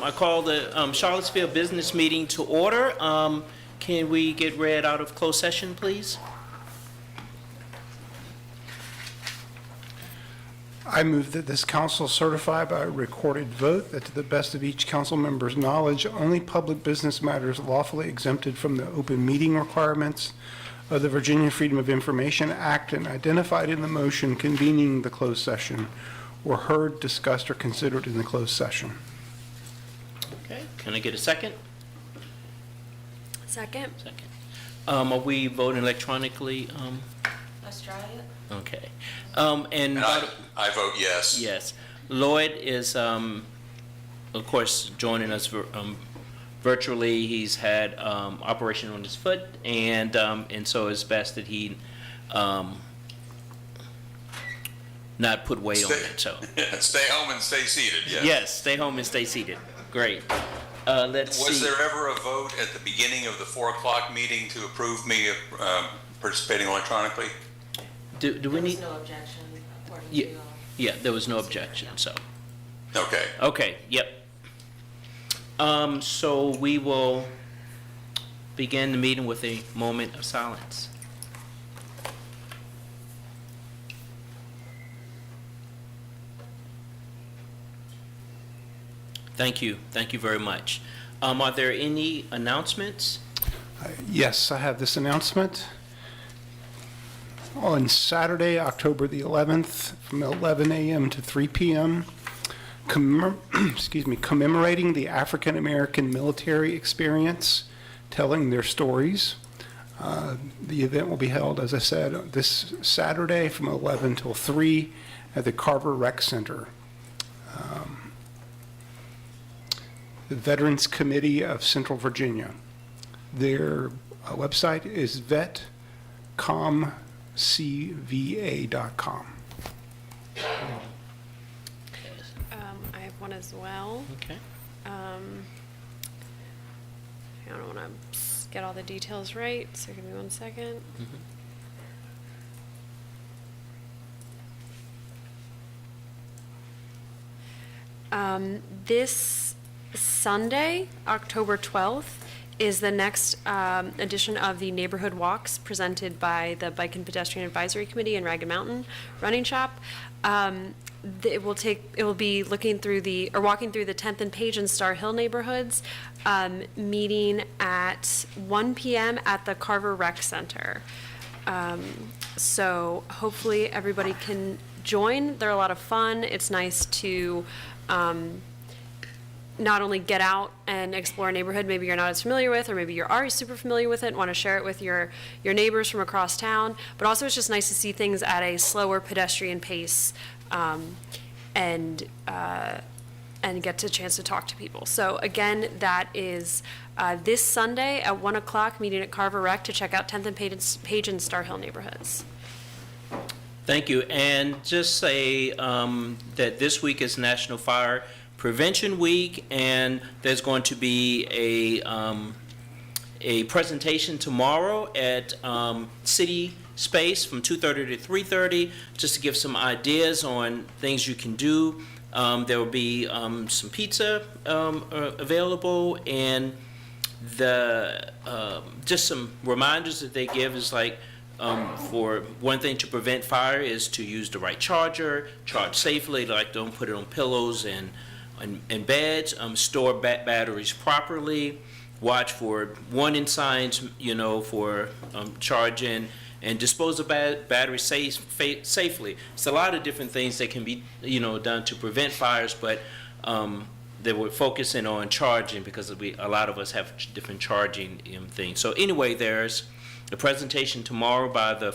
I call the Charlottesville business meeting to order. Can we get read out of closed session, please? I move that this council certify by a recorded vote that to the best of each council member's knowledge, only public business matters lawfully exempted from the open meeting requirements of the Virginia Freedom of Information Act and identified in the motion convening the closed session were heard, discussed, or considered in the closed session. Okay, can I get a second? Second. Second. Are we voting electronically? Let's try it. Okay. And And I vote yes. yes, Lloyd is, of course, joining us virtually. He's had operation on his foot, and so it's best that he not put weight on it. So Stay home and stay seated, yes. yes, stay home and stay seated. Great. Let's see. Was there ever a vote at the beginning of the 4 o'clock meeting to approve me participating electronically? Do we There was need? no objection, according Yeah. to you all. Yeah, there was no objection. So Okay. okay, yep. So we will begin the meeting with a moment of silence. Thank you. Thank you very much. Are there any announcements? Yes, I have this announcement. On Saturday, October the 11th, from 11 a.m. to 3 p.m., commemorating the African American military experience, telling their stories. The event will be held, as I said, this Saturday from 11 till 3 at the Carver Rec Center. The Veterans Committee of Central Virginia. Their website is vetcomcva.com. I have one as well. Okay. I don't want to get all the details right, so give me 1 second. This Sunday, October 12th, is the next edition of the Neighborhood Walks presented by the Bike and Pedestrian Advisory Committee and Ragged Mountain Running Shop. It will be walking through the 10th and Page and Star Hill neighborhoods, meeting at 1 p.m. at the Carver Rec Center. So hopefully everybody can join. They're a lot of fun. It's nice to not only get out and explore a neighborhood maybe you're not as familiar with, or maybe you're already super familiar with it and want to share it with your neighbors from across town, but also it's just nice to see things at a slower pedestrian pace, and get a chance to talk to people. So again, that is this Sunday at 1 o'clock, meeting at Carver Rec to check out 10th and Page and Star Hill neighborhoods. Thank you. And just say that this week is National Fire Prevention Week, and there's going to be a presentation tomorrow at City Space from 2:30 to 3:30, just to give some ideas on things you can do. There will be some pizza available, and just some reminders that they give is like, for one thing to prevent fire is to use the right charge safely, like don't put it on pillows and beds, store batteries properly, watch for warning signs, for charging, and dispose of batteries safely. It's a lot of different things that can be, done to prevent fires, but they were focusing on charging because a lot of us have different charging things. So anyway, there's a presentation tomorrow by the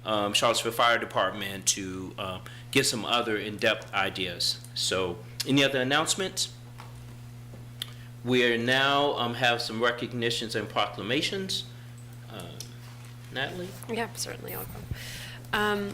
Charlottesville Fire Department to give some other in-depth ideas. So any other announcements? We are now have some recognitions and proclamations. Natalie? Yeah, certainly, I'll go.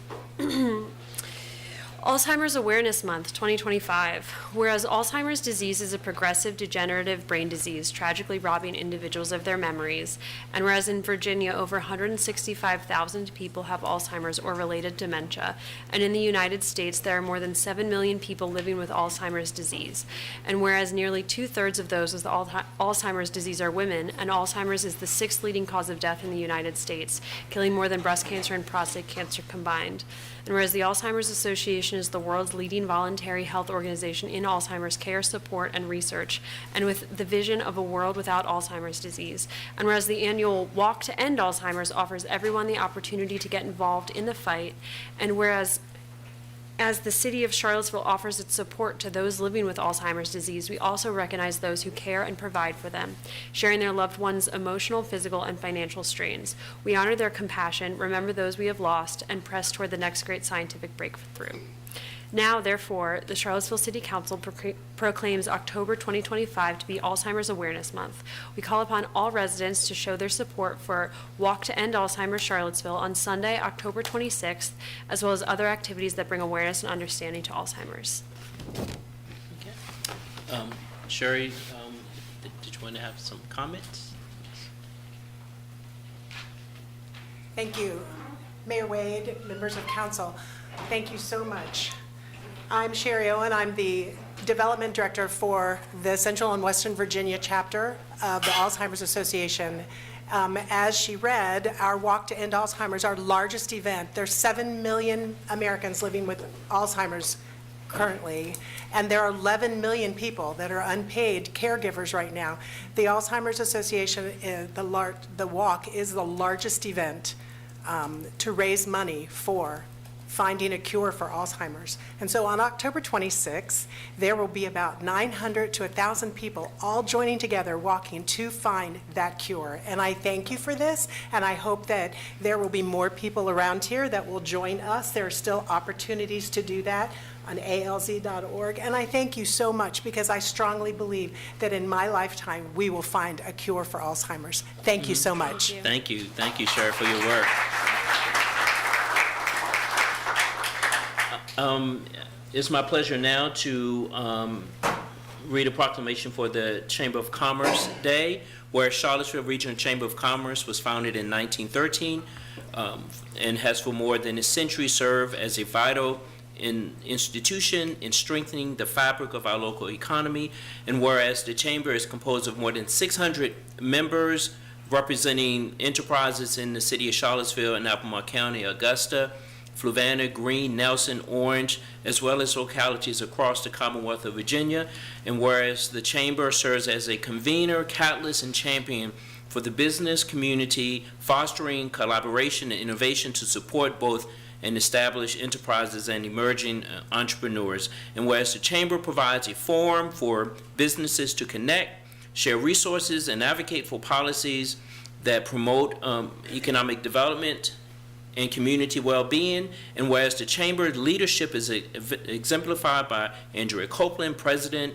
Alzheimer's Awareness Month 2025. Whereas Alzheimer's disease is a progressive degenerative brain disease tragically robbing individuals of their memories, and whereas in Virginia over 165,000 people have Alzheimer's or related dementia, and in the United States there are more than 7 million people living with Alzheimer's disease, and whereas nearly 2/3 of those with Alzheimer's disease are women, and Alzheimer's is the 6th leading cause of death in the United States, killing more than breast cancer and prostate cancer combined. And whereas the Alzheimer's Association is the world's leading voluntary health organization in Alzheimer's care, support, and research, and with the vision of a world without Alzheimer's disease. And whereas the annual Walk to End Alzheimer's offers everyone the opportunity to get involved in the fight, and whereas as the city of Charlottesville offers its support to those living with Alzheimer's disease, we also recognize those who care and provide for them, sharing their loved ones' emotional, physical, and financial strains. We honor their compassion, remember those we have lost, and press toward the next great scientific breakthrough. Now, therefore, the Charlottesville City Council proclaims October 2025 to be Alzheimer's Awareness Month. We call upon all residents to show their support for Walk to End Alzheimer's Charlottesville on Sunday, October 26th, as well as other activities that bring awareness and understanding to Alzheimer's. Okay. Sherry, did you want to have some comments? Thank you. Mayor Wade, members of council, thank you so much. I'm Sherry Owen. I'm the Development Director for the Central and Western Virginia chapter of the Alzheimer's Association. As she read, our Walk to End Alzheimer's, our largest event, there's 7 million Americans living with Alzheimer's currently, and there are 11 million people that are unpaid caregivers right now. The Alzheimer's Association, the walk is the largest event to raise money for finding a cure for Alzheimer's. And so on October 26th, there will be about 900 to 1,000 people all joining together walking to find that cure. And I thank you for this, and I hope that there will be more people around here that will join us. There are still opportunities to do that on alz.org. And I thank you so much because I strongly believe that in my lifetime, we will find a cure for Alzheimer's. Thank you so much. Thank you, Sherry, for your work. It's my pleasure now to read a proclamation for the Chamber of Commerce Day, where Charlottesville Regional Chamber of Commerce was founded in 1913 and has for more than a century served as a vital institution in strengthening the fabric of our local economy. And whereas the Chamber is composed of more than 600 members representing enterprises in the city of Charlottesville and Albemarle County, Augusta, Fluvanna, Greene, Nelson, Orange, as well as localities across the Commonwealth of Virginia. And whereas the Chamber serves as a convener, catalyst, and champion for the business community, fostering collaboration and innovation to support both and establish enterprises and emerging entrepreneurs. And whereas the Chamber provides a forum for businesses to connect, share resources, and advocate for policies that promote economic development and community well-being. And whereas the Chamber leadership is exemplified by Andrea Copeland, President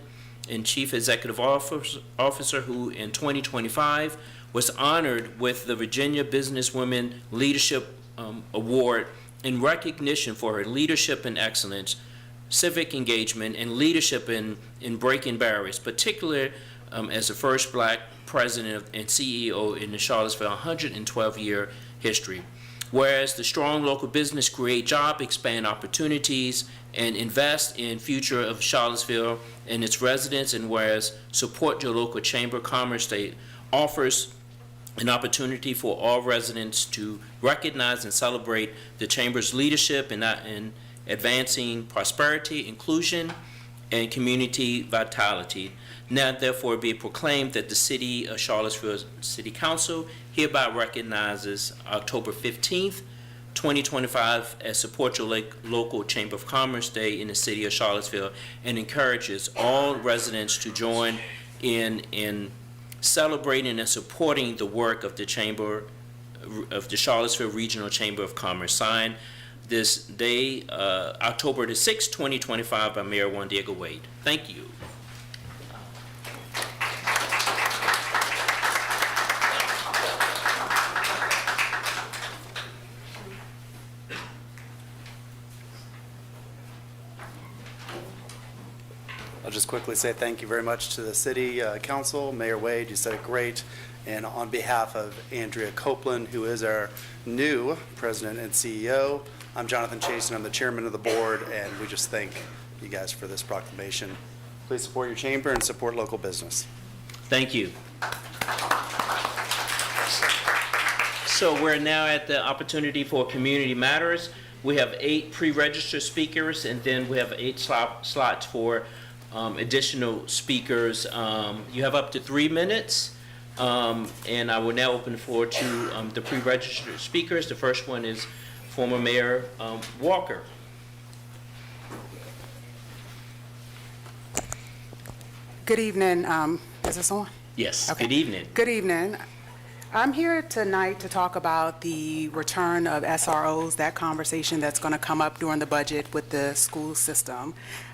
and Chief Executive Officer, who in 2025 was honored with the Virginia Businesswomen Leadership Award in recognition for her leadership and excellence, civic engagement, and leadership in breaking barriers, particularly as the first Black president and CEO in the Charlottesville 112-year history. Whereas the strong local business create job, expand opportunities, and invest in future of Charlottesville and its residents, and whereas support your local Chamber of Commerce Day offers an opportunity for all residents to recognize and celebrate the Chamber's leadership in advancing prosperity, inclusion, and community vitality. Now therefore be it proclaimed that the City of Charlottesville City Council hereby recognizes October 15th, 2025 as Support Your Local Chamber of Commerce Day in the City of Charlottesville, and encourages all residents to join in celebrating and supporting the work of the Chamber of the Charlottesville Regional Chamber of Commerce. Signed this day, October the 6th, 2025 by Mayor Juan Diego Wade. Thank you. just quickly say thank you very much to the city council, Mayor Wade, you said it great. And on behalf of Andrea Copeland, who is our new president and CEO, I'm Jonathan Chasen, I'm the chairman of the board, and we just thank you guys for this proclamation. Please support your chamber and support local business. Thank you. So we're now at the opportunity for Community Matters. We have 8 pre-registered speakers, and then we have 8 slots for additional speakers. You have up to 3 minutes, and I will now open the floor to the pre-registered speakers. The first one is former Mayor Walker. Good evening. Is this on? Yes, Okay. good evening. Good evening. I'm here tonight to talk about the return of SROs, that conversation that's going to come up during the budget with the school system.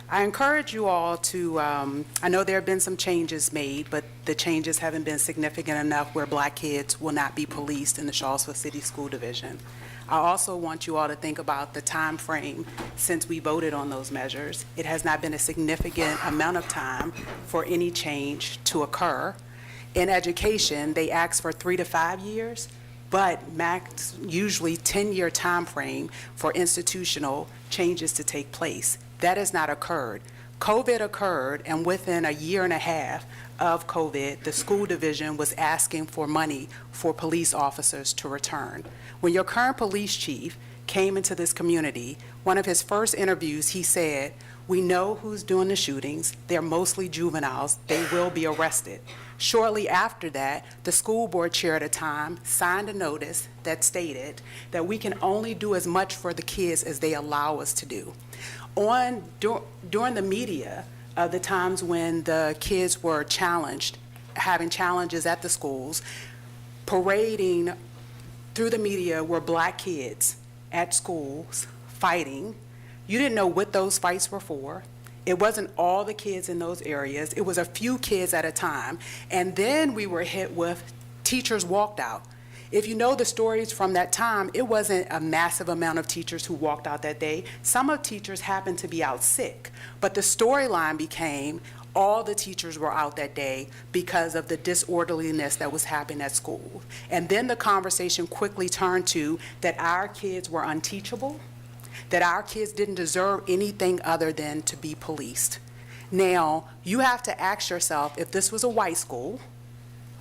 I encourage you all to, I know there have been some changes made, but the changes haven't been significant enough where black kids will not be policed in the Charlottesville City School Division. I also want you all to think about the time frame since we voted on those measures. It has not been a significant amount of time for any change to occur. In education, they ask for 3 to 5 years, but max usually 10-year time frame for institutional changes to take place. That has not occurred. COVID occurred, and within a year and a half of COVID, the school division was asking for money for police officers to return. When your current police chief came into this community, one of his first interviews, he said, "We know who's doing the shootings. They're mostly juveniles. They will be arrested." Shortly after that, the school board chair at the time signed a notice that stated that we can only do as much for the kids as they allow us to do. During the media, the times when the kids were challenged, having challenges at the schools, parading through the media were black kids at schools fighting. You didn't know what those fights were for. It wasn't all the kids in those areas. It was a few kids at a time. And then we were hit with teachers walked out. If you know the stories from that time, it wasn't a massive amount of teachers who walked out that day. Some of teachers happened to be out sick. But the storyline became all the teachers were out that day because of the disorderliness that was happening at school. And then the conversation quickly turned to that our kids were unteachable, that our kids didn't deserve anything other than to be policed. Now, you have to ask yourself if this was a white school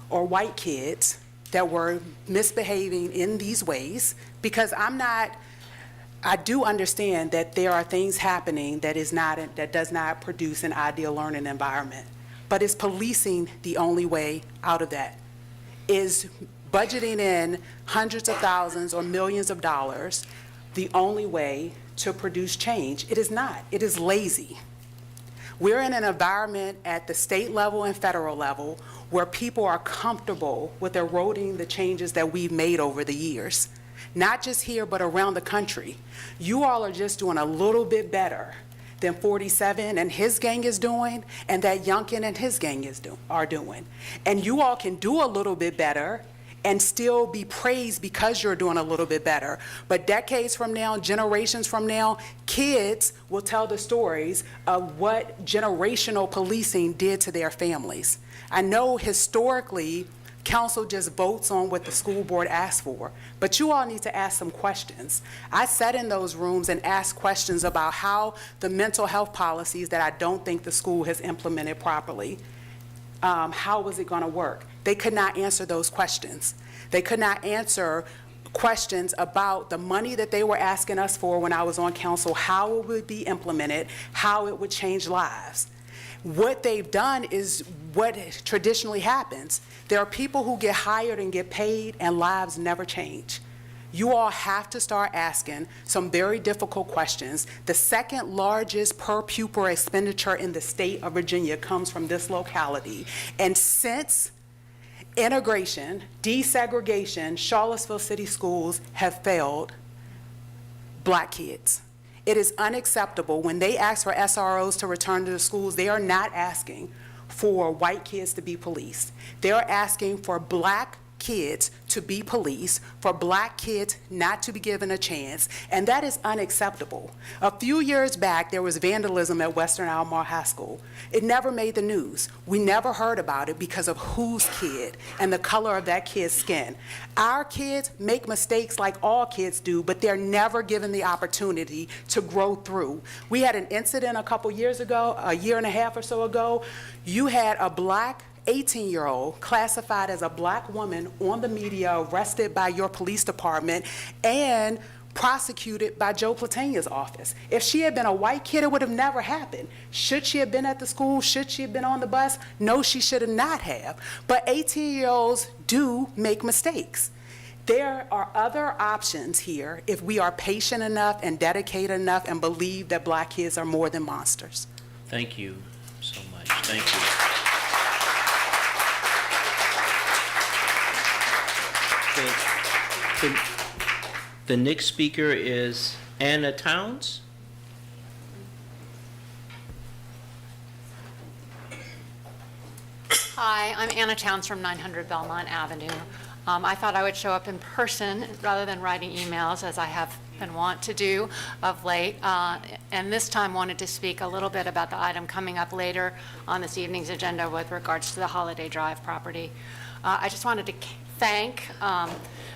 or white kids that were misbehaving in these ways, because I do understand that there are things happening that does not produce an ideal learning environment. But is policing the only way out of that? Is budgeting in hundreds of thousands or millions of dollars the only way to produce change? It is not. It is lazy. We're in an environment at the state level and federal level where people are comfortable with eroding the changes that we've made over the years. Not just here, but around the country. You all are just doing a little bit better than 47 and his gang is doing, and that Youngkin and his gang are doing. And you all can do a little bit better and still be praised because you're doing a little bit better. But decades from now, generations from now, kids will tell the stories of what generational policing did to their families. I know historically, council just votes on what the school board asks for, but you all need to ask some questions. I sat in those rooms and asked questions about how the mental health policies that I don't think the school has implemented properly, how was it going to work? They could not answer those questions. They could not answer questions about the money that they were asking us for when I was on council, how it would be implemented, how it would change lives. What they've done is what traditionally happens. There are people who get hired and get paid and lives never change. You all have to start asking some very difficult questions. The second largest per pupil expenditure in the state of Virginia comes from this locality. And since integration, desegregation, Charlottesville City Schools have failed black kids. It is unacceptable when they ask for SROs to return to the schools. They are not asking for white kids to be policed. They are asking for black kids to be police, for black kids not to be given a chance, and that is unacceptable. A few years back, there was vandalism at Western Almar High School. It never made the news. We never heard about it because of whose kid and the color of that kid's skin. Our kids make mistakes like all kids do, but they're never given the opportunity to grow through. We had an incident a couple years ago, a year and a half or so ago. You had a black 18-year-old classified as a black woman on the media, arrested by your police department and prosecuted by Joe Platania's office. If she had been a white kid, it would have never happened. Should she have been at the school? Should she have been on the bus? No, she should have not have. But 18-year-olds do make mistakes. There are other options here if we are patient enough and dedicated enough and believe that black kids are more than monsters. Thank you so much. Thank you. The next speaker is Anna Towns. Hi, I'm Anna Towns from 900 Belmont Avenue. I thought I would show up in person rather than writing emails, as I have been wont to do of late, and this time wanted to speak a little bit about the item coming up later on this evening's agenda with regards to the Holiday Drive property. I just wanted to thank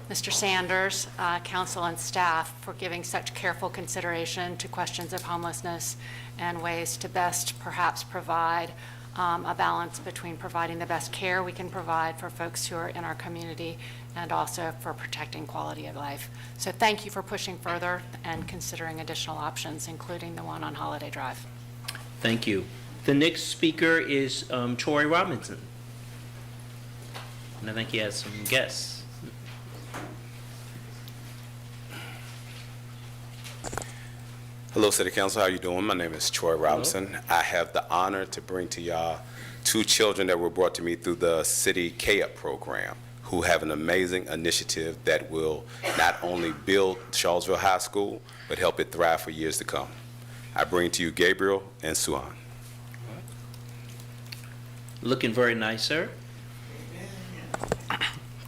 Mr. Sanders, council and staff for giving such careful consideration to questions of homelessness and ways to best perhaps provide a balance between providing the best care we can provide for folks who are in our community and also for protecting quality of life. So thank you for pushing further and considering additional options, including the one on Holiday Drive. Thank you. The next speaker is Troy Robinson. And I think he has some guests. Hello, City Council. How you doing? My name is Troy Robinson. I have the honor to bring to y'all 2 children that were brought to me through the City K-UP program, who have an amazing initiative that will not only build Charlottesville High School, but help it thrive for years to come. I bring to you Gabriel and Suhan. Looking very nice, sir.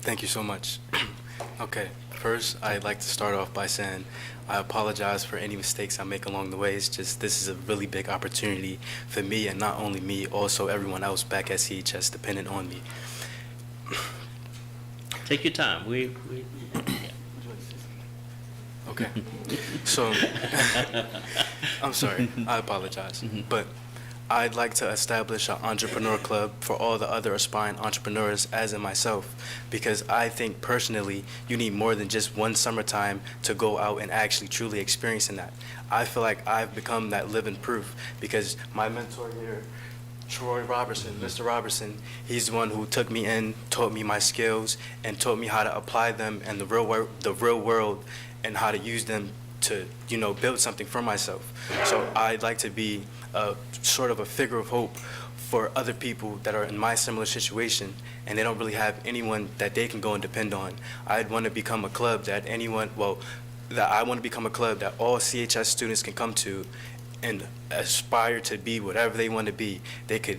Thank you so much. Okay, first I'd like to start off by saying I apologize for any mistakes I make along the way. It's just this is a really big opportunity for me, and not only me, also everyone else back at CHS dependent on me. Take your time. Okay. So, I'm sorry. I apologize. But I'd like to establish an entrepreneur club for all the other aspiring entrepreneurs, as in myself, because I think personally you need more than just one summertime to go out and actually truly experiencing that. I feel like I've become that living proof because my mentor here, Troy Robertson, Mr. Robertson, he's the one who took me in, taught me my skills, and taught me how to apply them in the real world and how to use them to, build something for myself. So I'd like to be sort of a figure of hope for other people that are in my similar situation and they don't really have anyone that they can go and depend on. I'd want to become a club that I want to become a club that all CHS students can come to and aspire to be whatever they want to be. They could.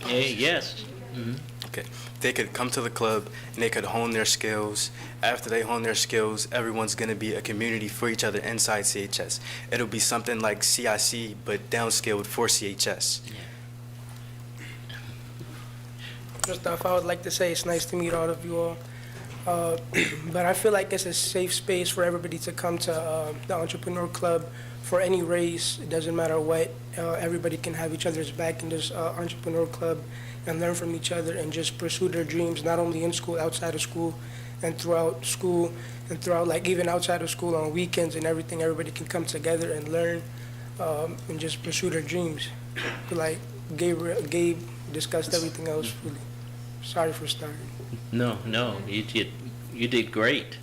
Yes. Mm-hmm. Okay. They could come to the club and they could hone their skills. After they hone their skills, everyone's going to be a community for each other inside CHS. It'll be something like CIC, but downscaled for CHS. First off, I would like to say it's nice to meet all of you all. But I feel like it's a safe space for everybody to come to the Entrepreneur Club for any race. It doesn't matter what. Everybody can have each other's back in this Entrepreneur Club and learn from each other and just pursue their dreams, not only in school, outside of school, and throughout school, and throughout, like, even outside of school on weekends and everything. Everybody can come together and learn and just pursue their dreams. Like Gabe discussed everything else. Really. Sorry for starting. No, you did great.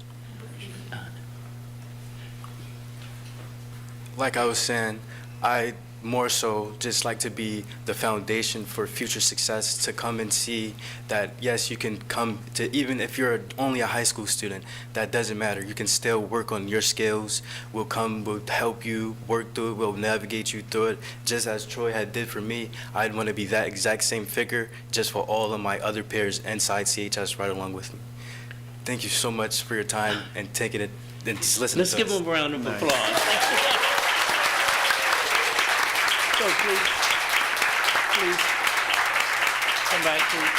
Like I was saying, I more so just like to be the foundation for future success, to come and see that, yes, you can come to, even if you're only a high school student, that doesn't matter. You can still work on your skills. We'll help you work through it. We'll navigate you through it. Just as Troy had did for me, I'd want to be that exact same figure just for all of my other peers inside CHS right along with me. Thank you so much for your time and taking it and just listening Let's to give us. them a round of applause. So please come back, please.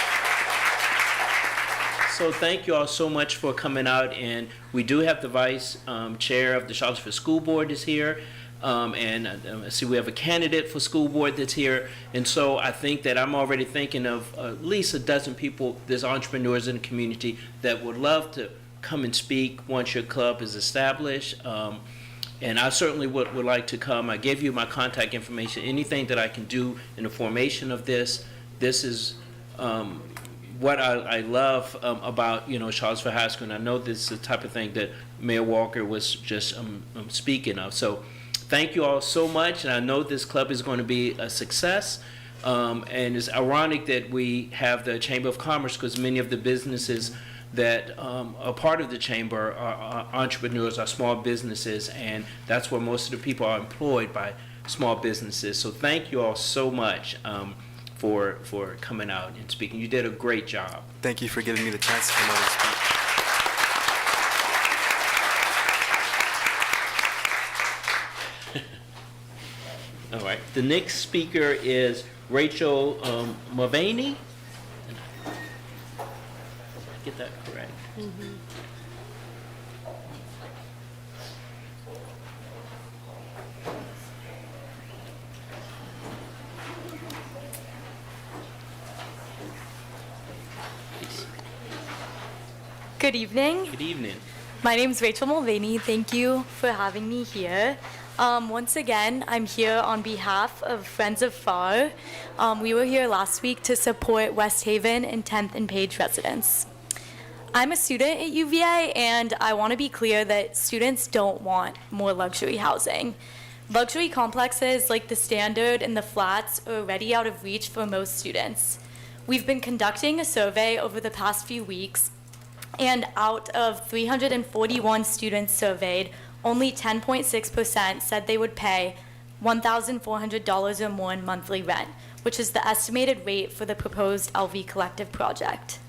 So thank you all so much for coming out, and we do have the vice chair of the Charlottesville School Board is here, and I see we have a candidate for school board that's here, and so I think that I'm already thinking of at least a dozen people, there's entrepreneurs in the community that would love to come and speak once your club is established. And I certainly would like to come. I gave you my contact information. Anything that I can do in the formation of this is what I love about, Charlottesville High School. And I know this is the type of thing that Mayor Walker was just speaking of. So thank you all so much. And I know this club is going to be a success. And it's ironic that we have the Chamber of Commerce, because many of the businesses that are part of the chamber are entrepreneurs, are small businesses, and that's where most of the people are employed, by small businesses. So thank you all so much for coming out and speaking. You did a great job. Thank you for giving me the chance to come out and speak. All right. The next speaker is Rachel Mulvaney. Get that correct. Good evening. Good evening. My name is Rachel Mulvaney. Thank you for having me here. Once again, I'm here on behalf of Friends of FAR. We were here last week to support West Haven and 10th and Page residents. I'm a student at UVA, and I want to be clear that students don't want more luxury housing. Luxury complexes like the Standard and the Flats are already out of reach for most students. We've been conducting a survey over the past few weeks, and out of 341 students surveyed, only 10.6% said they would pay $1,400 or more in monthly rent, which is the estimated rate for the proposed LV Collective project.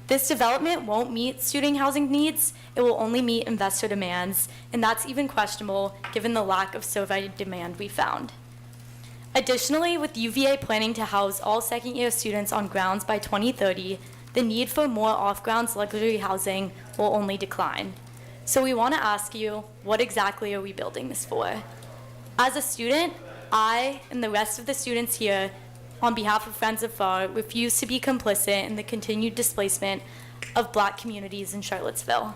This development won't meet student housing needs. It will only meet investor demands, and that's even questionable given the lack of survey demand we found. Additionally, with UVA planning to house all second-year students on grounds by 2030, the need for more off-grounds luxury housing will only decline. So we want to ask you, what exactly are we building this for? As a student, I and the rest of the students here, on behalf of Friends of FAR, refuse to be complicit in the continued displacement of Black communities in Charlottesville.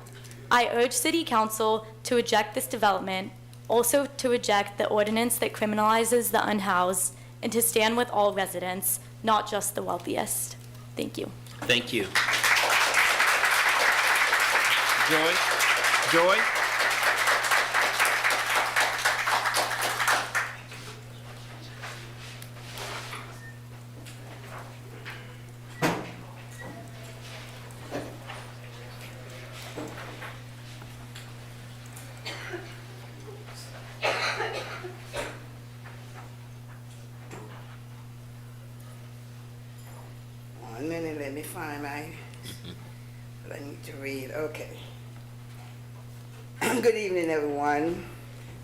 I urge City Council to reject this development, also to reject the ordinance that criminalizes the unhoused, and to stand with all residents, not just the wealthiest. Thank you. Thank you. Joy? One minute, let me find what I need to read. Okay. Good evening, everyone.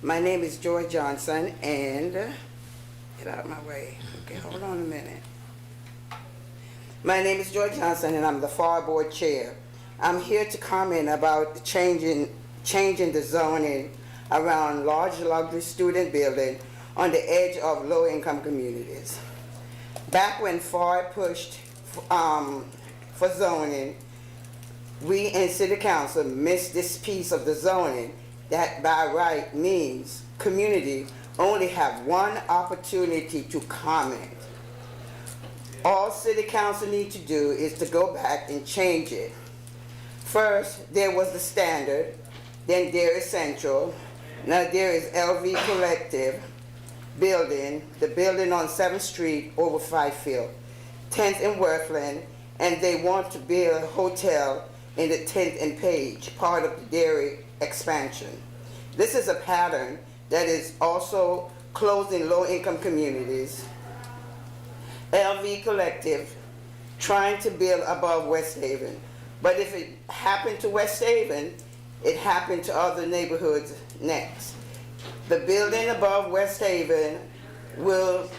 My name is Joy Johnson, and get out of my way. Okay, hold on a minute. My name is Joy Johnson, and I'm the FAR Board Chair. I'm here to comment about the changing the zoning around large luxury student building on the edge of low-income communities. Back when FAR pushed for zoning, we in City Council missed this piece of the zoning that by right means community only have one opportunity to comment. All City Council need to do is to go back and change it. First, there was the Standard, then there is Central, now there is LV Collective, building, the building on 7th Street over Fifield, 10th and Worthland, and they want to build a hotel in the 10th and Page, part of the dairy expansion. This is a pattern that is also closing low-income communities. LV Collective trying to build above West Haven. But if it happened to West Haven, it happened to other neighborhoods next. The building above West Haven will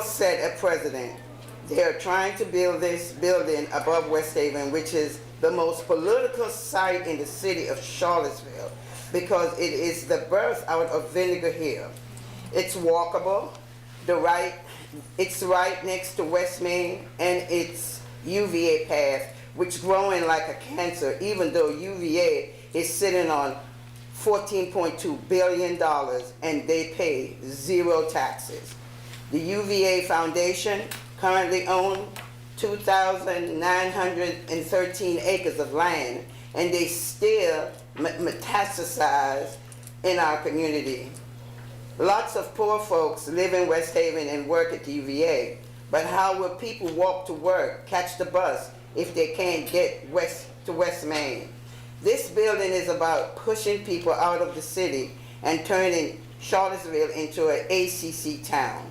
set a precedent. They are trying to build this building above West Haven, which is the most political site in the city of Charlottesville, because it is the birth out of Vinegar Hill. It's walkable, it's right next to West Main, and it's UVA path, which growing like a cancer, even though UVA is sitting on $14.2 billion and they pay 0 taxes. The UVA Foundation currently owns 2,913 acres of land, and they still metastasize in our community. Lots of poor folks live in West Haven and work at the UVA, but how will people walk to work, catch the bus, if they can't get to West Main? This building is about pushing people out of the city and turning Charlottesville into an ACC town.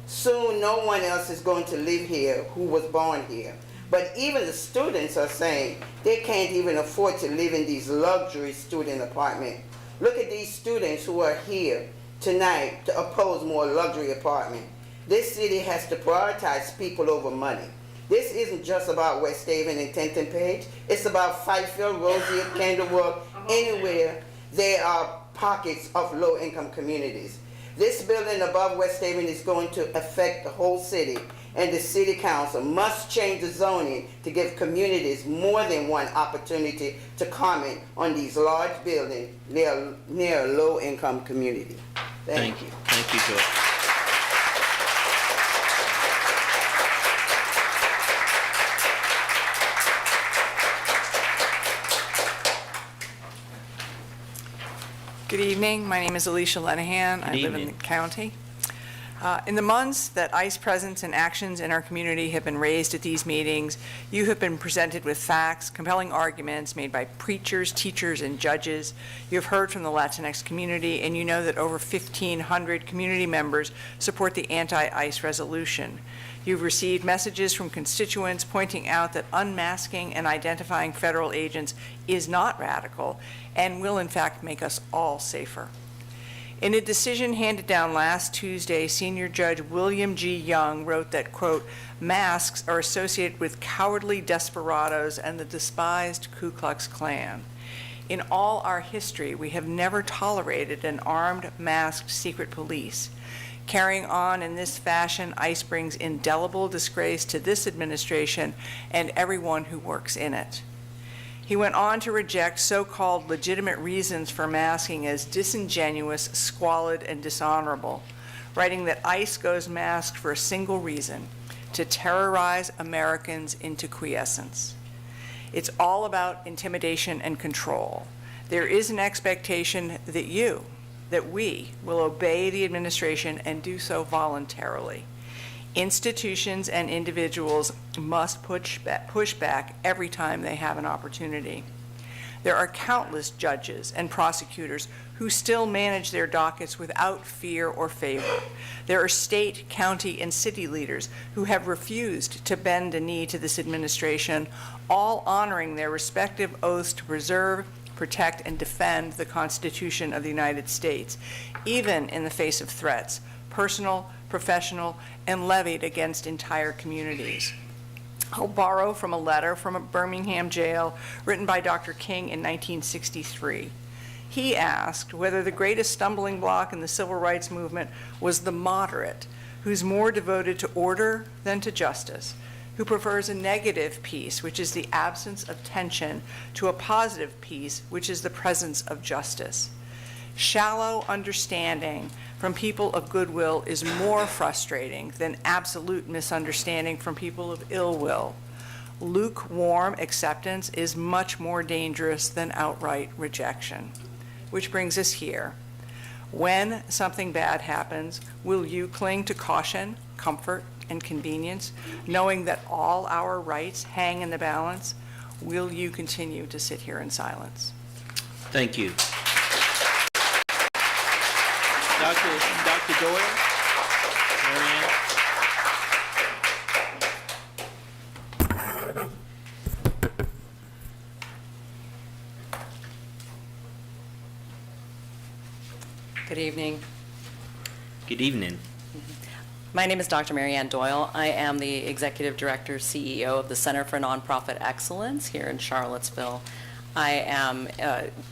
Soon, no one else is going to live here who was born here. But even the students are saying they can't even afford to live in these luxury student apartments. Look at these students who are here tonight to oppose more luxury apartments. This city has to prioritize people over money. This isn't just about West Haven and 10th and Page. It's about Fifield, Roseate, Candlewood, anywhere there are pockets of low-income communities. This building above West Haven is going to affect the whole city, and the city council must change the zoning to give communities more than one opportunity to comment on these large buildings near a low-income community. Thank you. Thank you, Joy. Good evening. My name is Alicia Lenahan. I live in the county. In the months that ICE presence and actions in our community have been raised at these meetings, you have been presented with facts, compelling arguments made by preachers, teachers, and judges. You have heard from the Latinx community, and you know that over 1,500 community members support the anti-ICE resolution. You've received messages from constituents pointing out that unmasking and identifying federal agents is not radical and will, in fact, make us all safer. In a decision handed down last Tuesday, Senior Judge William G. Young wrote that, quote, masks are associated with cowardly desperados and the despised Ku Klux Klan. In all our history, we have never tolerated an armed, masked secret police. Carrying on in this fashion, ICE brings indelible disgrace to this administration and everyone who works in it. He went on to reject so-called legitimate reasons for masking as disingenuous, squalid, and dishonorable, writing that ICE goes masked for a single reason: to terrorize Americans into quiescence. It's all about intimidation and control. There is an expectation that we will obey the administration and do so voluntarily. Institutions and individuals must push back every time they have an opportunity. There are countless judges and prosecutors who still manage their dockets without fear or favor. There are state, county, and city leaders who have refused to bend a knee to this administration, all honoring their respective oaths to preserve, protect, and defend the Constitution of the United States, even in the face of threats, personal, professional, and levied against entire communities. I'll borrow from a letter from a Birmingham jail written by Dr. King in 1963. He asked whether the greatest stumbling block in the civil rights movement was the moderate, who's more devoted to order than to justice, who prefers a negative peace, which is the absence of tension, to a positive peace, which is the presence of justice. Shallow understanding from people of goodwill is more frustrating than absolute misunderstanding from people of ill will. Lukewarm acceptance is much more dangerous than outright rejection. Which brings us here. When something bad happens, will you cling to caution, comfort, and convenience, knowing that all our rights hang in the balance? Will you continue to sit here in silence? Thank you. Dr. Doyle? Marianne? Good evening. Good evening. My name is Dr. Marianne Doyle. I am the Executive Director, CEO of the Center for Nonprofit Excellence here in Charlottesville. I am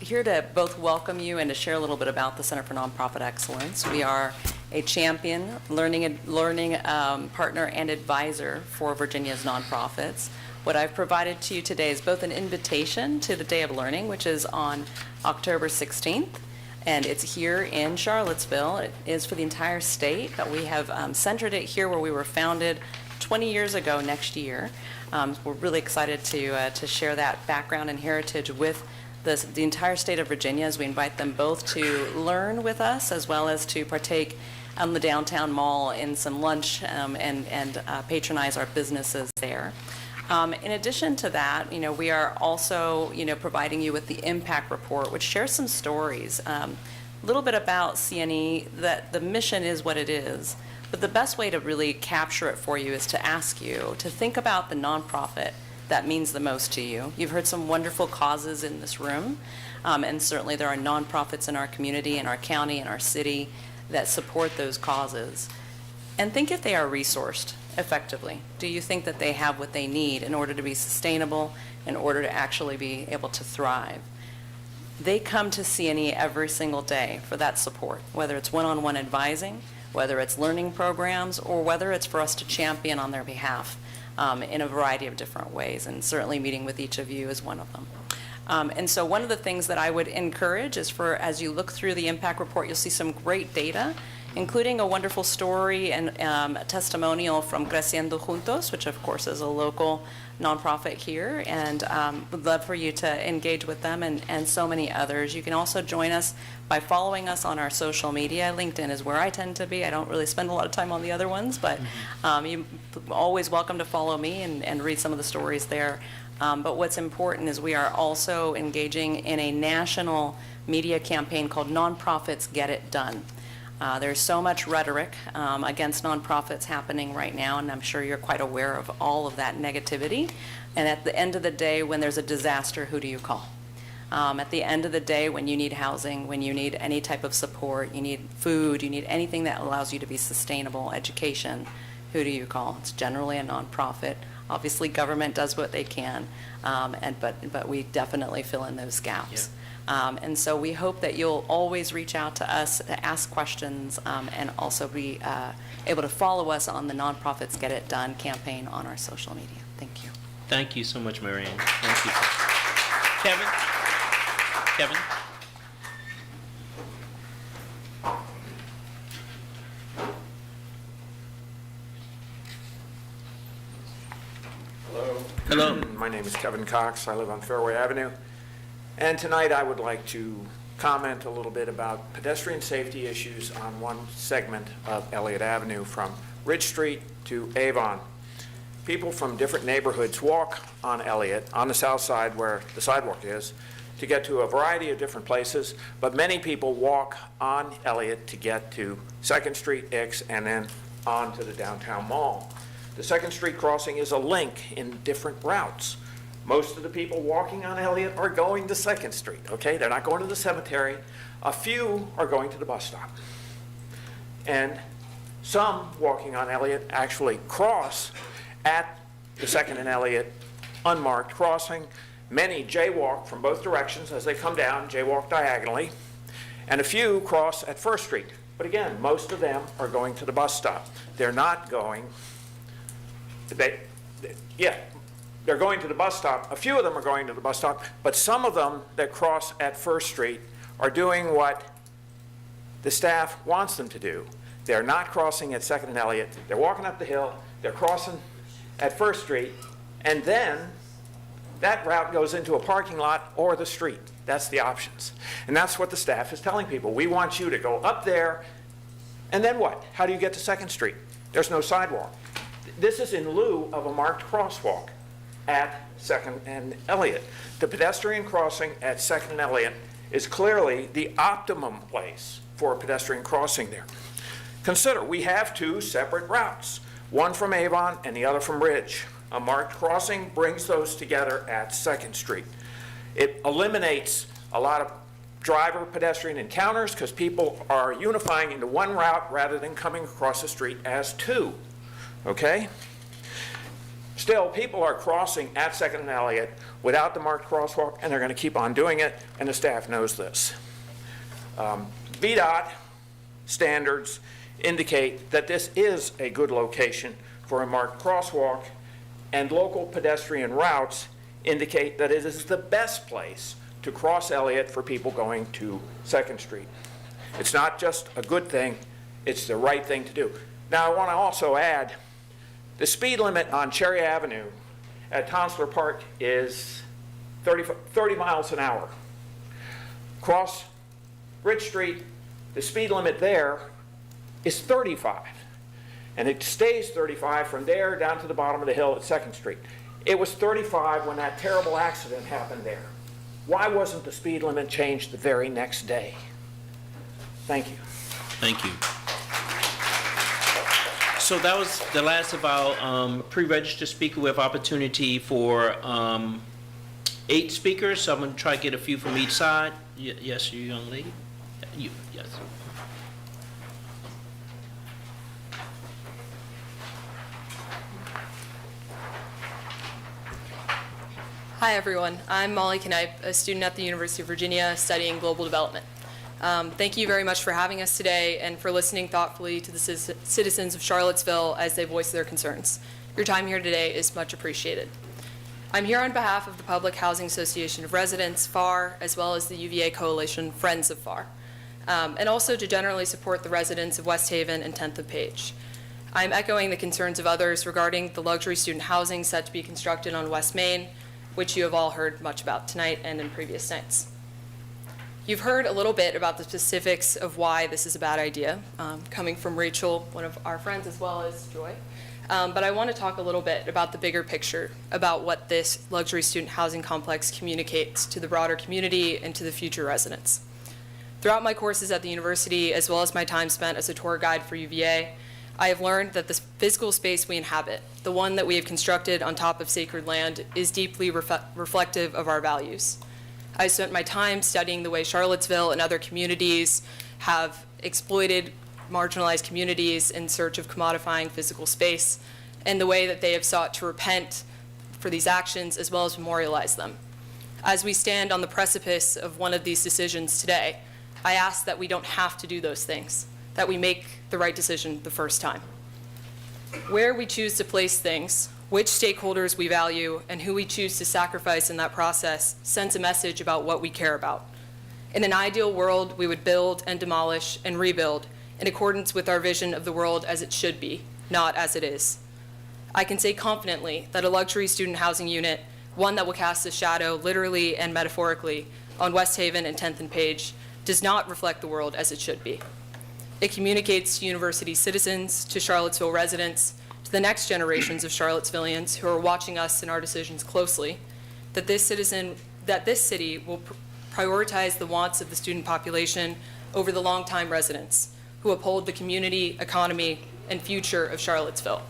here to both welcome you and to share a little bit about the Center for Nonprofit Excellence. We are a champion, learning partner and advisor for Virginia's nonprofits. What I've provided to you today is both an invitation to the Day of Learning, which is on October 16th, and it's here in Charlottesville. It is for the entire state, but we have centered it here where we were founded 20 years ago next year. We're really excited to share that background and heritage with the entire state of Virginia as we invite them both to learn with us as well as to partake on the downtown mall in some lunch and patronize our businesses there. In addition to that, we are also, providing you with the Impact Report, which shares some stories, a little bit about CNE, that the mission is what it is. But the best way to really capture it for you is to ask you to think about the nonprofit that means the most to you. You've heard some wonderful causes in this room, and certainly there are nonprofits in our community, in our county, in our city that support those causes. And think if they are resourced effectively. Do you think that they have what they need in order to be sustainable, in order to actually be able to thrive? They come to CNE every single day for that support, whether it's one-on-one advising, whether it's learning programs, or whether it's for us to champion on their behalf in a variety of different ways, and certainly meeting with each of you is one of them. And so one of the things that I would encourage is as you look through the Impact Report, you'll see some great data, including a wonderful story and a testimonial from Creciendo Juntos, which of course is a local nonprofit here, and would love for you to engage with them and so many others. You can also join us by following us on our social media. LinkedIn is where I tend to be. I don't really spend a lot of time on the other ones, but you're always welcome to follow me and read some of the stories there. But what's important is we are also engaging in a national media campaign called Nonprofits Get It Done. There's so much rhetoric against nonprofits happening right now, and I'm sure you're quite aware of all of that negativity. And at the end of the day, when there's a disaster, who do you call? At the end of the day, when you need housing, when you need any type of support, you need food, you need anything that allows you to be sustainable, education, who do you call? It's generally a nonprofit. Obviously, government does what they can, but we definitely fill in those gaps. Yep. And so we hope that you'll always reach out to us to ask questions and also be able to follow us on the Nonprofits Get It Done campaign on our social media. Thank you. Thank you so much, Marianne. Thank you. Kevin? Kevin? Hello. My name is Kevin Cox. I live on Fairway Avenue. And tonight I would like to comment a little bit about pedestrian safety issues on one segment of Elliott Avenue from Ridge Street to Avon. People from different neighborhoods walk on Elliott, on the south side where the sidewalk is, to get to a variety of different places, but many people walk on Elliott to get to 2nd Street, Ix, and then on to the downtown mall. The 2nd Street crossing is a link in different routes. Most of the people walking on Elliott are going to 2nd Street, okay? They're not going to the cemetery. A few are going to the bus stop. And some walking on Elliott actually cross at the 2nd and Elliott unmarked crossing. Many jaywalk from both directions as they come down, jaywalk diagonally. And a few cross at 1st Street. But again, most of them are going to the bus stop. They're not going, they're going to the bus stop. A few of them are going to the bus stop, but some of them that cross at 1st Street are doing what the staff wants them to do. They're not crossing at 2nd and Elliott. They're walking up the hill. They're crossing at 1st Street, and then that route goes into a parking lot or the street. That's the options. And that's what the staff is telling people. We want you to go up there, and then what? How do you get to 2nd Street? There's no sidewalk. This is in lieu of a marked crosswalk at 2nd and Elliott. The pedestrian crossing at 2nd and Elliott is clearly the optimum place for a pedestrian crossing there. Consider, we have 2 separate routes, one from Avon and the other from Ridge. A marked crossing brings those together at 2nd Street. It eliminates a lot of driver-pedestrian encounters because people are unifying into one route rather than coming across the street as 2, okay? Still, people are crossing at 2nd and Elliott without the marked crosswalk, and they're going to keep on doing it, and the staff knows this. VDOT standards indicate that this is a good location for a marked crosswalk, and local pedestrian routes indicate that it is the best place to cross Elliott for people going to 2nd Street. It's not just a good thing, it's the right thing to do. Now, I want to also add, the speed limit on Cherry Avenue at Tonsler Park is 30 miles an hour. Across Ridge Street, the speed limit there is 35. And it stays 35 from there down to the bottom of the hill at 2nd Street. It was 35 when that terrible accident happened there. Why wasn't the speed limit changed the very next day? Thank you. Thank you. So that was the last of our pre-registered speaker. We have opportunity for 8 speakers. So I'm going to try to get a few from each side. Yes, you young lady? You, yes. Hi, everyone. I'm Molly Knipe, a student at the University of Virginia studying global development. Thank you very much for having us today and for listening thoughtfully to the citizens of Charlottesville as they voice their concerns. Your time here today is much appreciated. I'm here on behalf of the Public Housing Association of Residents, FAR, as well as the UVA Coalition Friends of FAR, and also to generally support the residents of West Haven and 10th and Page. I'm echoing the concerns of others regarding the luxury student housing set to be constructed on West Main, which you have all heard much about tonight and in previous nights. You've heard a little bit about the specifics of why this is a bad idea, coming from Rachel, one of our friends, as well as Joy. But I want to talk a little bit about the bigger picture, about what this luxury student housing complex communicates to the broader community and to the future residents. Throughout my courses at the university, as well as my time spent as a tour guide for UVA, I have learned that the physical space we inhabit, the one that we have constructed on top of sacred land, is deeply reflective of our values. I spent my time studying the way Charlottesville and other communities have exploited marginalized communities in search of commodifying physical space, and the way that they have sought to repent for these actions as well as memorialize them. As we stand on the precipice of one of these decisions today, I ask that we don't have to do those things, that we make the right decision the first time. Where we choose to place things, which stakeholders we value, and who we choose to sacrifice in that process sends a message about what we care about. In an ideal world, we would build and demolish and rebuild in accordance with our vision of the world as it should be, not as it is. I can say confidently that a luxury student housing unit, one that will cast a shadow literally and metaphorically on West Haven and 10th and Page, does not reflect the world as it should be. It communicates to university citizens, to Charlottesville residents, to the next generations of Charlottesvillians who are watching us and our decisions closely, that this city will prioritize the wants of the student population over the longtime residents who uphold the community, economy, and future of Charlottesville.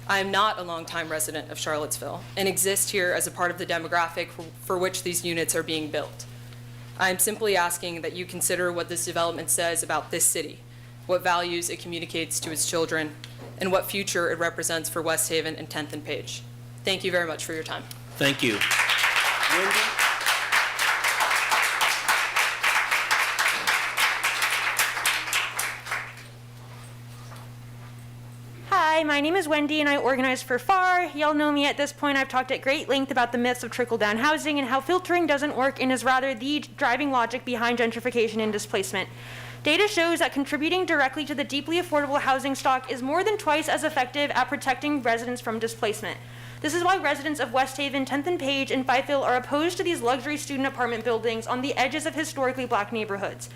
I am not a longtime resident of Charlottesville and exist here as a part of the demographic for which these units are being built. I am simply asking that you consider what this development says about this city, what values it communicates to its children, and what future it represents for West Haven and 10th and Page. Thank you very much for your time. Thank you. Wendy? Hi, my name is Wendy and I organize for FAR. Y'all know me at this point. I've talked at great length about the myths of trickle-down housing and how filtering doesn't work and is rather the driving logic behind gentrification and displacement. Data shows that contributing directly to the deeply affordable housing stock is more than twice as effective at protecting residents from displacement. This is why residents of West Haven, 10th and Page, and Fifield are opposed to these luxury student apartment buildings on the edges of historically black neighborhoods.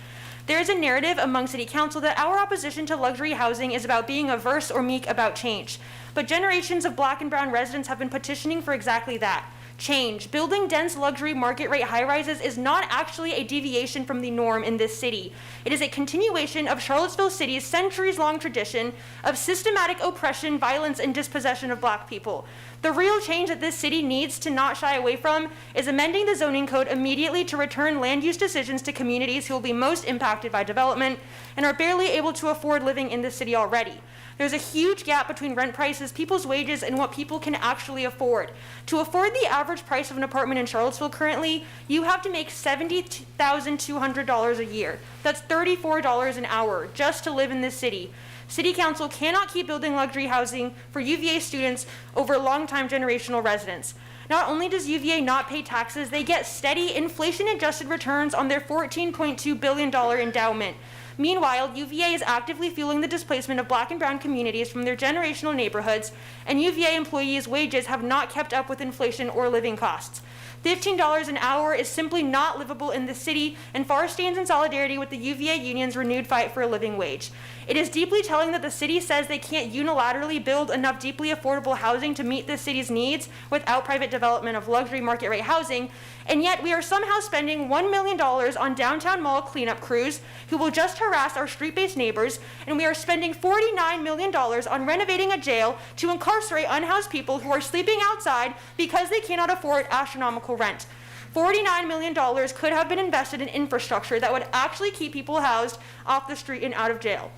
There is a narrative among City Council that our opposition to luxury housing is about being averse or meek about change. But generations of black and brown residents have been petitioning for exactly that. Change. Building dense luxury market rate high-rises is not actually a deviation from the norm in this city. It is a continuation of Charlottesville City's centuries-long tradition of systematic oppression, violence, and dispossession of black people. The real change that this city needs to not shy away from is amending the zoning code immediately to return land use decisions to communities who will be most impacted by development and are barely able to afford living in this city already. There's a huge gap between rent prices, people's wages, and what people can actually afford. To afford the average price of an apartment in Charlottesville currently, you have to make $70,200 a year. That's $34 an hour just to live in this city. City Council cannot keep building luxury housing for UVA students over longtime generational residents. Not only does UVA not pay taxes, they get steady inflation-adjusted returns on their $14.2 billion endowment. Meanwhile, UVA is actively fueling the displacement of black and brown communities from their generational neighborhoods, and UVA employees' wages have not kept up with inflation or living costs. $15 an hour is simply not livable in the city, and FAR stands in solidarity with the UVA union's renewed fight for a living wage. It is deeply telling that the city says they can't unilaterally build enough deeply affordable housing to meet the city's needs without private development of luxury market rate housing, and yet we are somehow spending $1 million on downtown mall cleanup crews who will just harass our street-based neighbors, and we are spending $49 million on renovating a jail to incarcerate unhoused people who are sleeping outside because they cannot afford astronomical rent. $49 million could have been invested in infrastructure that would actually keep people housed off the street and out of jail.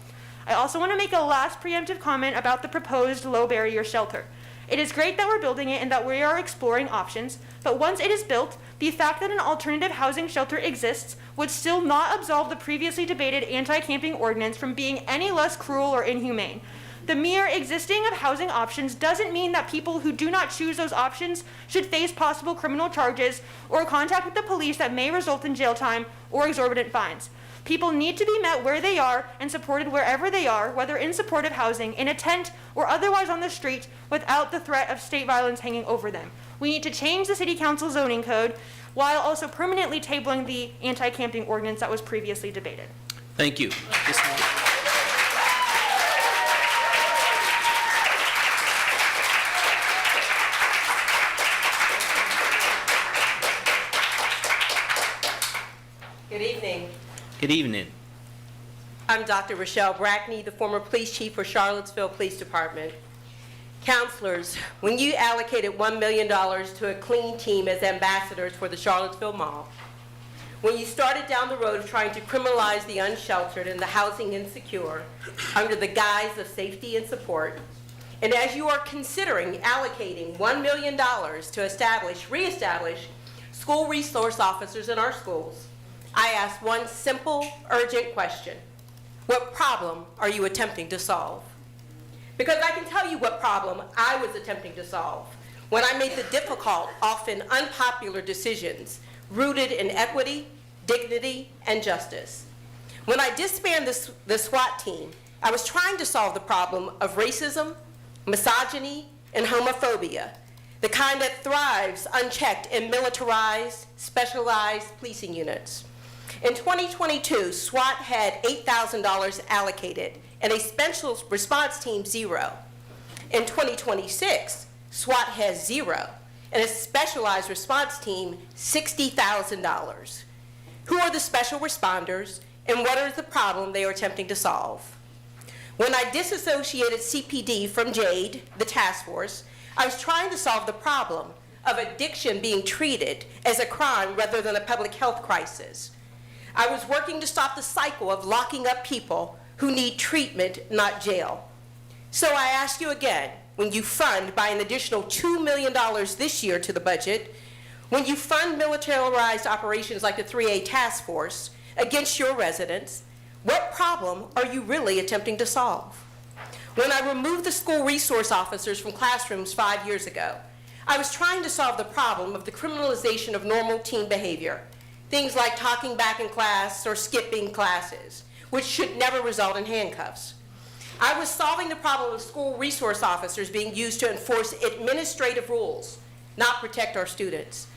I also want to make a last preemptive comment about the proposed low-barrier shelter. It is great that we're building it and that we are exploring options, but once it is built, the fact that an alternative housing shelter exists would still not absolve the previously debated anti-camping ordinance from being any less cruel or inhumane. The mere existing of housing options doesn't mean that people who do not choose those options should face possible criminal charges or contact with the police that may result in jail time or exorbitant fines. People need to be met where they are and supported wherever they are, whether in supportive housing, in a tent, or otherwise on the street, without the threat of state violence hanging over them. We need to change the City Council zoning code while also permanently tabling the anti-camping ordinance that was previously debated. Thank you. Good evening. Good evening. I'm Dr. Rochelle Brackney, the former police chief for Charlottesville Police Department. Counselors, when you allocated $1 million to a clean team as ambassadors for the Charlottesville Mall, when you started down the road of trying to criminalize the unsheltered and the housing insecure under the guise of safety and support, and as you are considering allocating $1 million to reestablish school resource officers in our schools, I ask one simple, urgent question. What problem are you attempting to solve? Because I can tell you what problem I was attempting to solve when I made the difficult, often unpopular decisions rooted in equity, dignity, and justice. When I disbanded the SWAT team, I was trying to solve the problem of racism, misogyny, and homophobia, the kind that thrives unchecked in militarized, specialized policing units. In 2022, SWAT had $8,000 allocated and a special response team $0. In 2026, SWAT has $0 and a specialized response team $60,000. Who are the special responders and what is the problem they are attempting to solve? When I disassociated CPD from JADE, the task force, I was trying to solve the problem of addiction being treated as a crime rather than a public health crisis. I was working to stop the cycle of locking up people who need treatment, not jail. So I ask you again, when you fund by an additional $2 million this year to the budget, when you fund militarized operations like the 3A task force against your residents, what problem are you really attempting to solve? When I removed the school resource officers from classrooms 5 years ago, I was trying to solve the problem of the criminalization of normal teen behavior, things like talking back in class or skipping classes, which should never result in handcuffs. I was solving the problem of school resource officers being used to enforce administrative rules, not protect our students.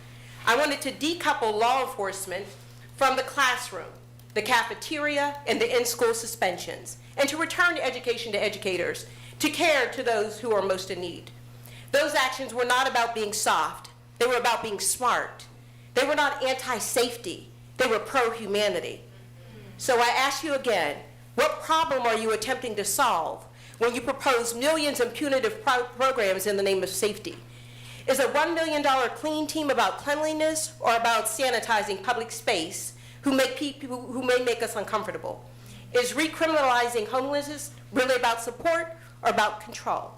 I wanted to decouple law enforcement from the classroom, the cafeteria, and the in-school suspensions, and to return education to educators, to care to those who are most in need. Those actions were not about being soft. They were about being smart. They were not anti-safety. They were pro-humanity. So I ask you again, what problem are you attempting to solve when you propose millions in punitive programs in the name of safety? Is a $1 million clean team about cleanliness or about sanitizing public space who may make us uncomfortable? Is recriminalizing homelessness really about support or about control?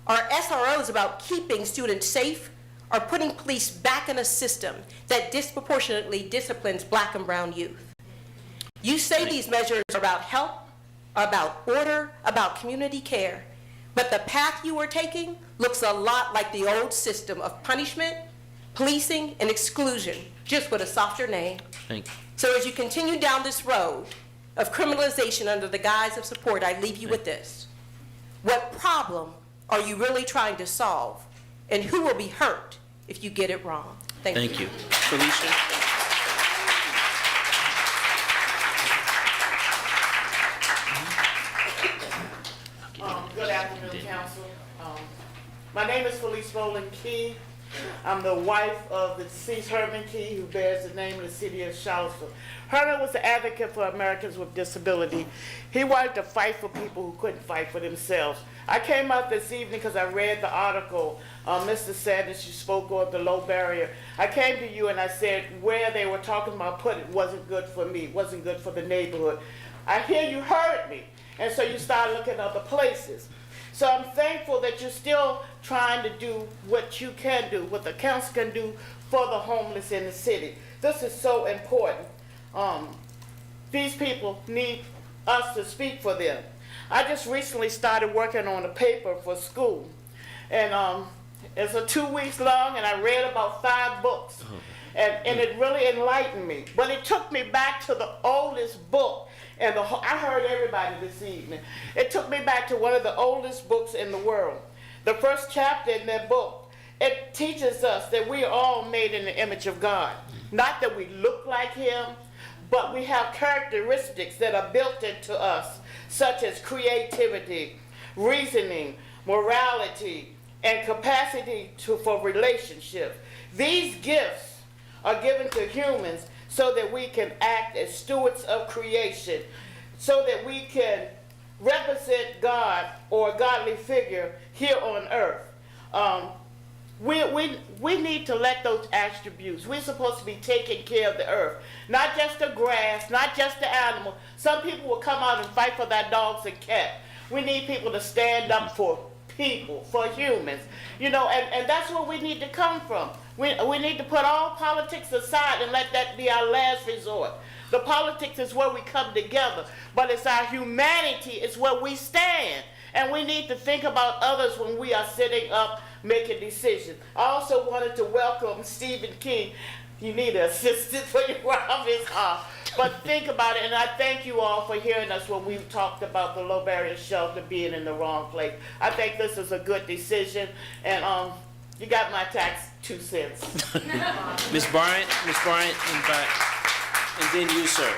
Are SROs about keeping students safe or putting police back in a system that disproportionately disciplines Black and brown youth? You say these measures are about help, about order, about community care, but the path you are taking looks a lot like the old system of punishment, policing, and exclusion, just with a softer name. Thank you. So as you continue down this road of criminalization under the guise of support, I leave you with this. What problem are you really trying to solve, and who will be hurt if you get it wrong? Thank you. Felicia? Good afternoon, Council. My name is Felice Rowland Key. I'm the wife of the deceased Herman Key, who bears the name of the city of Charlottesville. Herman was an advocate for Americans with disability. He wanted to fight for people who couldn't fight for themselves. I came out this evening because I read the article, Mr. Sanders, you spoke on the low barrier. I came to you and I said where they were talking about putting it wasn't good for me, wasn't good for the neighborhood. I hear you heard me, and so you start looking at other places. So I'm thankful that you're still trying to do what you can do, what the council can do for the homeless in the city. This is so important. These people need us to speak for them. I just recently started working on a paper for school, and it's a 2 weeks long, and I read about 5 books, and it really enlightened me. But it took me back to the oldest book. And I heard everybody this evening. It took me back to one of the oldest books in the world. The first chapter in that book, it teaches us that we are all made in the image of God. Not that we look like Him, but we have characteristics that are built into us, such as creativity, reasoning, morality, and capacity for relationship. These gifts are given to humans so that we can act as stewards of creation, so that we can represent God or a godly figure here on earth. We need to let those attributes, we're supposed to be taking care of the earth, not just the grass, not just the animal. Some people will come out and fight for their dogs and cats. We need people to stand up for people, for humans, and that's where we need to come from. We need to put all politics aside and let that be our last resort. The politics is where we come together, but it's our humanity, it's where we stand. And we need to think about others when we are sitting up making decisions. I also wanted to welcome Stephen King. You need an assistant for your office, but think about it, and I thank you all for hearing us when we talked about the low barrier shelter being in the wrong place. I think this is a good decision, and you got my tax 2 cents. Ms. Bryant, and then you, sir.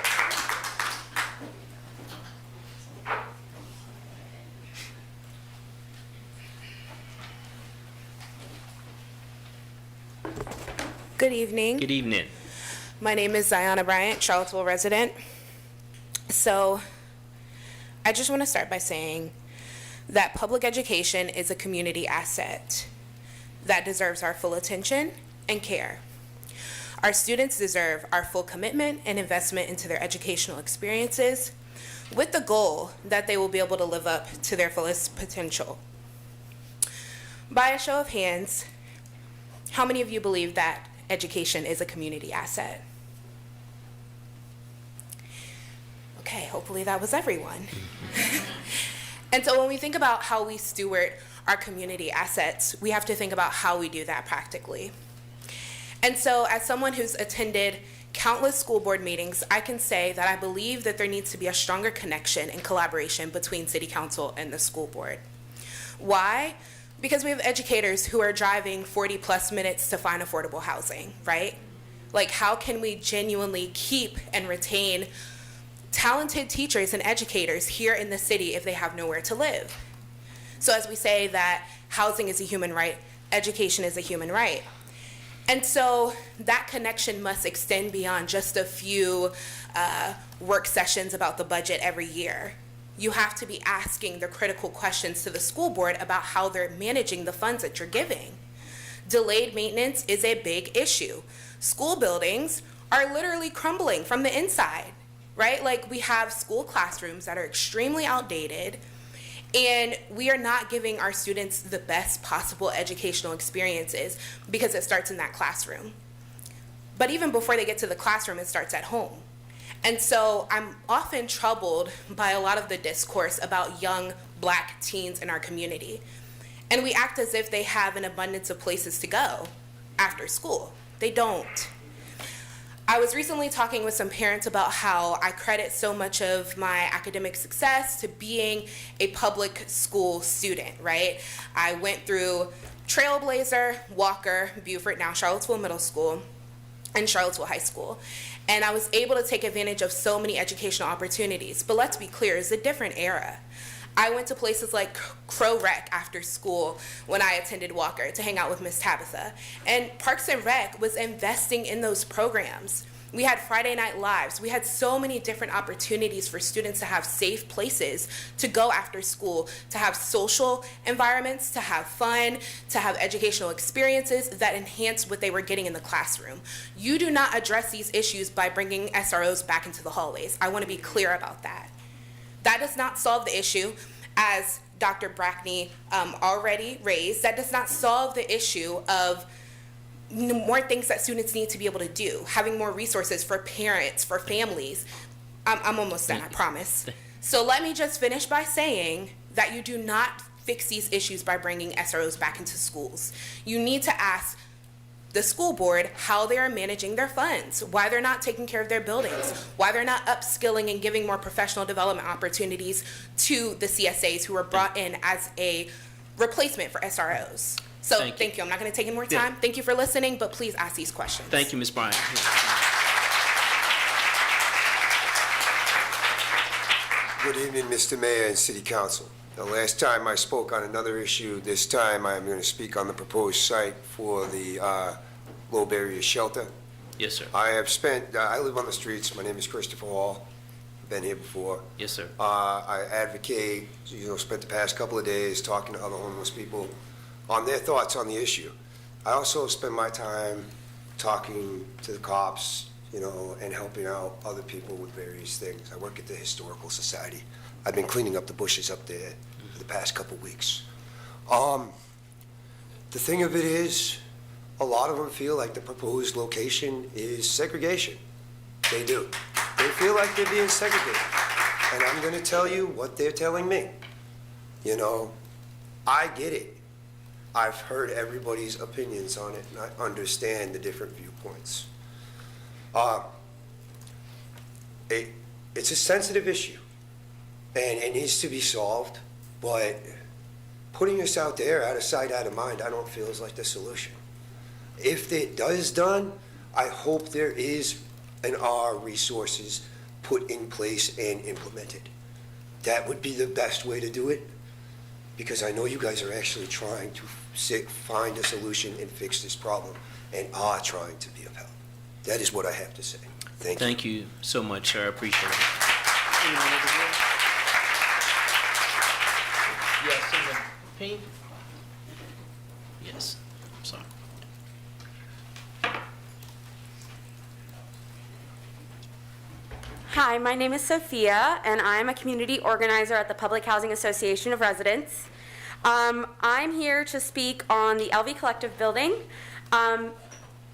Good evening. Good evening. My name is Ziana Bryant, Charlottesville resident. So I just want to start by saying that public education is a community asset that deserves our full attention and care. Our students deserve our full commitment and investment into their educational experiences with the goal that they will be able to live up to their fullest potential. By a show of hands, how many of you believe that education is a community asset? Okay, hopefully that was everyone. And so when we think about how we steward our community assets, we have to think about how we do that practically. And so as someone who's attended countless school board meetings, I can say that I believe that there needs to be a stronger connection and collaboration between City Council and the school board. Why? Because we have educators who are driving 40-plus minutes to find affordable housing, right? Like, how can we genuinely keep and retain talented teachers and educators here in the city if they have nowhere to live? So as we say that housing is a human right, education is a human right. And so that connection must extend beyond just a few work sessions about the budget every year. You have to be asking the critical questions to the school board about how they're managing the funds that you're giving. Delayed maintenance is a big issue. School buildings are literally crumbling from the inside, right? Like, we have school classrooms that are extremely outdated, and we are not giving our students the best possible educational experiences because it starts in that classroom. But even before they get to the classroom, it starts at home. And so I'm often troubled by a lot of the discourse about young Black teens in our community. And we act as if they have an abundance of places to go after school. They don't. I was recently talking with some parents about how I credit so much of my academic success to being a public school student, right? I went through Trailblazer, Walker, Beaufort, now Charlottesville Middle School, and Charlottesville High School. And I was able to take advantage of so many educational opportunities. But let's be clear, it's a different era. I went to places like Crow Rec after school when I attended Walker to hang out with Miss Tabitha. And Parks and Rec was investing in those programs. We had Friday Night Lives. We had so many different opportunities for students to have safe places to go after school, to have social environments, to have fun, to have educational experiences that enhance what they were getting in the classroom. You do not address these issues by bringing SROs back into the hallways. I want to be clear about that. That does not solve the issue, as Dr. Brackney already raised. That does not solve the issue of more things that students need to be able to do, having more resources for parents, for families. I'm almost done, I promise. So let me just finish by saying that you do not fix these issues by bringing SROs back into schools. You need to ask the school board how they are managing their funds, why they're not taking care of their buildings, why they're not upskilling and giving more professional development opportunities to the CSAs who were brought in as a replacement for SROs. So thank you. I'm not going to take any more time. Thank you for listening, but please ask these questions. Thank you, Ms. Bryant. Good evening, Mr. Mayor and City Council. The last time I spoke on another issue, this time I am going to speak on the proposed site for the low barrier shelter. Yes, sir. I live on the streets. My name is Christopher Hall. Been here before. Yes, sir. I advocate, spent the past couple of days talking to other homeless people on their thoughts on the issue. I also spend my time talking to the cops, and helping out other people with various things. I work at the Historical Society. I've been cleaning up the bushes up there for the past couple weeks. The thing of it is, a lot of them feel like the proposed location is segregation. They do. They feel like they're being segregated. And I'm gonna tell you what they're telling me. I get it. I've heard everybody's opinions on it, and I understand the different viewpoints. It's a sensitive issue, and it needs to be solved, but putting us out there, out of sight, out of mind, I don't feel is like the solution. If it does done, I hope there is and are resources put in place and implemented. That would be the best way to do it, because I know you guys are actually trying to find a solution and fix this problem, and are trying to be of help. That is what I have to say. Thank you. Thank you so much, sir. I appreciate it. Yes, in the pink? Yes, I'm sorry. Hi, my name is Sophia, and I'm a community organizer at the Public Housing Association of Residents. I'm here to speak on the LV Collective building.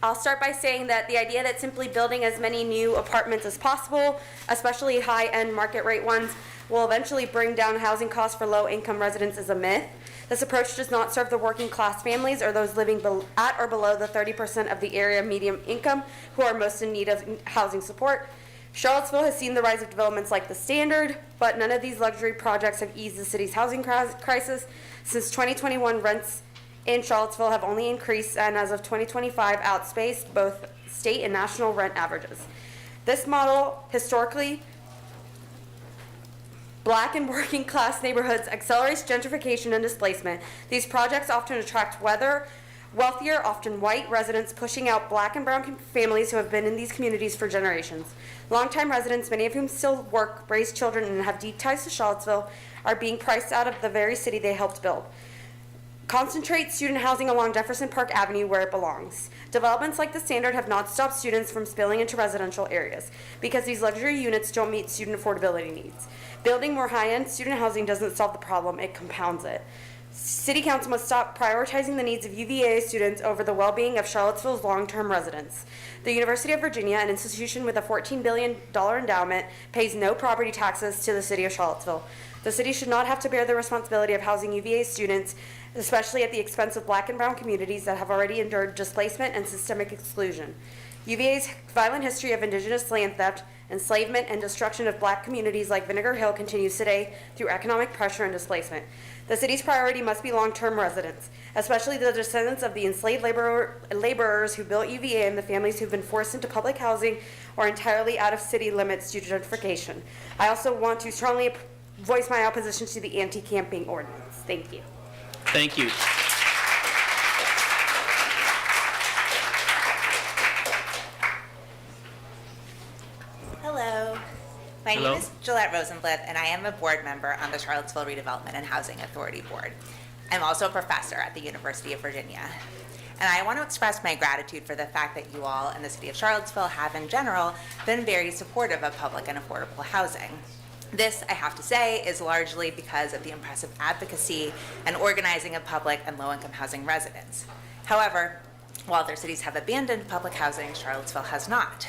I'll start by saying that the idea that simply building as many new apartments as possible, especially high-end market rate ones, will eventually bring down housing costs for low-income residents is a myth. This approach does not serve the working class families or those living at or below the 30% of the area median income who are most in need of housing support. Charlottesville has seen the rise of developments like the Standard, but none of these luxury projects have eased the city's housing crisis. Since 2021, rents in Charlottesville have only increased and as of 2025 outspaced both state and national rent averages. This model, historically Black and working class neighborhoods, accelerates gentrification and displacement. These projects often attract wealthier, often white residents, pushing out Black and brown families who have been in these communities for generations. Longtime residents, many of whom still work, raise children, and have deep ties to Charlottesville, are being priced out of the very city they helped build. Concentrate student housing along Jefferson Park Avenue where it belongs. Developments like the Standard have not stopped students from spilling into residential areas because these luxury units don't meet student affordability needs. Building more high-end student housing doesn't solve the problem, it compounds it. City Council must stop prioritizing the needs of UVA students over the well-being of Charlottesville's long-term residents. The University of Virginia, an institution with a $14 billion endowment, pays no property taxes to the city of Charlottesville. The city should not have to bear the responsibility of housing UVA students, especially at the expense of Black and brown communities that have already endured displacement and systemic exclusion. UVA's violent history of indigenous land theft, enslavement, and destruction of Black communities like Vinegar Hill continues today through economic pressure and displacement. The city's priority must be long-term residents, especially the descendants of the enslaved laborers who built UVA and the families who've been forced into public housing or entirely out of city limits due to gentrification. I also want to strongly voice my opposition to the anti-camping ordinance. Thank you. Thank you. Hello. My Hello. name is Gillette Rosenblatt, and I am a board member on the Charlottesville Redevelopment and Housing Authority Board. I'm also a professor at the University of Virginia. And I want to express my gratitude for the fact that you all and the city of Charlottesville have, in general, been very supportive of public and affordable housing. This, I have to say, is largely because of the impressive advocacy and organizing of public and low-income housing residents. However, while other cities have abandoned public housing, Charlottesville has not.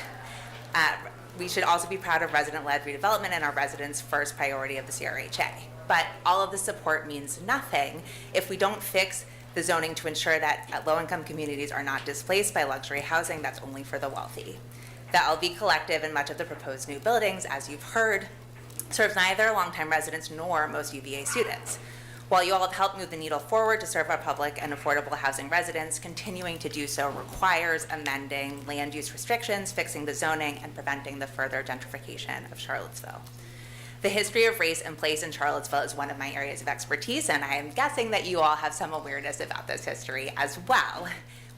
We should also be proud of resident-led redevelopment and our residents' first priority of the CRHA. But all of the support means nothing if we don't fix the zoning to ensure that low-income communities are not displaced by luxury housing that's only for the wealthy. The LV Collective and much of the proposed new buildings, as you've heard, serves neither longtime residents nor most UVA students. While you all have helped move the needle forward to serve our public and affordable housing residents, continuing to do so requires amending land use restrictions, fixing the zoning, and preventing the further gentrification of Charlottesville. The history of race and place in Charlottesville is one of my areas of expertise, and I am guessing that you all have some awareness about this history as well.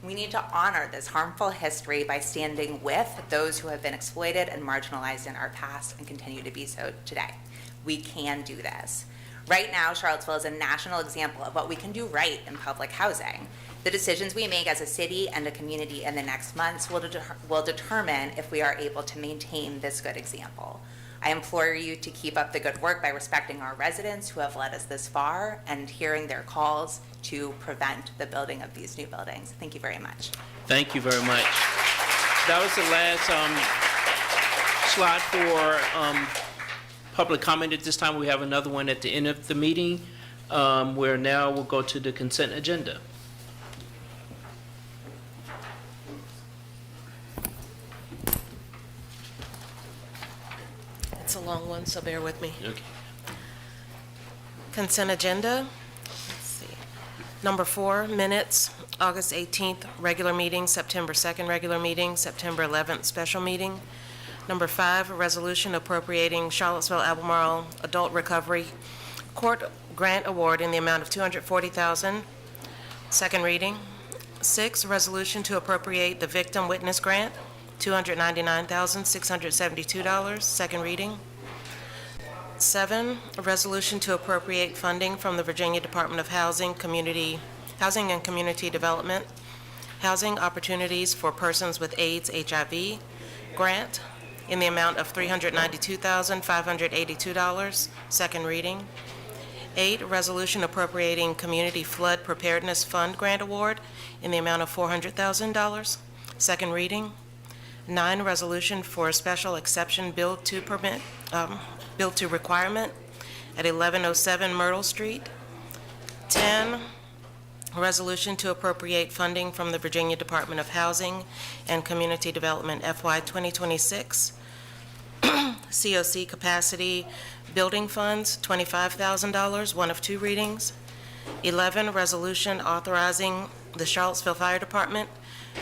We need to honor this harmful history by standing with those who have been exploited and marginalized in our past and continue to be so today. We can do this. Right now, Charlottesville is a national example of what we can do right in public housing. The decisions we make as a city and a community in the next months will determine if we are able to maintain this good example. I implore you to keep up the good work by respecting our residents who have led us this far and hearing their calls to prevent the building of these new buildings. Thank you very much. Thank you very much. That was the last slide for public comment. At this time, we have another one at the end of the meeting, where now we'll go to the consent agenda. It's a long one, so bear with me. Okay. Consent agenda. Let's see. Number 4, minutes, August 18th, regular meeting, September 2nd, regular meeting, September 11th, special meeting. Number 5, a resolution appropriating Charlottesville-Albemarle Adult Recovery Court Grant Award in the amount of $240,000, second reading. 6, a resolution to appropriate the Victim Witness Grant, $299,672, second reading. 7, a resolution to appropriate funding from the Virginia Department of Housing and Community Development, Housing Opportunities for Persons with AIDS, HIV grant in the amount of $392,582, second reading. 8, a resolution appropriating Community Flood Preparedness Fund Grant Award in the amount of $400,000, second reading. 9, resolution for a special exception build to requirement at 1107 Myrtle Street. 10, resolution to appropriate funding from the Virginia Department of Housing and Community Development FY 2026 COC capacity building funds, $25,000, one of 2 readings. 11, resolution authorizing the Charlottesville Fire Department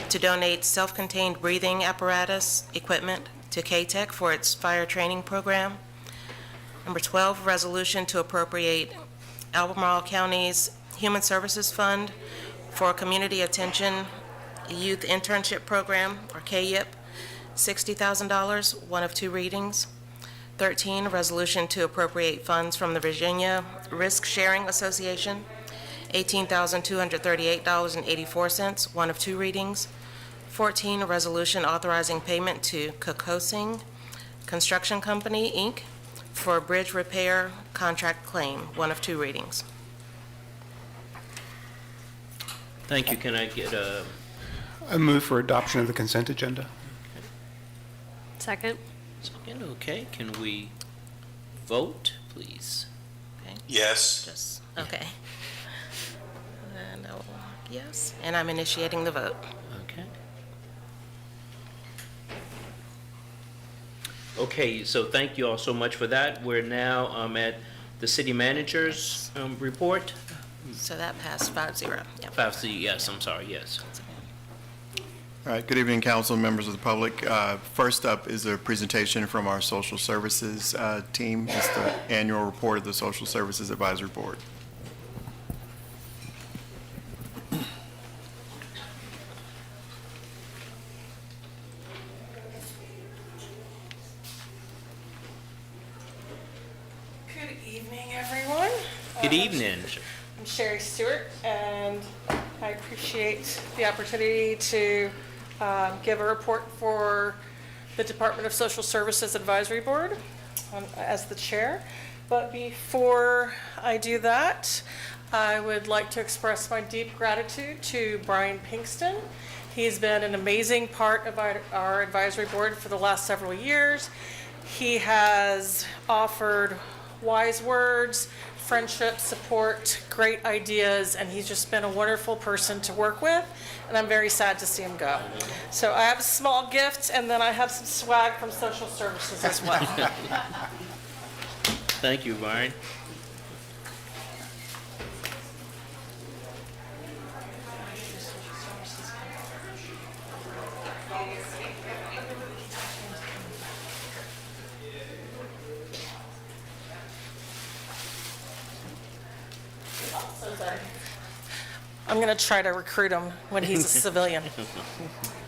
to donate self-contained breathing apparatus equipment to K-Tech for its fire training program. Number 12, resolution to appropriate Albemarle County's Human Services Fund for Community Attention Youth Internship Program, or KYIP, $60,000, one of 2 readings. 13, resolution to appropriate funds from the Virginia Risk Sharing Association, $18,238.84, one of 2 readings. 14, resolution authorizing payment to Kokosing Construction Company, Inc. for bridge repair contract claim, one of 2 readings. Thank you. Can I get a I move for adoption of the consent agenda. Second. second? Okay, can we vote, please? Okay. Yes. Okay. No, yes, and I'm initiating the vote. Okay. Okay, so thank you all so much for that. We're now at the city manager's report. So that passed 5-0. Yep. 5C, yes, I'm sorry, yes. All right, good evening, council, members of the public. First up is a presentation from our social services team. It's the annual report of the Social Services Advisory Board. Good evening, everyone. Good evening. I'm Sherry Stewart, and I appreciate the opportunity to give a report for the Department of Social Services Advisory Board as the chair. But before I do that, I would like to express my deep gratitude to Brian Pinkston. He's been an amazing part of our advisory board for the last several years. He has offered wise words, friendship, support, great ideas, and he's just been a wonderful person to work with, and I'm very sad to see him go. So I have a small gift, and then I have some swag from social services as well. Thank you, Brian. I'm going to try to recruit him when he's a civilian.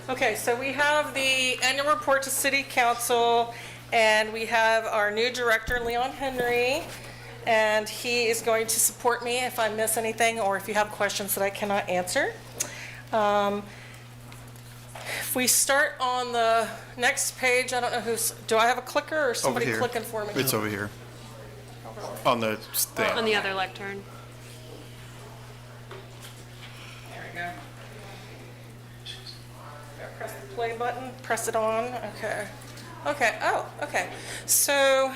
Okay, so we have the annual report to City Council, and we have our new director, Leon Henry, and he is going to support me if I miss anything or if you have questions that I cannot answer. If we start on the next page, I don't know do I have a clicker or somebody Over here. clicking for me? It's over here. On the thing. On the other lectern. There we go. Press the play button, press it on, okay. Okay, oh, okay. So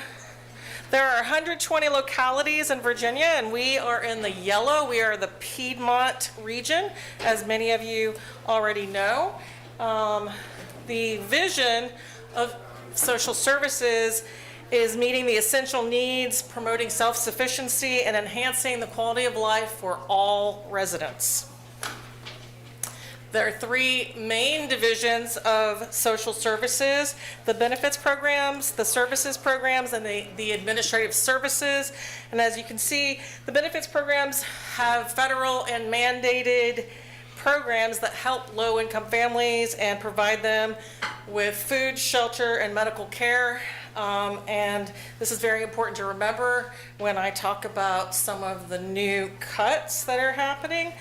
there are 120 localities in Virginia, and we are in the yellow. We are the Piedmont region, as many of you already know. The vision of social services is meeting the essential needs, promoting self-sufficiency, and enhancing the quality of life for all residents. There are 3 main divisions of social services: the benefits programs, the services programs, and the administrative services. And as you can see, the benefits programs have federal and mandated programs that help low-income families and provide them with food, shelter, and medical care. And this is very important to remember when I talk about some of the new cuts that are happening.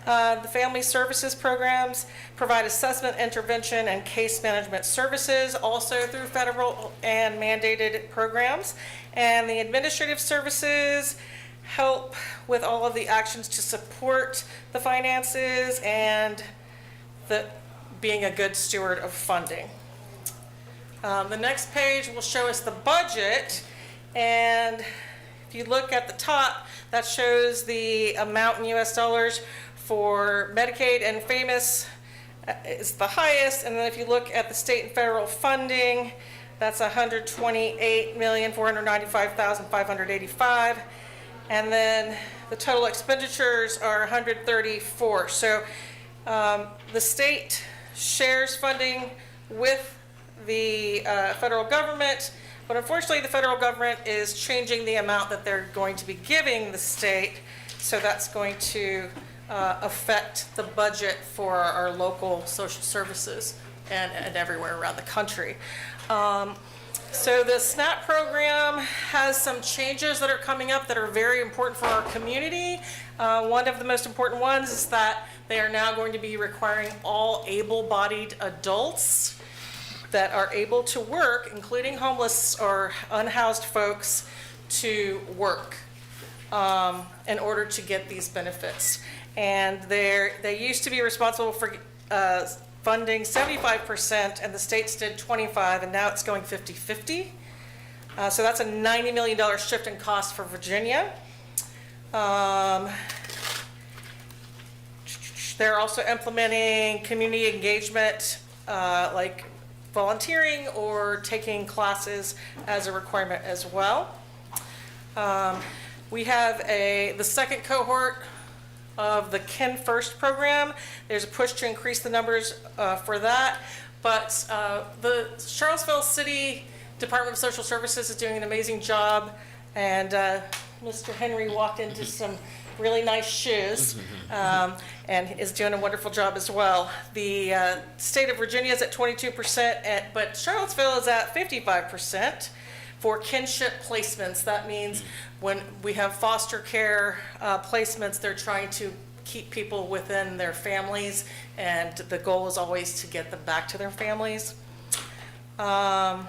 The family services programs provide assessment, intervention, and case management services, also through federal and mandated programs. And the administrative services help with all of the actions to support the finances and the being a good steward of funding. The next page will show us the budget, and if you look at the top, that shows the amount in US dollars for Medicaid, and FAMUS is the highest, and then if you look at the state and federal funding, that's $128,495,585, and then the total expenditures are $134. So the state shares funding with the federal government, but unfortunately the federal government is changing the amount that they're going to be giving the state, so that's going to affect the budget for our local social services and everywhere around the country. So the SNAP program has some changes that are coming up that are very important for our community. One of the most important ones is that they are now going to be requiring all able-bodied adults that are able to work, including homeless or unhoused folks, to work in order to get these benefits. And they used to be responsible for funding 75%, and the states did 25%, and now it's going 50-50. So that's a $90 million shift in cost for Virginia. They're also implementing community engagement, like volunteering or taking classes as a requirement as well. We have the second cohort of the Kin First program. There's a push to increase the numbers for that, but the Charlottesville City Department of Social Services is doing an amazing job, and Mr. Henry walked into some really nice shoes and is doing a wonderful job as well. The state of Virginia is at 22%, but Charlottesville is at 55% for kinship placements. That means when we have foster care placements, they're trying to keep people within their families, and the goal is always to get them back to their families. Let's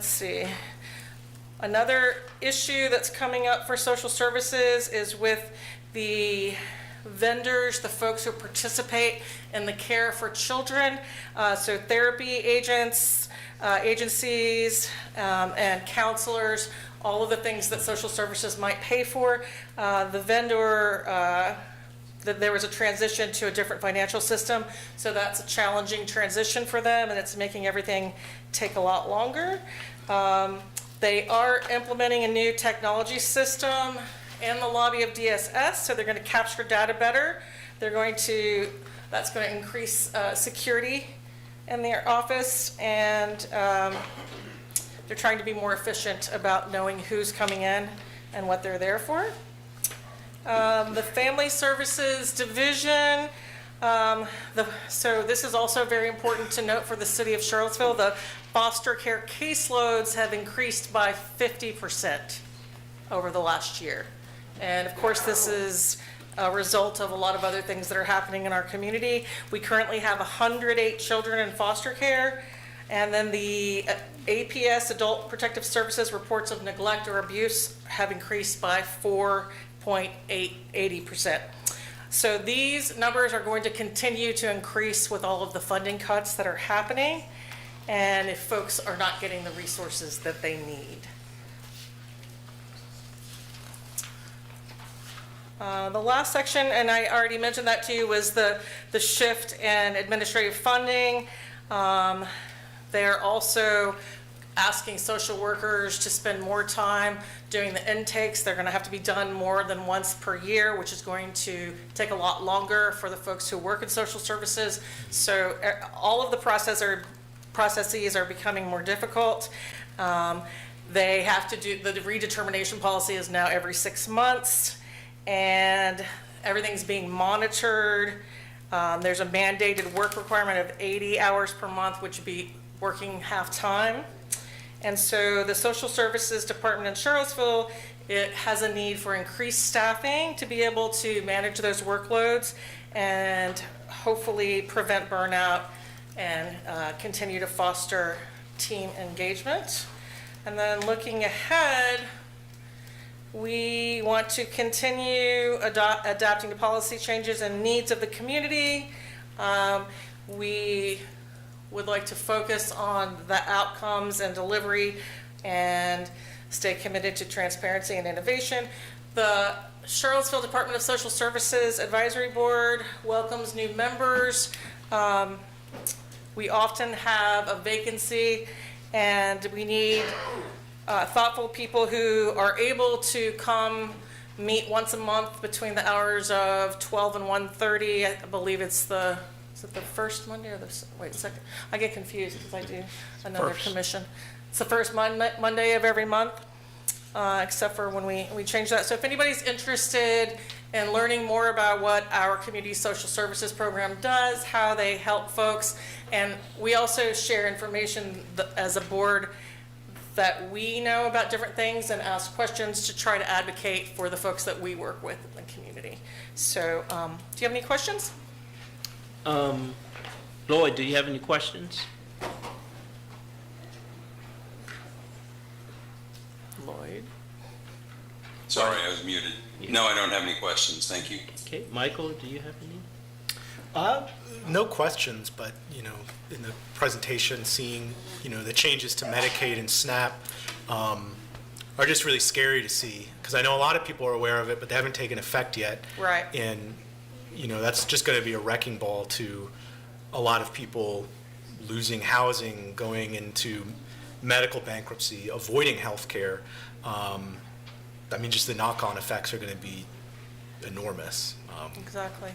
see. Another issue that's coming up for social services is with the vendors, the folks who participate in the care for children. So therapy agents, agencies, and counselors, all of the things that social services might pay for. The vendor, there was a transition to a different financial system, so that's a challenging transition for them, and it's making everything take a lot longer. They are implementing a new technology system in the lobby of DSS, so they're going to capture data better. That's going to increase security in their office, and they're trying to be more efficient about knowing who's coming in and what they're there for. The Family Services Division, so this is also very important to note for the city of Charlottesville. The foster care caseloads have increased by 50% over the last year. And of course, this is a result of a lot of other things that are happening in our community. We currently have 108 children in foster care, and then the APS, Adult Protective Services, reports of neglect or abuse have increased by 4.80%. So these numbers are going to continue to increase with all of the funding cuts that are happening, and if folks are not getting the resources that they need. The last section, and I already mentioned that to you, was the shift in administrative funding. They're also asking social workers to spend more time doing the intakes. They're going to have to be done more than once per year, which is going to take a lot longer for the folks who work in social services. So all of the processes are becoming more difficult. They have to do, the redetermination policy is now every 6 months, and everything's being monitored. There's a mandated work requirement of 80 hours per month, which would be working half-time. And so the Social Services Department in Charlottesville, it has a need for increased staffing to be able to manage those workloads and hopefully prevent burnout and continue to foster team engagement. And then looking ahead, we want to continue adapting to policy changes and needs of the community. we would like to focus on the outcomes and delivery and stay committed to transparency and innovation. The Charlottesville Department of Social Services Advisory Board welcomes new members. We often have a vacancy, and we need thoughtful people who are able to come meet once a month between the hours of 12 and 1:30. I believe it's the, is it the first Monday or the, wait a second. I get confused because I do another commission. It's the first Monday of every month, except for when we change that. So if anybody's interested in learning more about what our community social services program does, how they help folks, and we also share information as a board that we know about different things and ask questions to try to advocate for the folks that we work with in the community. So, do you have any questions? Lloyd, do you have any questions? Lloyd? Sorry, I was muted. No, I don't have any questions. Thank you. Okay, Michael, do you have any? No questions, but, in the presentation, seeing, the changes to Medicaid and SNAP are just really scary to see, because I know a lot of people are aware of it, but they haven't taken effect yet. Right. And, that's just going to be a wrecking ball to a lot of people losing housing, going into medical bankruptcy, avoiding health care. Just the knock-on effects are going to be enormous. Exactly.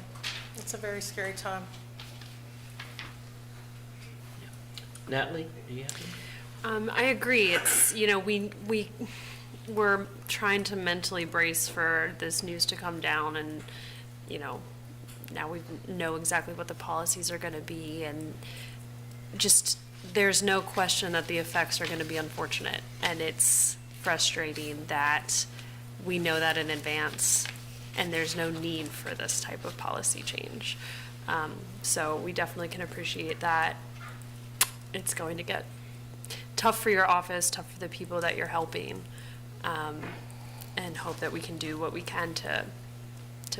It's a very scary time. Natalie, do you have any? I agree. It's, we're trying to mentally brace for this news to come down, and, now we know exactly what the policies are going to be, and just, there's no question that the effects are going to be unfortunate, and it's frustrating that we know that in advance, and there's no need for this type of policy change. So we definitely can appreciate that. It's going to get tough for your office, tough for the people that you're helping, and hope that we can do what we can to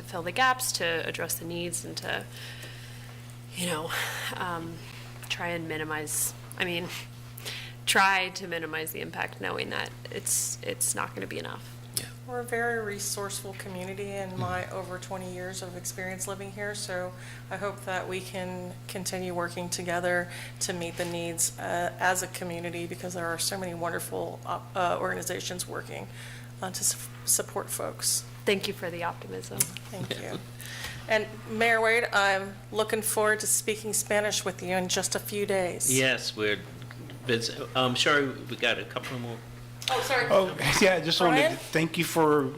fill the gaps, to address the needs, and to, try and minimize, try to minimize the impact, knowing that it's not going to be enough. We're a very resourceful community in my over 20 years of experience living here, so I hope that we can continue working together to meet the needs as a community, because there are so many wonderful organizations working to support folks. Thank you for the optimism. Thank you. And Mayor Wade, I'm looking forward to speaking Spanish with you in just a few days. Yes, Sherry, we got a couple more. Oh, sorry. Oh, yeah, I just wanted Brian? to thank you for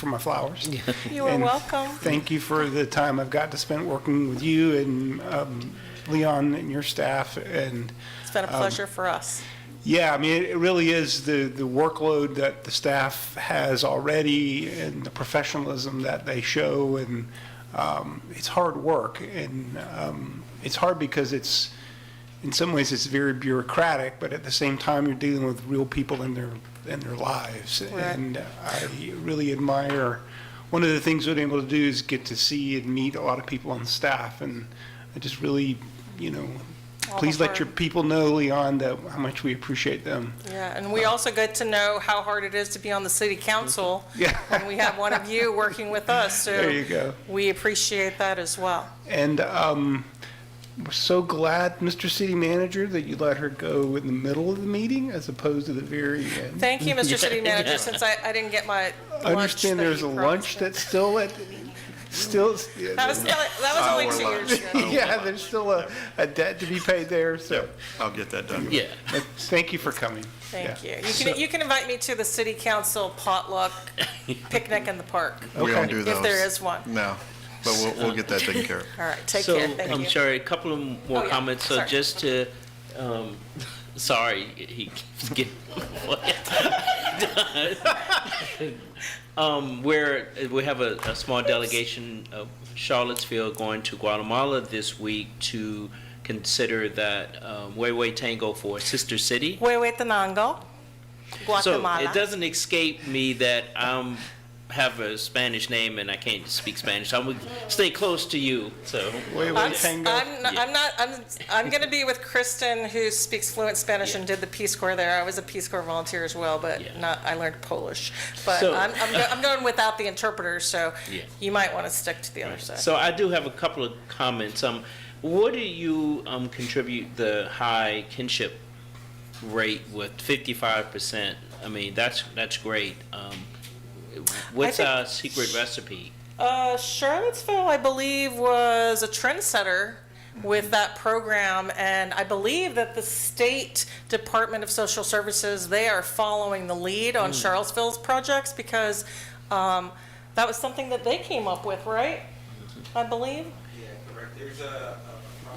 my flowers. You are And welcome. Thank you for the time I've got to spend working with you and Leon and your staff. And It's been a pleasure for us. yeah, it really is the workload that the staff has already and the professionalism that they show, and it's hard work, and it's hard because in some ways it's very bureaucratic, but at the same time you're dealing with real people in their lives. Right. And I really admire, one of the things we're able to do is get to see and meet a lot of people on the staff, and I just really, please let your people know, Leon, that how much we appreciate them. Yeah, and we also get to know how hard it is to be on the city council. Yeah. And we have one of you working with us, so There you go. we appreciate that as well. And we're so glad, Mr. City Manager, that you let her go in the middle of the meeting as opposed to the very end. Thank you, Mr. City Manager, since I didn't get my I lunch. understand that there's you a promised lunch me. that's still That was only 2 years ago. yeah, there's still a debt to be paid there, so. I'll get that done. Yeah. But thank you for coming. Thank Yeah. you. You can invite me to the city council potluck picnic in the park. We don't do those. If there is one. No, but we'll get that taken care of. All right, take care. Thank So, you. Sherry, a couple of more Oh, yeah. comments. So Sorry. just to, sorry, he keeps getting we have a small delegation of Charlottesville going to Guatemala this week to consider that Huehue Tango for Sister City. Huehuetenango, Guatemala. So it doesn't escape me that have a Spanish name and I can't speak Spanish. I'm gonna stay close to you. So I'm going to be with Kristen, who speaks fluent Spanish and did the Peace Corps there. I was a Peace Corps volunteer as well, but I learned Polish. But So- I'm going without the interpreter, so Yeah. you might want to stick to the other side. So I do have a couple of comments. What do you contribute the high kinship rate with 55%? I mean, that's great. What's think- our secret recipe? Charlottesville, I believe, was a trendsetter with that program, and I believe that the State Department of Social Services, they are following the lead on Charlottesville's projects, because that was something that they came up with, right? I believe. Yeah, correct. There's a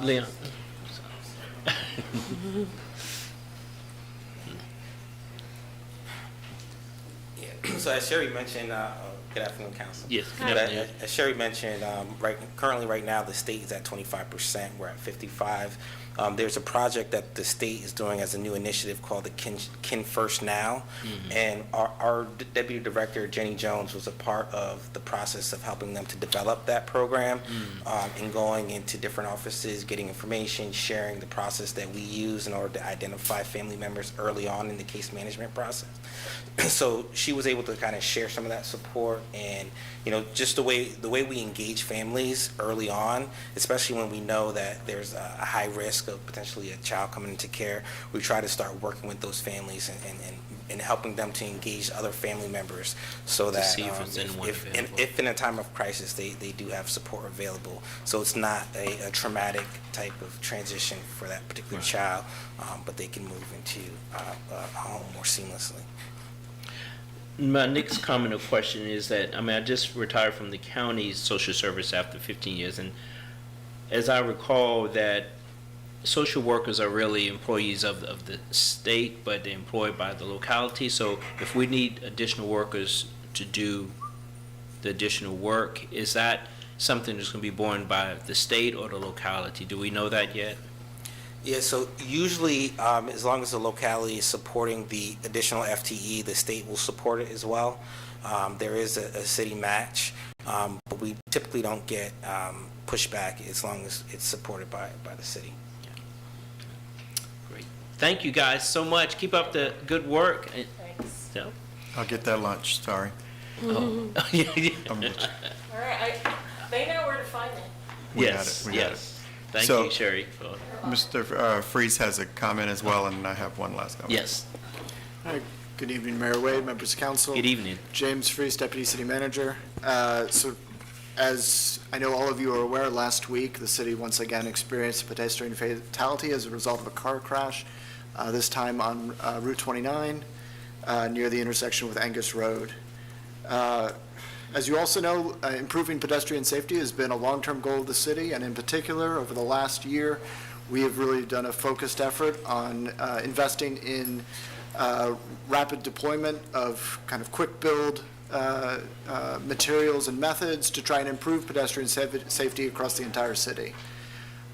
Leon. So as Sherry mentioned, good afternoon, Council. Yes, good But afternoon. as Sherry mentioned, currently right now the state is at 25%. We're at 55. There's a project that the state is doing as a new initiative called the Kin First Now, and our deputy director Jenny Jones was a part of the process of helping them to develop that program, and going into different offices, getting information, sharing the process that we use in order to identify family members early on in the case management process. So she was able to kind of share some of that support, and just the way we engage families early on, especially when we know that there's a high risk of potentially a child coming into care. We try to start working with those families and helping them to engage other family members, so that see if it's anyone available. if in a time of crisis they do have support available, so it's not a traumatic type of transition for that particular child, but they can move into a home more seamlessly. My next comment or question is that, I just retired from the county's social service after 15 years, and as I recall that social workers are really employees of the state, but they're employed by the locality. So if we need additional workers to do the additional work, is that something that's going to be borne by the state or the locality? Do we know that yet? Yeah, so usually, as long as the locality is supporting the additional FTE, the state will support it as well. There is a city match, but we typically don't get pushback as long as it's supported by the city. Great. Thank you guys so much. Keep up the good work. Thanks. So, I'll get that lunch, sorry. oh, yeah. All right, they know where to find me. We got Yes, it, we got yes. Thank So- you, Sherry. Mr. Freeze has a comment as well, and I have one last comment. Yes. Hi, good evening, Mayor Wade, members of council. Good evening. James Freeze, Deputy City Manager. So as I know all of you are aware, last week, the city once again experienced a pedestrian fatality as a result of a car crash, this time on Route 29, near the intersection with Angus Road. As you also know, improving pedestrian safety has been a long-term goal of the city, and in particular, over the last year, we have really done a focused effort on investing in rapid deployment of kind of quick build materials and methods to try and improve pedestrian safety across the entire city.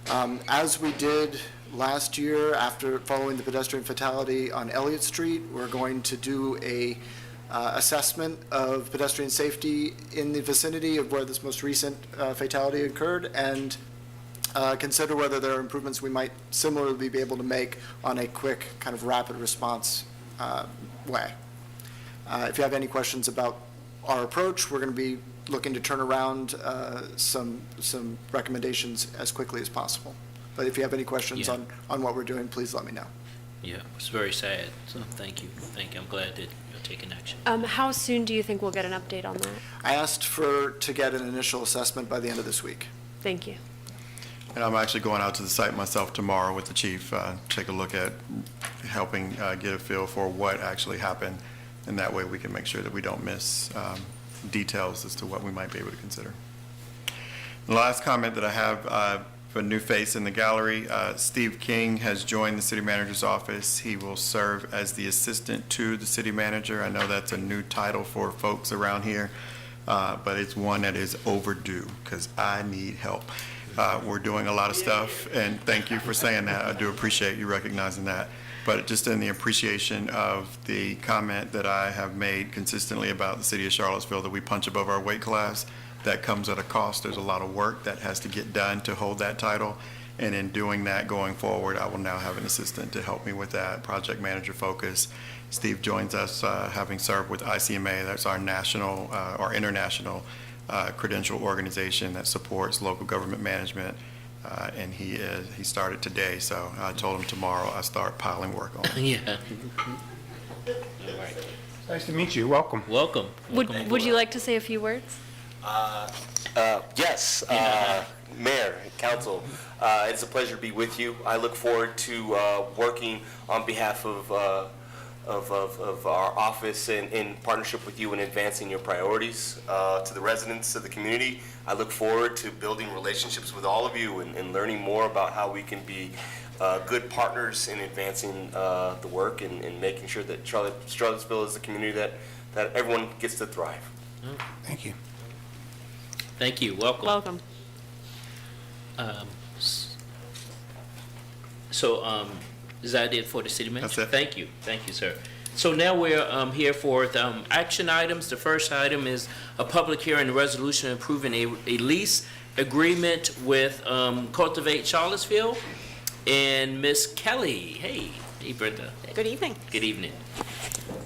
As we did last year, after following the pedestrian fatality on Elliott Street, we're going to do a assessment of pedestrian safety in the vicinity of where this most recent fatality occurred, and consider whether there are improvements we might similarly be able to make on a quick, kind of rapid response way. If you have any questions about our approach, we're going to be looking to turn around some recommendations as quickly as possible. But if you have any questions Yeah. on what we're doing, please let me know. Yeah, it's very sad. So thank you. Thank you. I'm glad that you're taking action. How soon do you think we'll get an update on that? I asked to get an initial assessment by the end of this week. Thank you. And I'm actually going out to the site myself tomorrow with the chief, take a look at helping get a feel for what actually happened, and that way we can make sure that we don't miss details as to what we might be able to consider. The last comment that I have for a new face in the gallery, Steve King has joined the city manager's office. He will serve as the assistant to the city manager. I know that's a new title for folks around here, but it's one that is overdue because I need help. We're doing a lot of stuff, and thank you for saying that. I do appreciate you recognizing that. But just in the appreciation of the comment that I have made consistently about the city of Charlottesville, that we punch above our weight class, that comes at a cost. There's a lot of work that has to get done to hold that title. And in doing that going forward, I will now have an assistant to help me with that, project manager focus. Steve joins us, having served with ICMA. That's our national or international credential organization that supports local government management. And he started today, so I told him tomorrow I start piling work on it. Yeah. Nice to meet you. Welcome. Welcome. Would you like to say a few words? Yes, Mayor, Council, it's a pleasure to be with you. I look forward to working on behalf of our office and in partnership with you in advancing your priorities to the residents of the community. I look forward to building relationships with all of you and learning more about how we can be good partners in advancing the work and making sure that Charlottesville is a community that everyone gets to thrive. Thank you. Thank you. Welcome. Welcome. Is that it for the city manager? That's it. Thank you, sir. So now we're here for the action items. The first item is a public hearing resolution approving a lease agreement with Cultivate Charlottesville. And Miss Kelly, hey Brenda. Good evening. Good evening.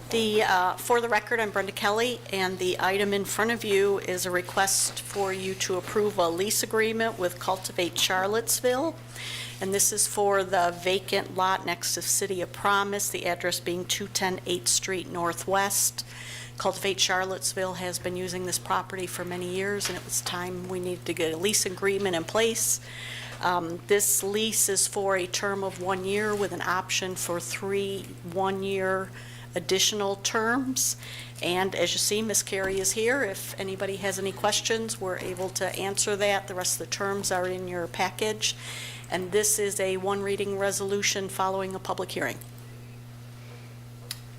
For the record, I'm Brenda Kelly, and the item in front of you is a request for you to approve a lease agreement with Cultivate Charlottesville. And this is for the vacant lot next to City of Promise, the address being 210 8th Street Northwest. Cultivate Charlottesville has been using this property for many years, and it was time we needed to get a lease agreement in place. This lease is for a term of 1 year with an option for 3 one-year additional terms. And as you see, Ms. Carey is here. If anybody has any questions, we're able to answer that. The rest of the terms are in your package. And this is a one-reading resolution following a public hearing.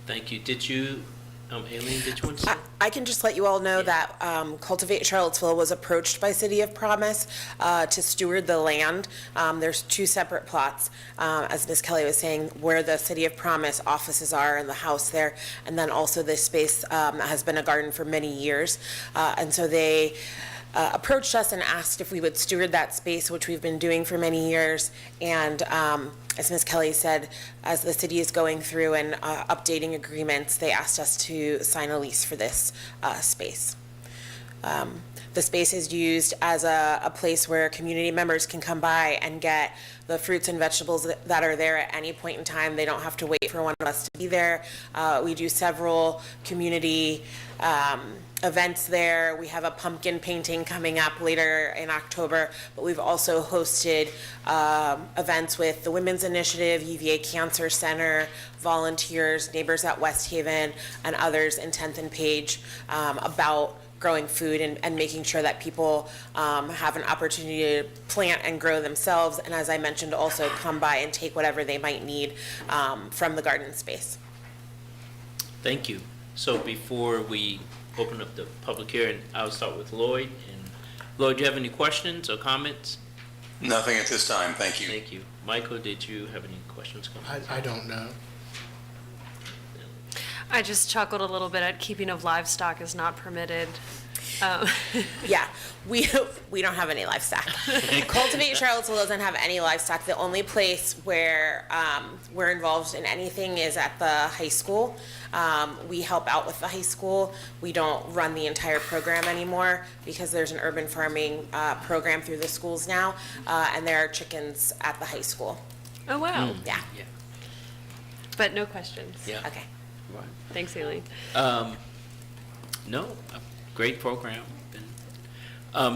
Thank you. Did you, Aileen, did you want to say? I can just let you all know that Cultivate Charlottesville was approached by City of Promise to steward the land. There's 2 separate plots, as Ms. Kelly was saying, where the City of Promise offices are and the house there, and then also this space has been a garden for many years. And so they approached us and asked if we would steward that space, which we've been doing for many years. And as Ms. Kelly said, as the city is going through and updating agreements, they asked us to sign a lease for this space. The space is used as a place where community members can come by and get the fruits and vegetables that are there at any point in time. They don't have to wait for one of us to be there. We do several community events there. We have a pumpkin painting coming up later in October, but we've also hosted events with the Women's Initiative, UVA Cancer Center, volunteers, neighbors at West Haven, and others in 10th and Page about growing food and making sure that people have an opportunity to plant and grow themselves, and as I mentioned, also come by and take whatever they might need from the garden space. Thank you. So before we open up the public hearing, I'll start with Lloyd. And Lloyd, do you have any questions or comments? Nothing at this time, thank you. Thank you. Michael, did you have any questions, comments? I don't know. I just chuckled a little bit at keeping of livestock is not permitted. Yeah, we don't have any livestock. Cultivate Charlottesville doesn't have any livestock. The only place where we're involved in anything is at the high school. We help out with the high school. We don't run the entire program anymore because there's an urban farming program through the schools now, and there are chickens at the high school. Oh, wow. Yeah. But no questions. Yeah. Okay. Right. Thanks, Aileen. No, a great program.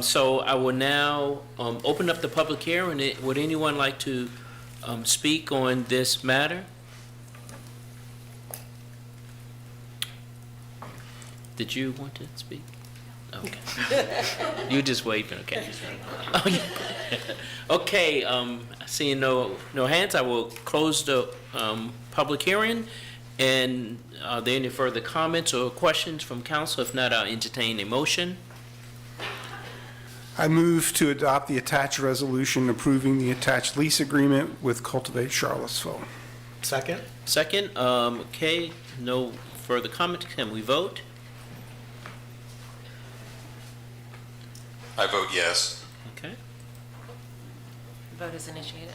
So I will now open up the public hearing. Would anyone like to speak on this matter? Did you want to speak? Okay. You just waving, okay. Okay, seeing no hands, I will close the public hearing. And are there any further comments or questions from council? If not, I'll entertain a motion. I move to adopt the attached resolution approving the attached lease agreement with Cultivate Charlottesville. Second? Second, okay, no further comment. Can we vote? I vote yes. Okay. Vote is initiated.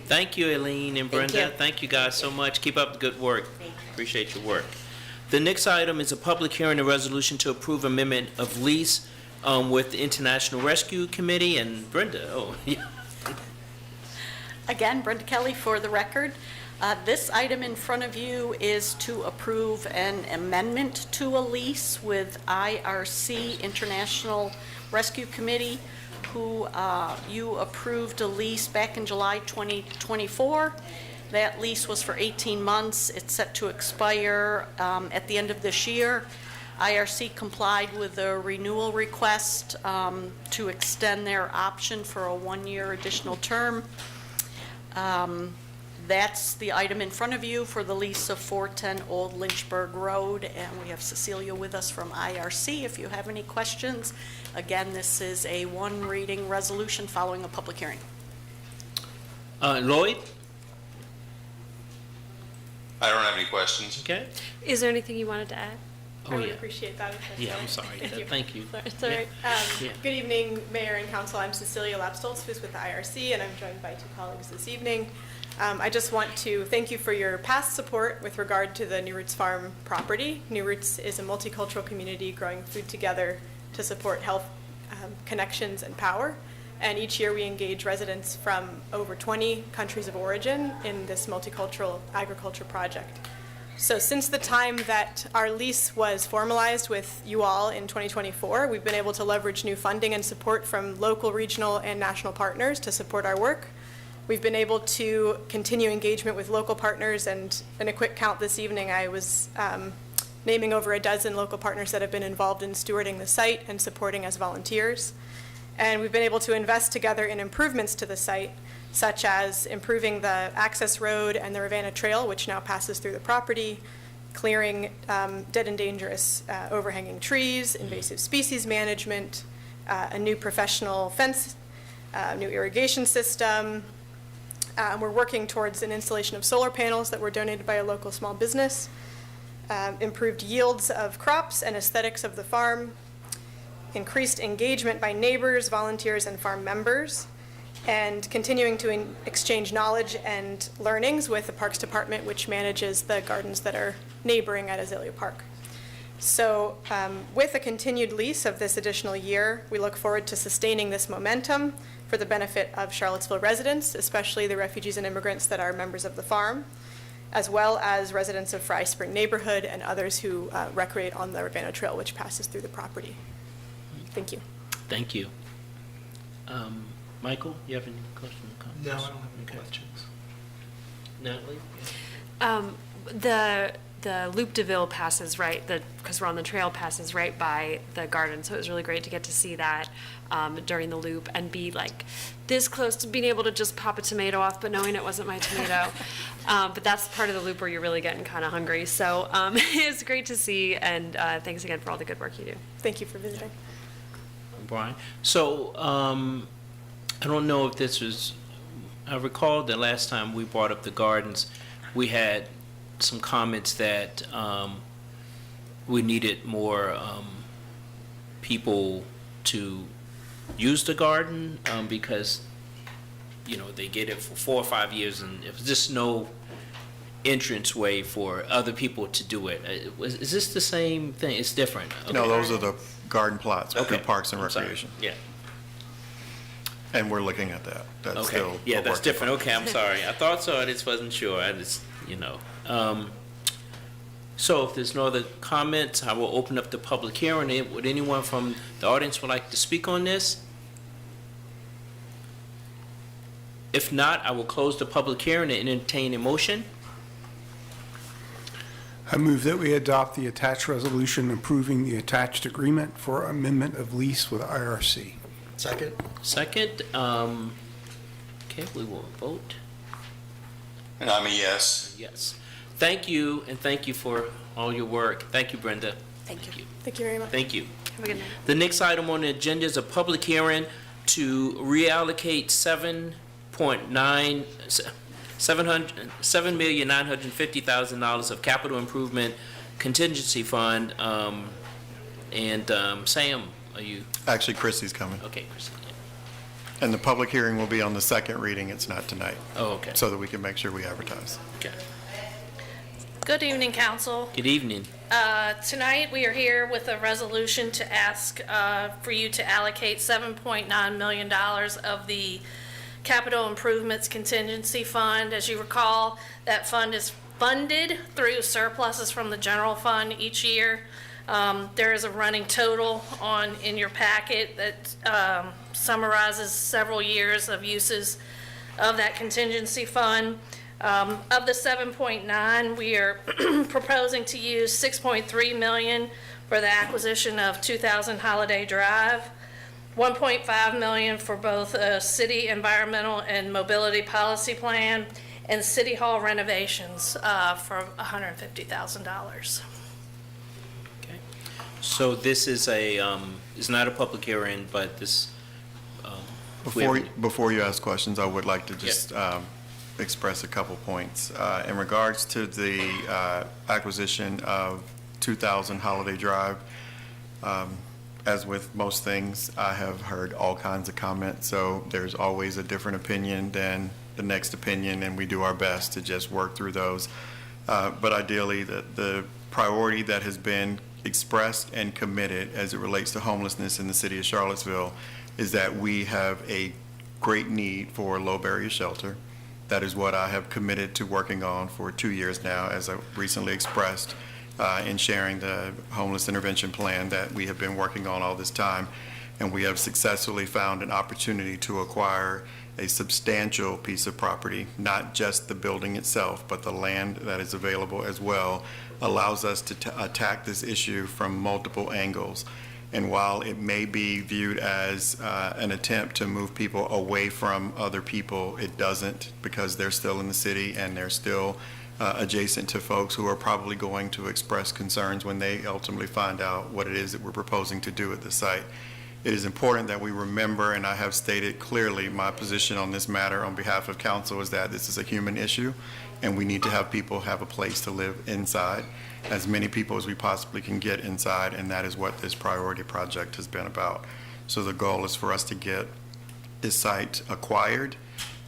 Thank you, Aileen and Thank Brenda. you. Thank you guys so much. Keep up the good work. Appreciate your work. The next item is a public hearing and resolution to approve amendment of lease with the International Rescue Committee. And Brenda, oh, yeah. Again, Brenda Kelly for the record. This item in front of you is to approve an amendment to a lease with IRC, International Rescue Committee, who you approved a lease back in July 2024. That lease was for 18 months. It's set to expire at the end of this year. IRC complied with the renewal request to extend their option for a one-year additional term. That's the item in front of you for the lease of 410 Old Lynchburg Road, and we have Cecilia with us from IRC if you have any questions. Again, this is a one-reading resolution following a public hearing. Lloyd? I don't have any questions. Okay. Is there anything you wanted to add? Oh, I would yeah. appreciate that. if that's Yeah, all I'm right. sorry. Thank you. It's all right. Yeah. Good evening, Mayor and Council. I'm Cecilia Lapstolz, who's with the IRC, and I'm joined by two colleagues this evening. I just want to thank you for your past support with regard to the New Roots Farm property. New Roots is a multicultural community growing food together to support health connections and power. And each year we engage residents from over 20 countries of origin in this multicultural agriculture project. So since the time that our lease was formalized with you all in 2024, we've been able to leverage new funding and support from local, regional, and national partners to support our work. We've been able to continue engagement with local partners, and in a quick count this evening, I was naming over a dozen local partners that have been involved in stewarding the site and supporting as volunteers. And we've been able to invest together in improvements to the site, such as improving the access road and the Ravenna Trail, which now passes through the property, clearing dead and dangerous overhanging trees, invasive species management, a new professional fence, new irrigation system. We're working towards an installation of solar panels that were donated by a local small business, improved yields of crops and aesthetics of the farm, increased engagement by neighbors, volunteers, and farm members, and continuing to exchange knowledge and learnings with the Parks Department, which manages the gardens that are neighboring at Azalea Park. So with a continued lease of this additional year, we look forward to sustaining this momentum for the benefit of Charlottesville residents, especially the refugees and immigrants that are members of the farm, as well as residents of Fry Spring neighborhood and others who recreate on the Ravenna Trail, which passes through the property. Thank you. Thank you. Michael, you have any questions or comments? No, I don't have any questions. Natalie? The Loop de Ville passes right, because we're on the trail, passes right by the garden, so it was really great to get to see that during the loop and be like this close to being able to just pop a tomato off, but knowing it wasn't my tomato. But that's part of the loop where you're really getting kind of hungry. So it's great to see, and thanks again for all the good work you do. Thank you for visiting. Brian. So, I don't know if this was, I recall the last time we brought up the gardens, we had some comments that we needed more people to use the garden because, you know, they get it for 4 or 5 years and there's just no entrance way for other people to do it. Is this the same thing? It's different? Okay. No, those are the garden plots through Okay. Parks and I'm sorry. Recreation. Yeah. And we're looking at that. That's Okay. still. Yeah, a that's work in different. progress. Okay, I'm sorry. I thought so. I just wasn't sure. I just, you know. So if there's no other comments, I will open up the public hearing. Would anyone from the audience would like to speak on this? If not, I will close the public hearing and entertain a motion. I move that we adopt the attached resolution approving the attached agreement for amendment of lease with IRC. Second? Second, okay, we will vote. And I'm a yes. Yes. Thank you, and thank you for all your work. Thank you, Brenda. Thank you. Thank you very much. Thank you. Have a good night. The next item on the agenda is a public hearing to reallocate $7,950,000 of capital improvement contingency fund. Sam, are you? Actually, Chrissy's coming. Okay, Chrissy. And the public hearing will be on the second reading. It's not tonight. Oh, okay. So that we can make sure we advertise. Okay. Good evening, council. Good evening. Tonight, we are here with a resolution to ask for you to allocate $7.9 million of the Capital Improvements Contingency Fund. As you recall, that fund is funded through surpluses from the general fund each year. There is a running total in your packet that summarizes several years of uses of that contingency fund. Of the 7.9, we are proposing to use 6.3 million for the acquisition of 2000 Holiday Drive, 1.5 million for both a city environmental and mobility policy plan, and city hall renovations for $150,000. So this is is not a public hearing, but this. Before you ask questions, I would like to just express a couple points. In regards to the acquisition of 2000 Holiday Drive, as with most things, I have heard all kinds of comments, so there's always a different opinion than the next opinion, and we do our best to just work through those. But ideally, the priority that has been expressed and committed as it relates to homelessness in the city of Charlottesville is that we have a great need for low barrier shelter. That is what I have committed to working on for 2 years now, as I recently expressed in sharing the homeless intervention plan that we have been working on all this time. And we have successfully found an opportunity to acquire a substantial piece of property, not just the building itself, but the land that is available as well, allows us to attack this issue from multiple angles. And while it may be viewed as an attempt to move people away from other people, it doesn't, because they're still in the city and they're still adjacent to folks who are probably going to express concerns when they ultimately find out what it is that we're proposing to do at the site. It is important that we remember, and I have stated clearly my position on this matter on behalf of council, is that this is a human issue, and we need to have people have a place to live inside, as many people as we possibly can get inside, and that is what this priority project has been about. So the goal is for us to get this site acquired,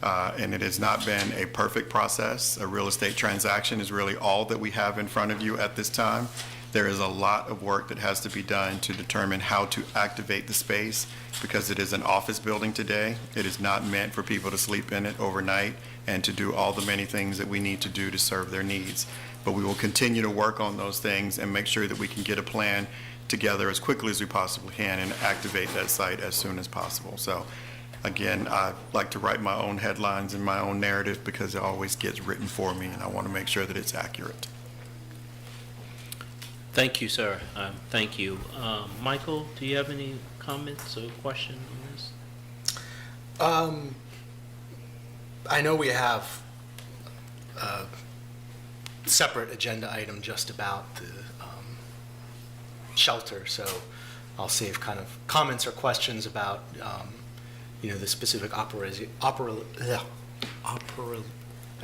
and it has not been a perfect process. A real estate transaction is really all that we have in front of you at this time. There is a lot of work that has to be done to determine how to activate the space, because it is an office building today. It is not meant for people to sleep in it overnight and to do all the many things that we need to do to serve their needs. But we will continue to work on those things and make sure that we can get a plan together as quickly as we possibly can and activate that site as soon as possible. So again, I like to write my own headlines and my own narrative because it always gets written for me, and I want to make sure that it's accurate. Thank you, sir. Thank you. Michael, do you have any comments or questions on this? I know we have a separate agenda item just about the shelter, so I'll save kind of comments or questions about, the specific I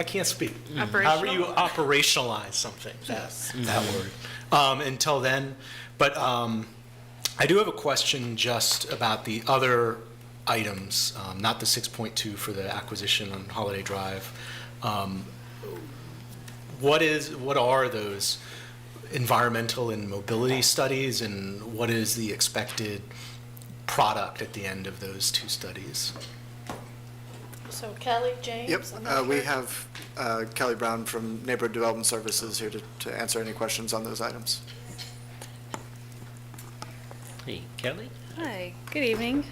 can't speak. However you operationalize something, that word, until then. But I do have a question just about the other items, not the 6.2 for the acquisition on Holiday Drive. What are those environmental and mobility studies, and what is the expected product at the end of those two studies? So Kelly, James? Yep, we have Kelly Brown from Neighborhood Development Services here to answer any questions on those items. Hey, Kelly. Hi, good evening.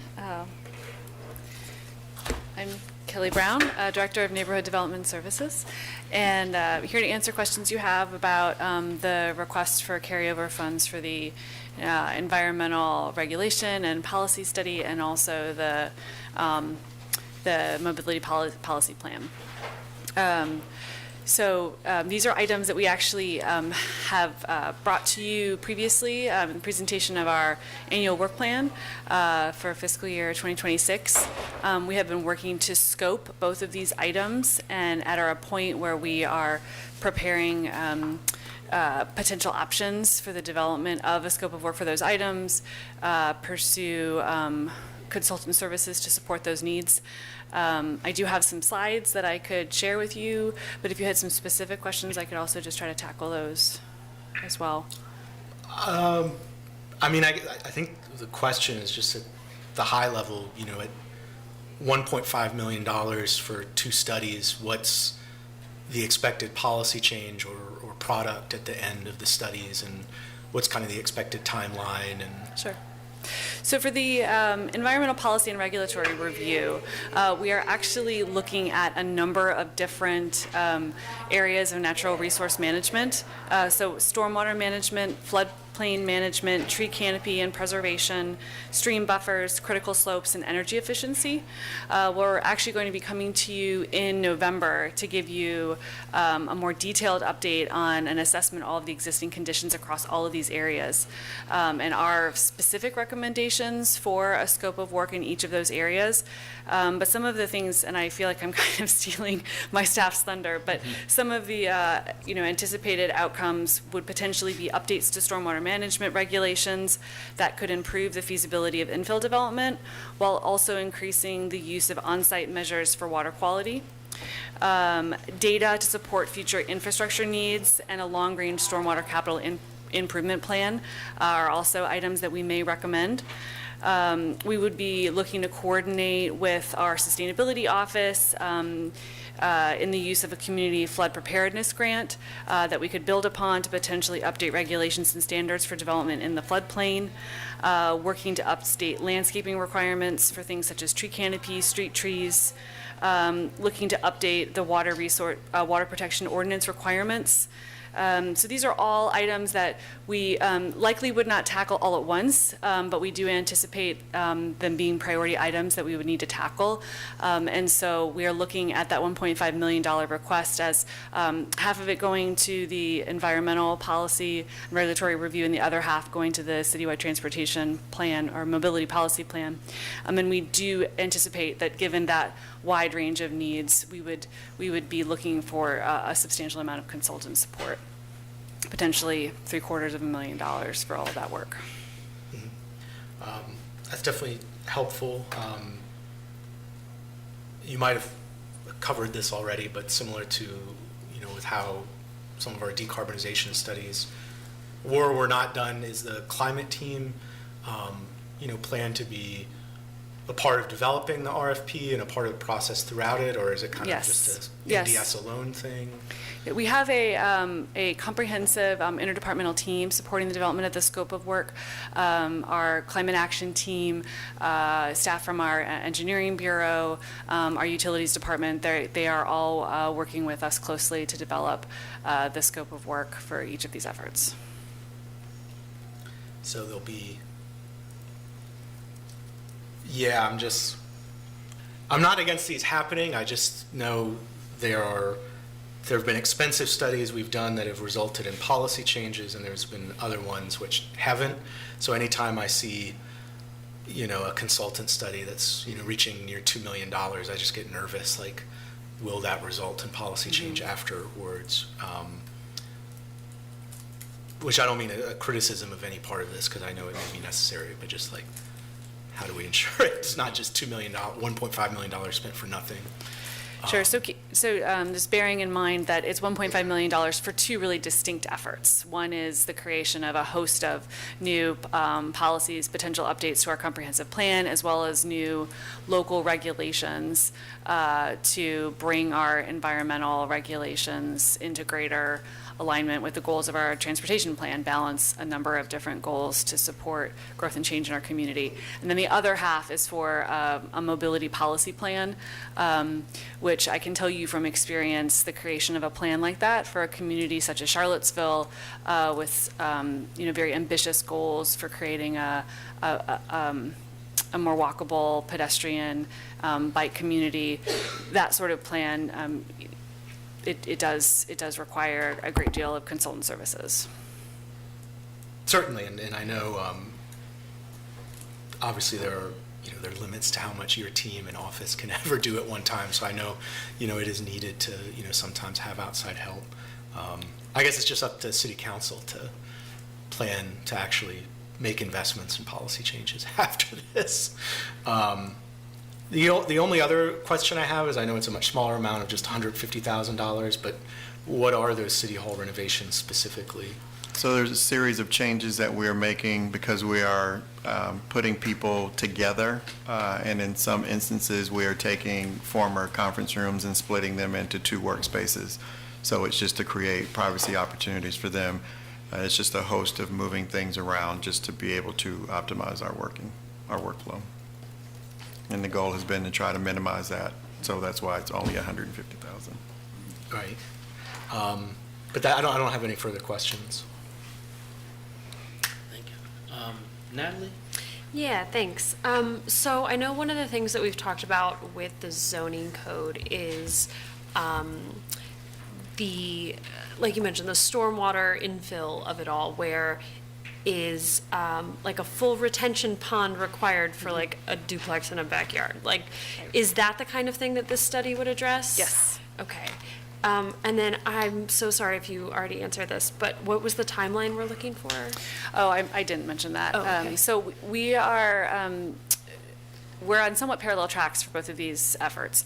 I'm Kelly Brown, Director of Neighborhood Development Services, and here to answer questions you have about the request for carryover funds for the environmental regulation and policy study, and also the mobility policy plan. So these are items that we actually have brought to you previously in the presentation of our annual work plan for fiscal year 2026. We have been working to scope both of these items and at a point where we are preparing potential options for the development of a scope of work for those items, pursue consultant services to support those needs. I do have some slides that I could share with you, but if you had some specific questions, I could also just try to tackle those as well. I mean, I think the question is just at the high level, you know, at $1.5 million for 2 studies, what's the expected policy change or product at the end of the studies, and what's kind of the expected timeline? And Sure. So for the environmental policy and regulatory review, we are actually looking at a number of different areas of natural resource management. So stormwater management, floodplain management, tree canopy and preservation, stream buffers, critical slopes, and energy efficiency. We're actually going to be coming to you in November to give you a more detailed update on an assessment of all of the existing conditions across all of these areas, and our specific recommendations for a scope of work in each of those areas. But some of the things, and I feel like I'm kind of stealing my staff's thunder, but some of the anticipated outcomes would potentially be updates to stormwater management regulations that could improve the feasibility of infill development while also increasing the use of on-site measures for water quality. Data to support future infrastructure needs and a long-range stormwater capital improvement plan are also items that we may recommend. We would be looking to coordinate with our sustainability office in the use of a community flood preparedness grant that we could build upon to potentially update regulations and standards for development in the floodplain, working to update landscaping requirements for things such as tree canopy, street trees, looking to update the water protection ordinance requirements. So these are all items that we likely would not tackle all at once, but we do anticipate them being priority items that we would need to tackle. And so we are looking at that $1.5 million request as half of it going to the environmental policy and regulatory review and the other half going to the citywide transportation plan or mobility policy plan. And we do anticipate that given that wide range of needs, we would be looking for a substantial amount of consultant support, potentially $750,000 for all of that work. that's definitely helpful. You might have covered this already, but similar to, with how some of our decarbonization studies were or were not done, is the climate team, plan to be a part of developing the RFP and a part of the process throughout it, or is it kind of just a NDS alone thing? We have a comprehensive interdepartmental team supporting the development of the scope of work. Our climate action team, staff from our engineering bureau, our utilities department, they are all working with us closely to develop the scope of work for each of these efforts. So there'll be, I'm not against these happening. I just know there have been expensive studies we've done that have resulted in policy changes, and there's been other ones which haven't. So anytime I see, a consultant study that's, reaching near $2 million, I just get nervous, like, will that result in policy change afterwards? Which I don't mean a criticism of any part of this, because I know it may be necessary, but just like, how do we ensure it's not just $1.5 million spent for nothing? Sure. So just bearing in mind that it's $1.5 million for two really distinct efforts. One is the creation of a host of new policies, potential updates to our comprehensive plan, as well as new local regulations to bring our environmental regulations into greater alignment with the goals of our transportation plan, balance a number of different goals to support growth and change in our community. And then the other half is for a mobility policy plan, which I can tell you from experience, the creation of a plan like that for a community such as Charlottesville, with very ambitious goals for creating a more walkable, pedestrian, bike community, that sort of plan it does require a great deal of consultant services. Certainly, and I know, obviously there are limits to how much your team and office can ever do at one time. So I know, it is needed to, sometimes have outside help. I guess it's just up to City Council to plan to actually make investments and policy changes after this. The only other question I have is, I know it's a much smaller amount of just $150,000, but what are those City Hall renovations specifically? So there's a series of changes that we are making because we are putting people together, and in some instances, we are taking former conference rooms and splitting them into 2 workspaces. So it's just to create privacy opportunities for them. It's just a host of moving things around just to be able to optimize our workflow. And the goal has been to try to minimize that, so that's why it's only $150,000. Right. But I don't have any further questions. Natalie? Yeah, thanks. So I know one of the things that we've talked about with the zoning code is like you mentioned, the stormwater infill of it all, where is like a full retention pond required for like a duplex in a backyard? Like, is that the kind of thing that this study would address? Yes. Okay. And then I'm so sorry if you already answered this, but what was the timeline we're looking for? Oh, I didn't mention that. Oh, okay. So we're on somewhat parallel tracks for both of these efforts,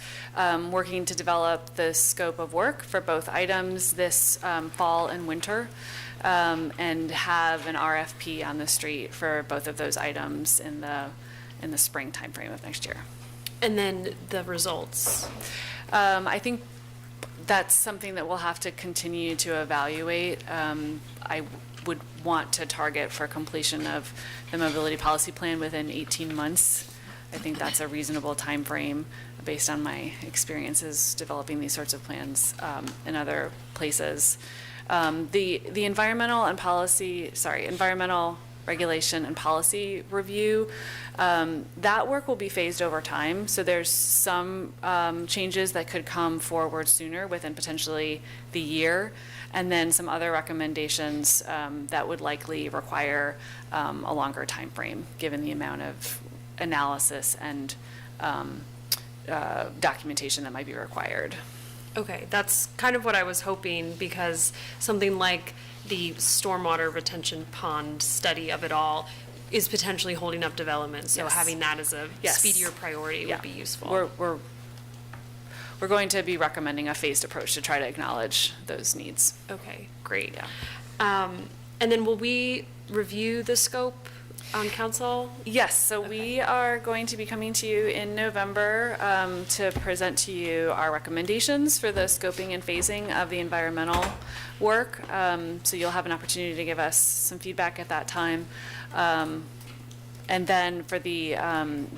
working to develop the scope of work for both items this fall and winter, and have an RFP on the street for both of those items in the spring timeframe of next year. And then the results? I think that's something that we'll have to continue to evaluate. I would want to target for completion of the mobility policy plan within 18 months. I think that's a reasonable time frame based on my experiences developing these sorts of plans in other places. The environmental regulation and policy review, that work will be phased over time. So there's some changes that could come forward sooner within potentially the year, and then some other recommendations that would likely require a longer time frame, given the amount of analysis and documentation that might be required. Okay, that's kind of what I was hoping, because something like the stormwater retention pond study of it all is potentially holding up development. So Yes. having that as a Yes. speedier priority Yeah. would be useful. We're going to be recommending a phased approach to try to acknowledge those needs. Okay, great. And then will we review the scope on council? Yes, so we are going to be coming to you in November to present to you our recommendations for the scoping and phasing of the environmental work. So you'll have an opportunity to give us some feedback at that time. And then for the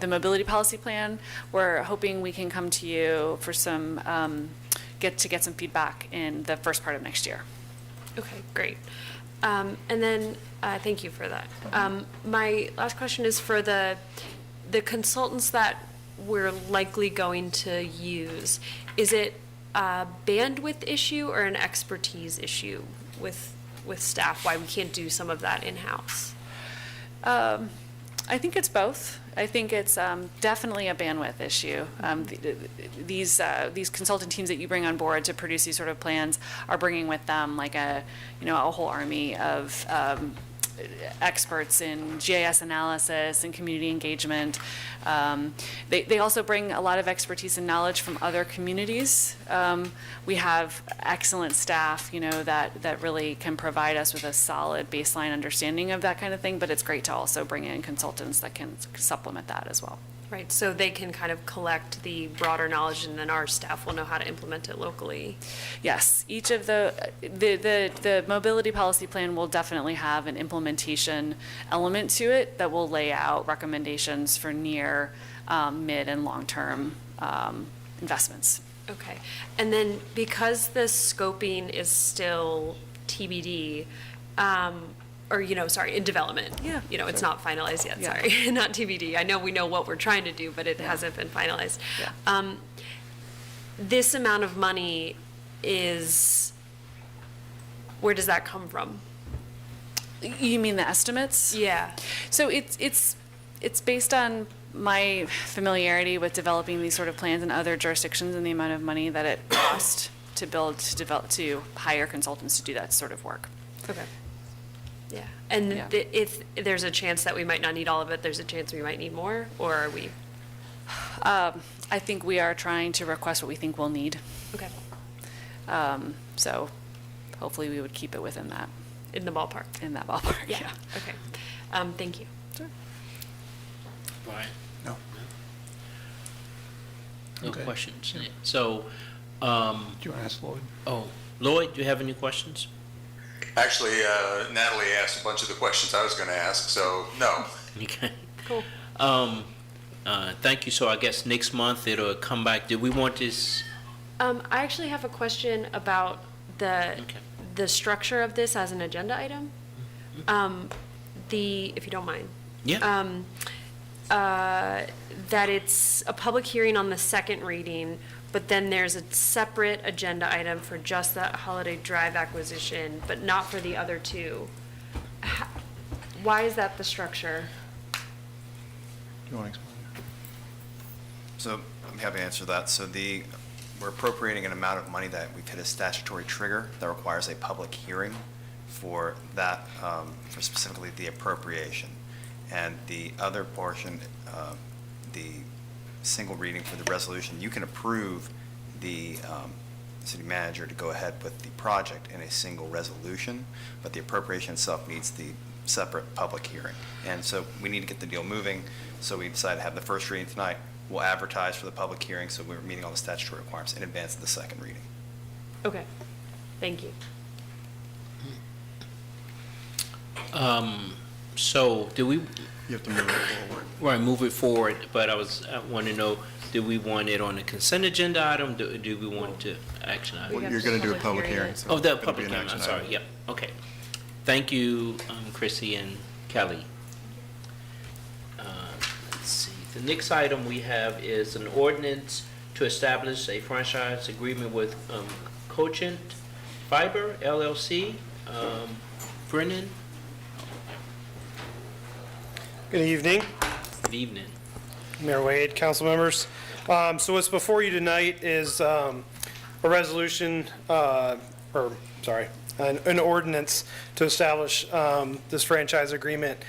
mobility policy plan, we're hoping we can come to you for some, get some feedback in the first part of next year. Okay, great. And then, thank you for that. My last question is for the consultants that we're likely going to use. Is it a bandwidth issue or an expertise issue with staff, why we can't do some of that in-house? I think it's both. I think it's definitely a bandwidth issue. These consultant teams that you bring on board to produce these sort of plans are bringing with them like a whole army of experts in GIS analysis and community engagement. They also bring a lot of expertise and knowledge from other communities. We have excellent staff, that really can provide us with a solid baseline understanding of that kind of thing, but it's great to also bring in consultants that can supplement that as well. Right, so they can kind of collect the broader knowledge, and then our staff will know how to implement it locally. Yes, each of the mobility policy plan will definitely have an implementation element to it that will lay out recommendations for near, mid, and long-term investments. Okay, and then because the scoping is still TBD, or, in development. Yeah. It's not finalized yet, Yeah. sorry, not TBD. I know we know what we're trying to do, but it hasn't been finalized. Yeah. This amount of money, where does that come from? You mean the estimates? Yeah. So it's based on my familiarity with developing these sort of plans in other jurisdictions and the amount of money that it costs to develop, to hire consultants to do that sort of work. Okay. Yeah. And Yeah. if there's a chance that we might not need all of it, there's a chance we might need more, or are we? I think we are trying to request what we think we'll need. Okay. So hopefully we would keep it within that. In the ballpark. In that ballpark, yeah. Okay. Thank you. Sure. Brian? No. No Okay. questions. So, Do you want to ask Lloyd? oh, Lloyd, do you have any questions? Actually, Natalie asked a bunch of the questions I was going to ask, so no. Okay. Cool. Thank you. So I guess next month it'll come back. Do we want this? I actually have a question about the structure of this as an agenda item. If you don't mind. Yeah. That it's a public hearing on the second reading, but then there's a separate agenda item for just the Holiday Drive acquisition, but not for the other two. Why is that the structure? You want to explain? So I'm happy to answer that. So we're appropriating an amount of money that we've hit a statutory trigger that requires a public hearing for that, for specifically the appropriation. And the other portion, the single reading for the resolution, you can approve the city manager to go ahead with the project in a single resolution, but the appropriation itself needs the separate public hearing. And so we need to get the deal moving, so we decided to have the first reading tonight. We'll advertise for the public hearing, so we're meeting all the statutory requirements in advance of the second reading. Okay, thank you. So do we? You have to move it forward. Right, move it forward, but I want to know, do we want it on a consent agenda item? Do we want to action item? Well, you're going to do a public hearing. so Oh, the it'll be public an hearing, I'm action sorry, item. yep, okay. Thank you, Chrissy and Kelly. Let's see, the next item we have is an ordinance to establish a franchise agreement with Cogent Fiber LLC. Brennan? Good evening. Good evening. Mayor Wade, council members. So what's before you tonight is a resolution, an ordinance to establish this franchise agreement.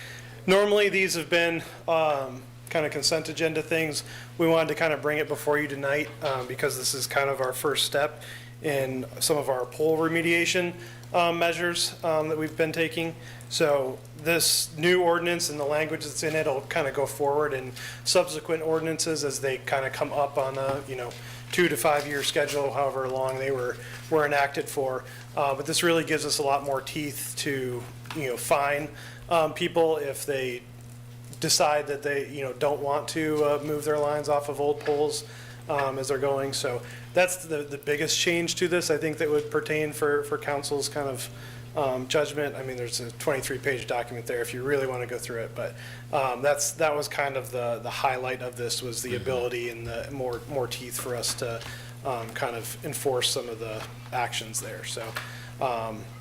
Normally, these have been kind of consent agenda things. We wanted to kind of bring it before you tonight because this is kind of our first step in some of our pole remediation measures that we've been taking. So this new ordinance and the language that's in it will kind of go forward in subsequent ordinances as they kind of come up on a 2 to 5 year schedule, however long they were enacted for. But this really gives us a lot more teeth to fine people if they decide that they don't want to move their lines off of old poles as they're going. So that's the biggest change to this, I think, that would pertain for council's kind of judgment. I mean, there's a 23-page document there if you really want to go through it, but that was kind of the highlight of this, was the ability and the more teeth for us to kind of enforce some of the actions there. So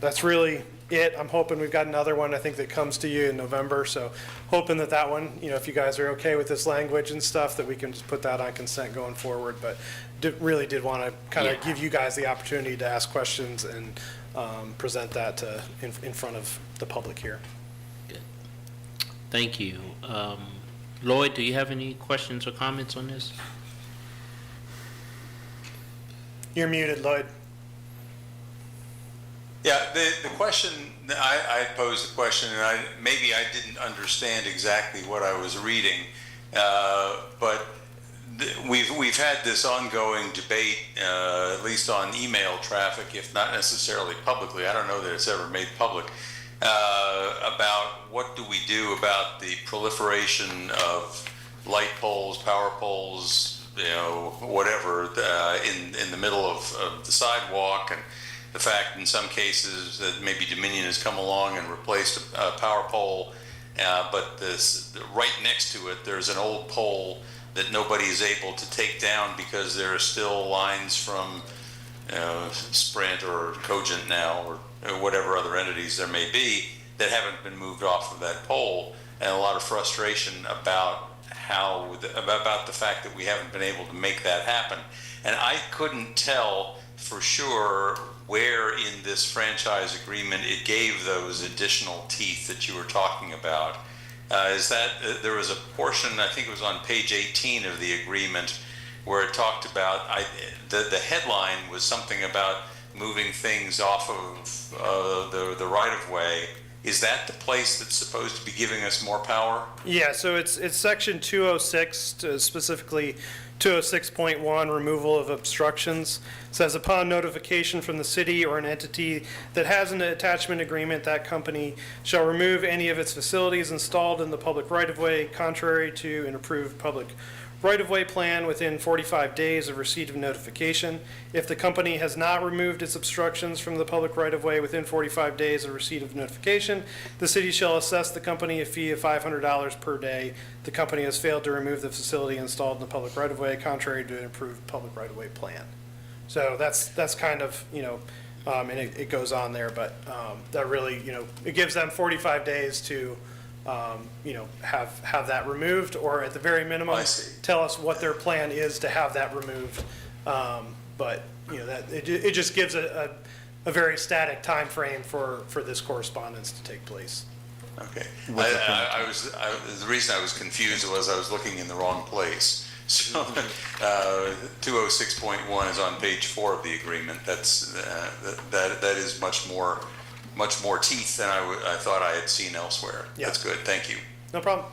that's really it. I'm hoping we've got another one, I think, that comes to you in November. So hoping that one, if you guys are okay with this language and stuff, that we can just put that on consent going forward. But really did want to kind of give you guys the opportunity to ask questions and present that in front of the public here. Good. Thank you. Lloyd, do you have any questions or comments on this? You're muted, Lloyd. Yeah, the question, I posed the question, and maybe I didn't understand exactly what I was reading, but we've had this ongoing debate, at least on email traffic, if not necessarily publicly. I don't know that it's ever made public, about what do we do about the proliferation of light poles, power poles, whatever, in the middle of the sidewalk, and the fact in some cases that maybe Dominion has come along and replaced a power pole, but right next to it, there's an old pole that nobody is able to take down because there are still lines from Sprint or Cogent now, or whatever other entities there may be that haven't been moved off of that pole, and a lot of frustration about about the fact that we haven't been able to make that happen. And I couldn't tell for sure where in this franchise agreement it gave those additional teeth that you were talking about. Is that there was a portion, I think it was on page 18 of the agreement, where it talked about, the headline was something about moving things off of the right-of-way. Is that the place that's supposed to be giving us more power? Yeah, so it's section 206, specifically 206.1, removal of obstructions. It says, upon notification from the city or an entity that has an attachment agreement, that company shall remove any of its facilities installed in the public right-of-way contrary to an approved public right-of-way plan within 45 days of receipt of notification. If the company has not removed its obstructions from the public right-of-way within 45 days of receipt of notification, the city shall assess the company a fee of $500 per day. The company has failed to remove the facility installed in the public right-of-way contrary to an approved public right-of-way plan. So that's kind of, and it goes on there, but that really, it gives them 45 days to have that removed, or at the very minimum, tell us what their plan is to have that removed. But, that it just gives a very static time frame for this correspondence to take place. Okay. The reason I was confused was I was looking in the wrong place. So 206.1 is on page 4 of the agreement. That is much more teeth than I thought I had seen elsewhere. Yeah. That's good. Thank you. No problem.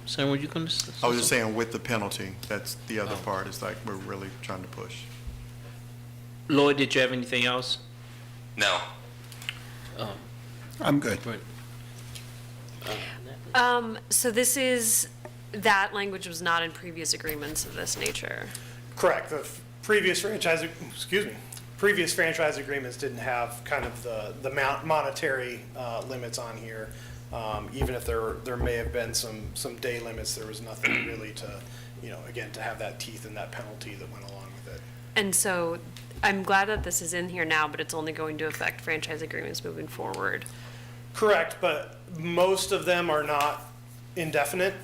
Sam, were you going to? I was just saying with the penalty, that's the other part, is like we're really trying to push. Lloyd, did you have anything else? No. I'm good. So that language was not in previous agreements of this nature. Correct. The previous franchise agreements didn't have kind of the monetary limits on here. Even if there may have been some day limits, there was nothing really to, again, to have that teeth and that penalty that went along with it. And so I'm glad that this is in here now, but it's only going to affect franchise agreements moving forward. Correct, but most of them are not indefinite.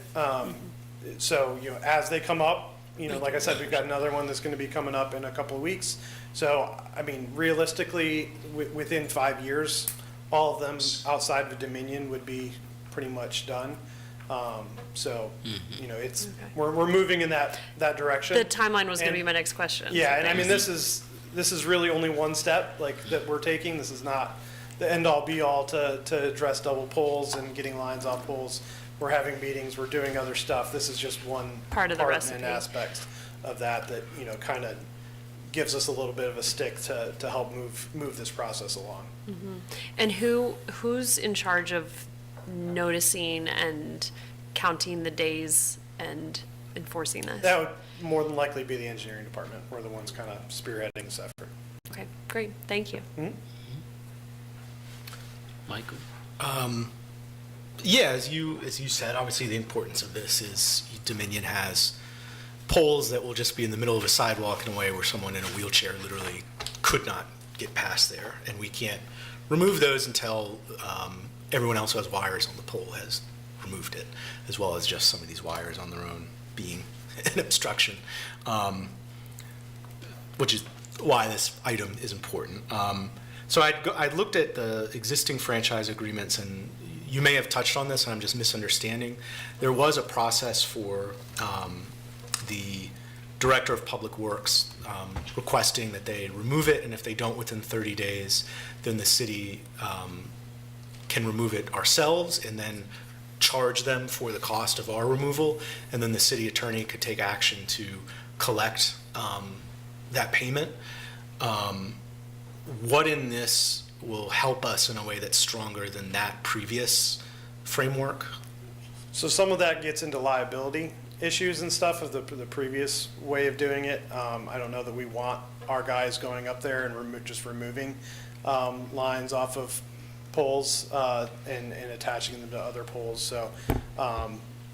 So, as they come up, like I said, we've got another one that's going to be coming up in a couple of weeks. So, I mean, realistically, within 5 years, all of them outside of Dominion would be pretty much done. It's we're moving in that direction. The timeline was going to be my next question. Yeah, and I mean, this is really only one step that we're taking. This is not the end-all be-all to address double poles and getting lines off poles. We're having meetings, we're doing other stuff. This is just one part of the recipe and aspect of that kind of gives us a little bit of a stick to help move this process along. Mm-hmm. And who's in charge of noticing and counting the days and enforcing this? That would more than likely be the engineering department. We're the ones kind of spearheading this effort. Okay, great, thank you. Mm-hmm. Michael? Yeah, as you said, obviously the importance of this is Dominion has poles that will just be in the middle of a sidewalk in a way where someone in a wheelchair literally could not get past there, and we can't remove those until everyone else who has wires on the pole has removed it, as well as just some of these wires on their own being an obstruction, which is why this item is important. So I looked at the existing franchise agreements, and you may have touched on this and I'm just misunderstanding. There was a process for the Director of Public Works requesting that they remove it, and if they don't within 30 days, then the city can remove it ourselves and then charge them for the cost of our removal, and then the city attorney could take action to collect that payment. What in this will help us in a way that's stronger than that previous framework? So some of that gets into liability issues and stuff of the previous way of doing it. I don't know that we want our guys going up there and just removing lines off of poles and attaching them to other poles. So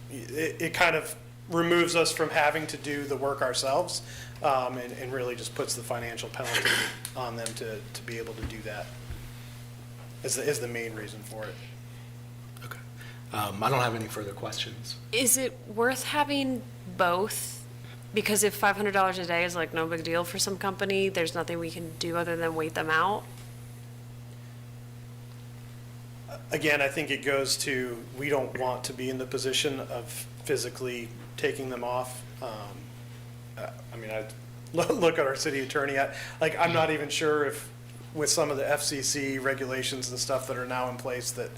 it kind of removes us from having to do the work ourselves, and really just puts the financial penalty on them to be able to do that, is the main reason for it. I don't have any further questions. Is it worth having both? Because if $500 a day is like no big deal for some company, there's nothing we can do other than wait them out? Again, I think it goes to, we don't want to be in the position of physically taking them off. I mean, I look at our city attorney, I'm not even sure if, with some of the FCC regulations and stuff that are now in place that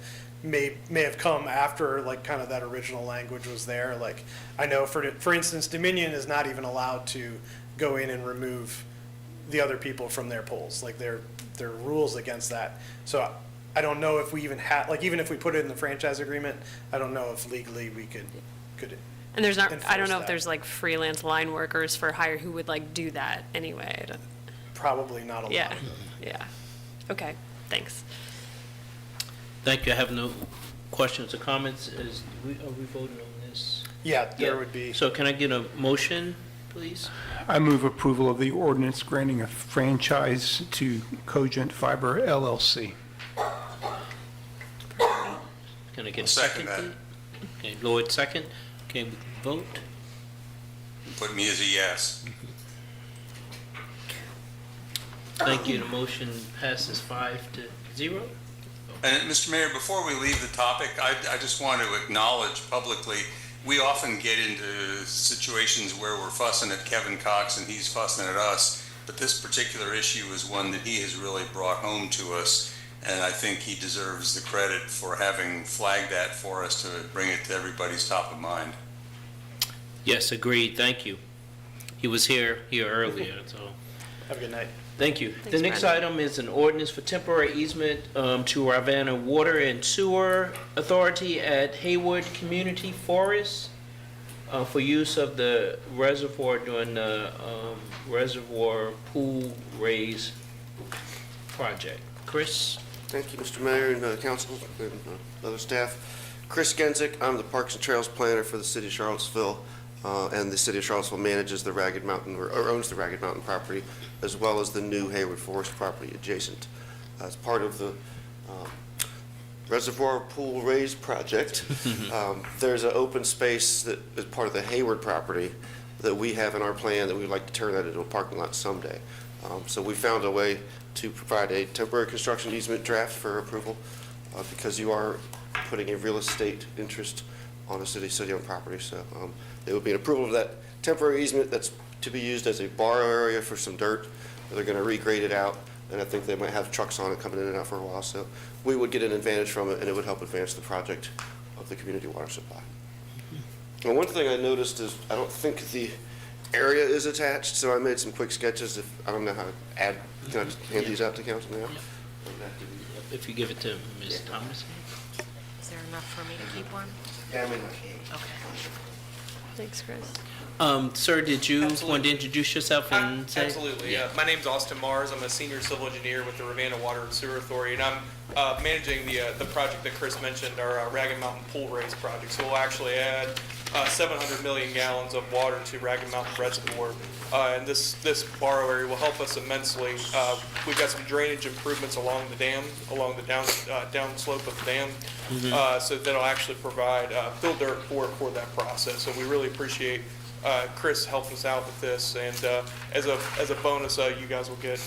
may have come after, like, kind of that original language was there. Like, I know, for instance, Dominion is not even allowed to go in and remove the other people from their polls. Like, there are rules against that. So I don't know if we even have, like, even if we put it in the franchise agreement, I don't know if legally we could And there's not, I don't enforce know if that. there's like freelance line workers for hire who would like do that anyway. I don't- Probably not a lot of Yeah, them. yeah. Okay, thanks. Thank you. I have no questions or comments. Are we voting on this? Yeah, there would be. So can I get a motion, please? I move approval of the ordinance granting a franchise to Cogent Fiber LLC. Can I get a Second second, that. please? Okay, Lloyd, second. Okay, we can vote. Put me as a yes. Thank you. The motion passes 5-0. And Mr. Mayor, before we leave the topic, I just want to acknowledge publicly, we often get into situations where we're fussing at Kevin Cox and he's fussing at us, but this particular issue is one that he has really brought home to us, and I think he deserves the credit for having flagged that for us to bring it to everybody's top of mind. Yes, agreed. Thank you. He was here earlier, so. Have a good night. Thank you. The Thanks, next Brandon. item is an ordinance for temporary easement to Ravenna Water and Sewer Authority at Hayward Community Forest for use of the reservoir during the reservoir pool raise project. Chris? Thank you, Mr. Mayor and council and other staff. Chris Genzik, I'm the Parks and Trails Planner for the city of Charlottesville, and the city of Charlottesville manages the Ragged Mountain, or owns the Ragged Mountain property, as well as the new Hayward Forest property adjacent. As part of the Reservoir Pool Raise project, there's an open space that is part of the Hayward property that we have in our plan that we'd like to turn that into a parking lot someday. So we found a way to provide a temporary construction easement draft for approval because you are putting a real estate interest on a city-owned property. So it would be an approval of that temporary easement that's to be used as a borrow area for some dirt. They're going to regrade it out, and I think they might have trucks on it coming in and out for a while. So we would get an advantage from it, and it would help advance the project of the community water supply. And one thing I noticed is I don't think the area is attached, so I made some quick sketches. I don't know how to add, can I just hand these out to council now? If you give it to Ms. Thomas. Is there enough for me to keep one? Yeah, I mean, Okay. Thanks, Chris. Sir, did you want Absolutely. to introduce yourself and say? Absolutely. My name's Austin Mars. I'm a senior civil engineer with the Ravenna Water and Sewer Authority, and I'm managing the project that Chris mentioned, our Ragged Mountain Pool Raise project. So we'll actually add 700 million gallons of water to Ragged Mountain Reservoir, and this borrow area will help us immensely. We've got some drainage improvements along the dam, along the down slope of the dam, so that'll actually provide fill dirt for that process. So we really appreciate Chris helping us out with this, and as a bonus, you guys will get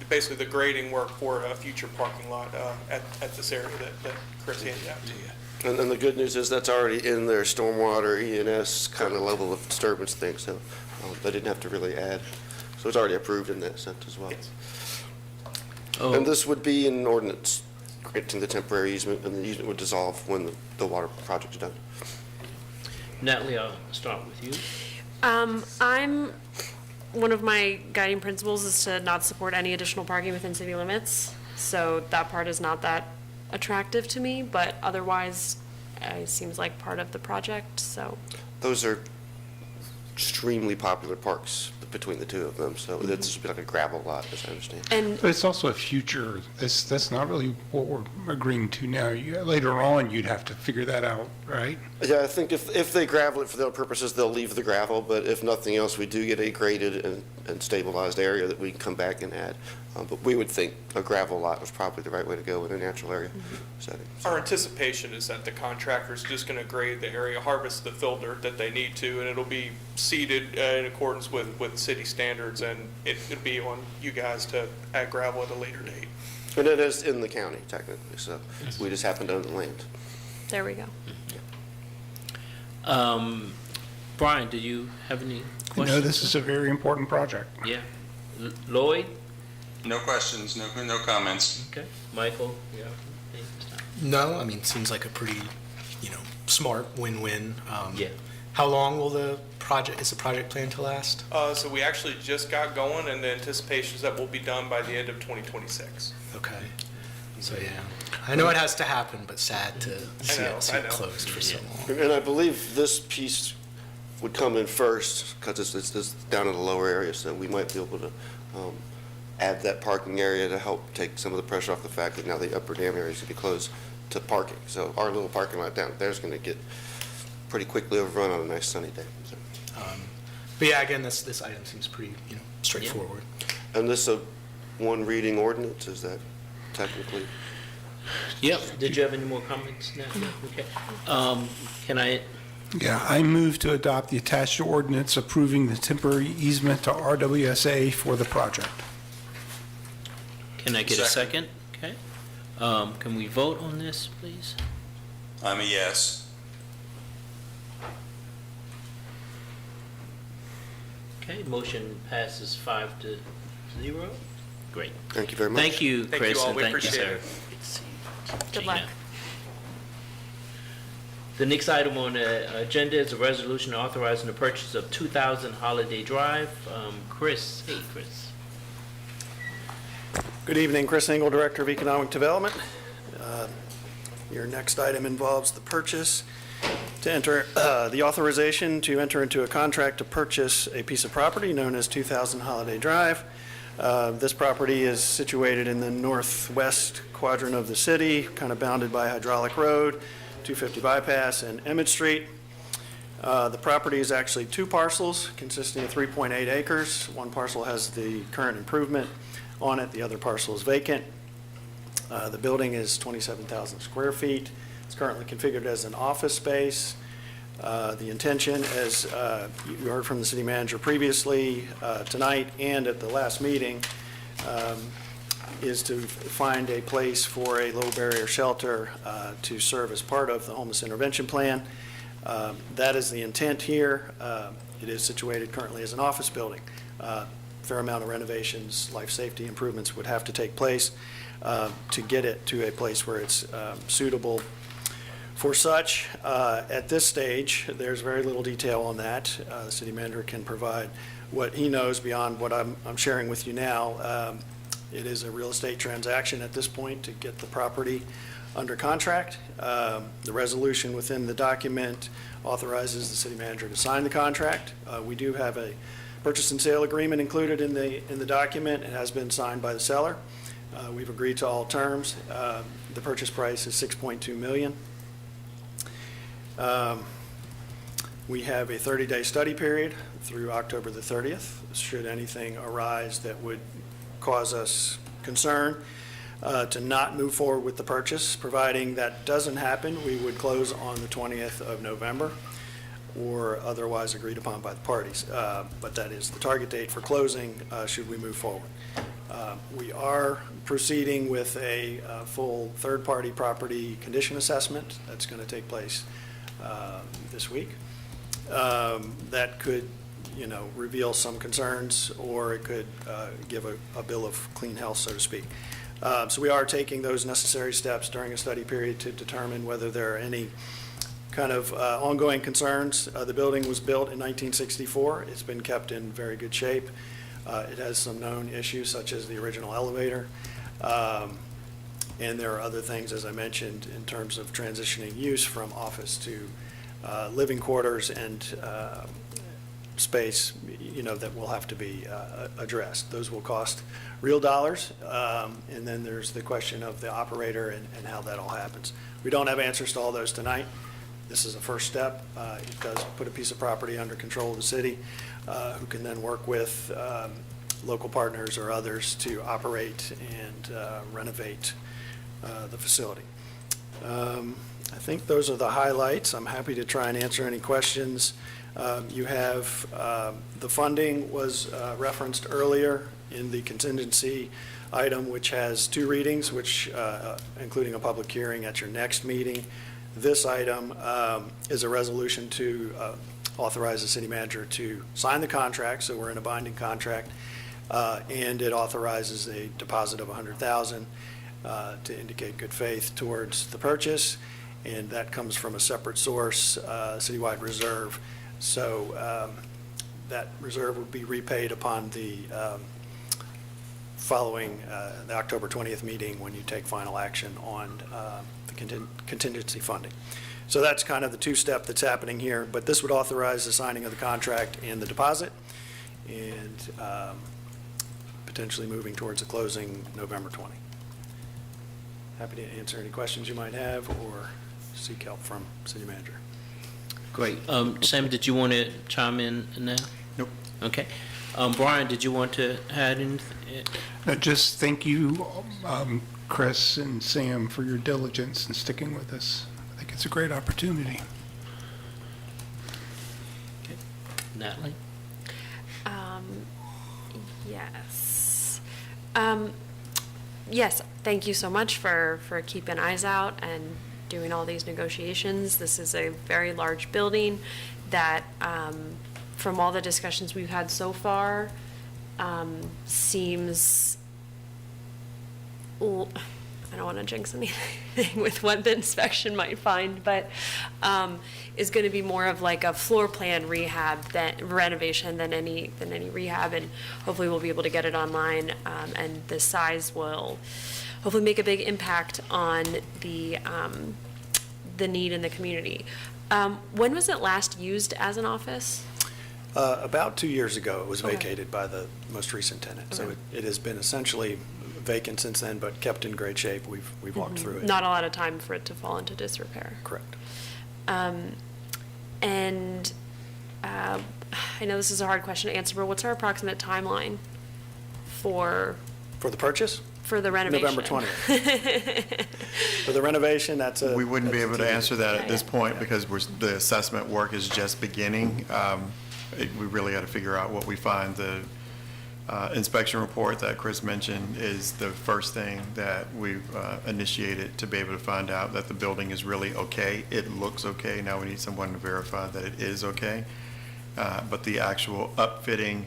basically the grading work for a future parking lot at this area that Chris handed out to you. And then the good news is that's already in their stormwater E&S kind of level of disturbance thing, so they didn't have to really add. So it's already approved in that sense as well. Oh. And this would be an ordinance granting the temporary easement, and the easement would dissolve when the water project is done. Natalie, I'll start with you. One of my guiding principles is to not support any additional parking within city limits. So that part is not that attractive to me, but otherwise, it seems like part of the project, so. Those are extremely popular parks between the two of them, so this would be like a gravel lot, as I understand. And But it's also a future, that's not really what we're agreeing to now. Later on, you'd have to figure that out, right? Yeah, I think if they gravel it for their purposes, they'll leave the gravel, but if nothing else, we do get a graded and stabilized area that we can come back and add. But we would think a gravel lot was probably the right way to go in a natural area setting. Our anticipation is that the contractor's just going to grade the area, harvest the fill dirt that they need to, and it'll be seeded in accordance with city standards, and it'll be on you guys to add gravel at a later date. And it is in the county technically, so we just happen to own the land. there we go. Brian, do you have any questions? No, this is a very important project. Yeah. Lloyd? No questions, no comments. Okay. Michael? Yeah. No, I mean, seems like a pretty, smart win-win. Yeah. How long will is the project planned to last? So we actually just got going, and the anticipation is that we'll be done by the end of 2026. Okay. So, yeah. I know it has to happen, but sad to see know, it closed for so long. And I believe this piece would come in first because it's down in the lower area, so we might be able to add that parking area to help take some of the pressure off the fact that now the upper dam area is going to be closed to parking. So our little parking lot down there is going to get pretty quickly overrun on a nice sunny day. So. But yeah, again, this item seems pretty, straightforward. And this a one reading ordinance, is that technically? Yep. Did you have any more comments? No? Okay. Can I, Yeah, I move to adopt the attached ordinance approving the temporary easement to RWSA for the project. can I get a second? Okay. Can we vote on this, please? I'm a yes. Okay, motion passes 5-0. Great. Thank you very much. Thank you, Thank Chris, you all. and We thank you, appreciate Sarah. it. Good luck. Gina. The next item on the agenda is a resolution authorizing the purchase of 2000 Holiday Drive. Chris, hey, Chris. Good evening, Chris Engel, Director of Economic Development. Your next item involves the purchase to enter, the authorization to enter into a contract to purchase a piece of property known as 2000 Holiday Drive. This property is situated in the northwest quadrant of the city, kind of bounded by Hydraulic Road, 250 Bypass, and Emmett Street. The property is actually two parcels consisting of 3.8 acres. One parcel has the current improvement on it, the other parcel is vacant. The building is 27,000 square feet. It's currently configured as an office space. The intention, as you heard from the city manager previously tonight and at the last meeting, is to find a place for a low barrier shelter to serve as part of the homeless intervention plan. That is the intent here. It is situated currently as an office building. Fair amount of renovations, life safety improvements would have to take place to get it to a place where it's suitable for such. At this stage, there's very little detail on that. The city manager can provide what he knows beyond what I'm sharing with you now. It is a real estate transaction at this point to get the property under contract. The resolution within the document authorizes the city manager to sign the contract. We do have a purchase and sale agreement included in the document. It has been signed by the seller. We've agreed to all terms. The purchase price is $6.2 million. We have a 30-day study period through October the 30th. Should anything arise that would cause us concern to not move forward with the purchase. Providing that doesn't happen, we would close on the 20th of November or otherwise agreed upon by the parties. But that is the target date for closing should we move forward. We are proceeding with a full third-party property condition assessment that's going to take place this week. That could, reveal some concerns, or it could give a bill of clean health, so to speak. So we are taking those necessary steps during a study period to determine whether there are any kind of ongoing concerns. The building was built in 1964. It's been kept in very good shape. It has some known issues, such as the original elevator. And there are other things, as I mentioned, in terms of transitioning use from office to living quarters and space, that will have to be addressed. Those will cost real dollars, and then there's the question of the operator and how that all happens. We don't have answers to all those tonight. This is a first step. It does put a piece of property under control of the city, who can then work with local partners or others to operate and renovate the facility. I think those are the highlights. I'm happy to try and answer any questions. You have, the funding was referenced earlier in the contingency item, which has 2 readings, which, including a public hearing at your next meeting. This item is a resolution to authorize the city manager to sign the contract, so we're in a binding contract, and it authorizes a deposit of $100,000 to indicate good faith towards the purchase, and that comes from a separate source, citywide reserve. So that reserve would be repaid upon the following the October 20th meeting when you take final action on the contingency funding. So that's kind of the 2-step that's happening here, but this would authorize the signing of the contract and the deposit, and potentially moving towards a closing November 20. Happy to answer any questions you might have or seek help from city manager. Great. Sam, did you want to chime in now? Nope. Okay. Brian, did you want to add anything? Just thank you, Chris and Sam, for your diligence in sticking with us. I think it's a great opportunity. Okay. Natalie? Yes. Yes, thank you so much for keeping eyes out and doing all these negotiations. This is a very large building that, from all the discussions we've had so far, seems, I don't want to jinx anything with what the inspection might find, but is going to be more of like a floor plan rehab renovation than any rehab, and hopefully we'll be able to get it online, and the size will hopefully make a big impact on the need in the community. When was it last used as an office? About 2 years ago, it was vacated by the most recent tenant. So Okay. it has been essentially vacant since then, but kept in great shape. We've walked through it. Not a lot of time for it to fall into disrepair. Correct. And I know this is a hard question to answer, but what's our approximate timeline for the purchase? For the renovation? November 20th. For the renovation, We wouldn't be able to answer that at this Yeah. point because the assessment work is just beginning. We really got to figure out what we find. The inspection report that Chris mentioned is the first thing that we've initiated to be able to find out that the building is really okay. It looks okay. Now we need someone to verify that it is okay. But the actual upfitting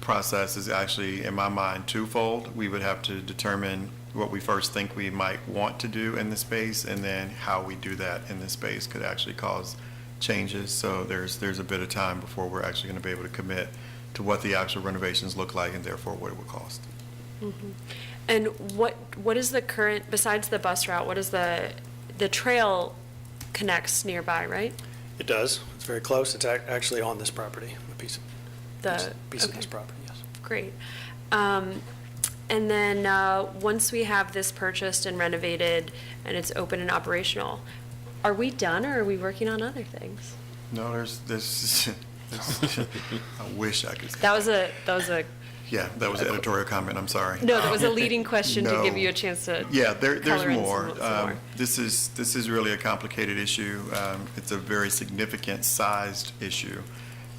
process is actually, in my mind, twofold. We would have to determine what we first think we might want to do in the space, and then how we do that in the space could actually cause changes. So there's a bit of time before we're actually going to be able to commit to what the actual renovations look like and therefore what it would cost. Mm-hmm. And what is the current, besides the bus route, what is the trail connects nearby, right? It does. It's very close. It's actually on this property, a piece of Okay. this property, yes. Great. And then, once we have this purchased and renovated and it's open and operational, are we done or are we working on other things? No, there's I wish I could say. That was a, Yeah, that was an editorial comment, I'm sorry. no, that was a leading question to No. give you a chance to. Yeah, there's color in more. some more. This is really a complicated issue. It's a very significant sized issue.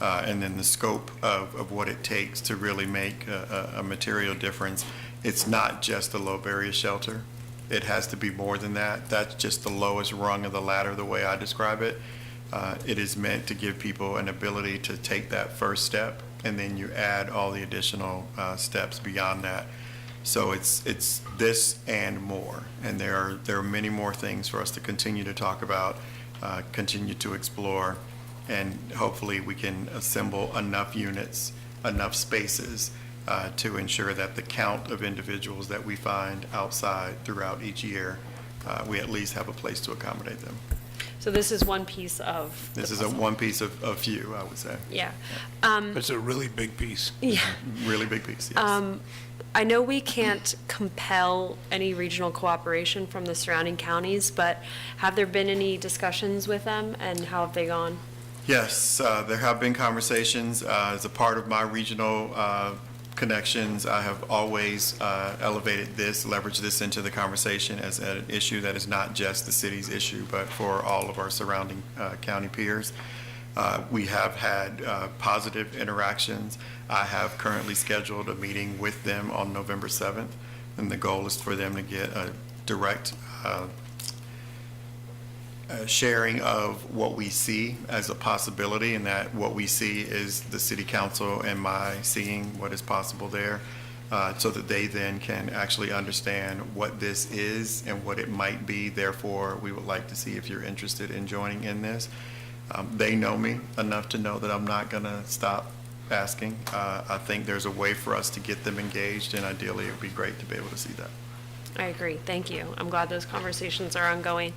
And then the scope of what it takes to really make a material difference. It's not just a low barrier shelter. It has to be more than that. That's just the lowest rung of the ladder, the way I describe it. It is meant to give people an ability to take that first step, and then you add all the additional steps beyond that. So it's this and more, and there are many more things for us to continue to talk about, continue to explore, and hopefully we can assemble enough units, enough spaces to ensure that the count of individuals that we find outside throughout each year, we at least have a place to accommodate them. So this is one piece of. This is a one piece of a few, I would say. Yeah. It's a really big piece. Yeah. Really big piece, yes. I know we can't compel any regional cooperation from the surrounding counties, but have there been any discussions with them, and how have they gone? Yes, there have been conversations. As a part of my regional connections, I have always elevated this, leveraged this into the conversation as an issue that is not just the city's issue, but for all of our surrounding county peers. We have had positive interactions. I have currently scheduled a meeting with them on November 7th, and the goal is for them to get a direct sharing of what we see as a possibility, and that what we see is the city council and my seeing what is possible there, so that they then can actually understand what this is and what it might be. Therefore, we would like to see if you're interested in joining in this. They know me enough to know that I'm not going to stop asking. I think there's a way for us to get them engaged, and ideally it would be great to be able to see that. I agree. Thank you. I'm glad those conversations are ongoing.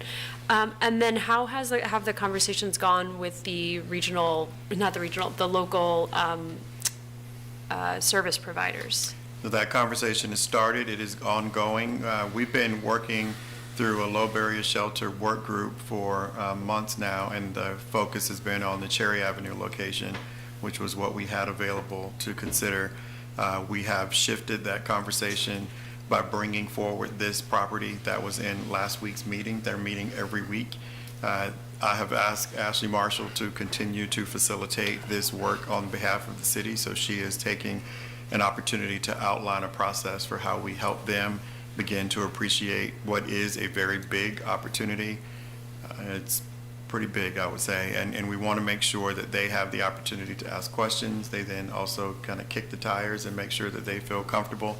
And then how have the conversations gone with the the local service providers? So that conversation has started. It is ongoing. We've been working through a low barrier shelter work group for months now, and the focus has been on the Cherry Avenue location, which was what we had available to consider. We have shifted that conversation by bringing forward this property that was in last week's meeting. They're meeting every week. I have asked Ashley Marshall to continue to facilitate this work on behalf of the city, so she is taking an opportunity to outline a process for how we help them begin to appreciate what is a very big opportunity. It's pretty big, I would say, and we want to make sure that they have the opportunity to ask questions. They then also kind of kick the tires and make sure that they feel comfortable.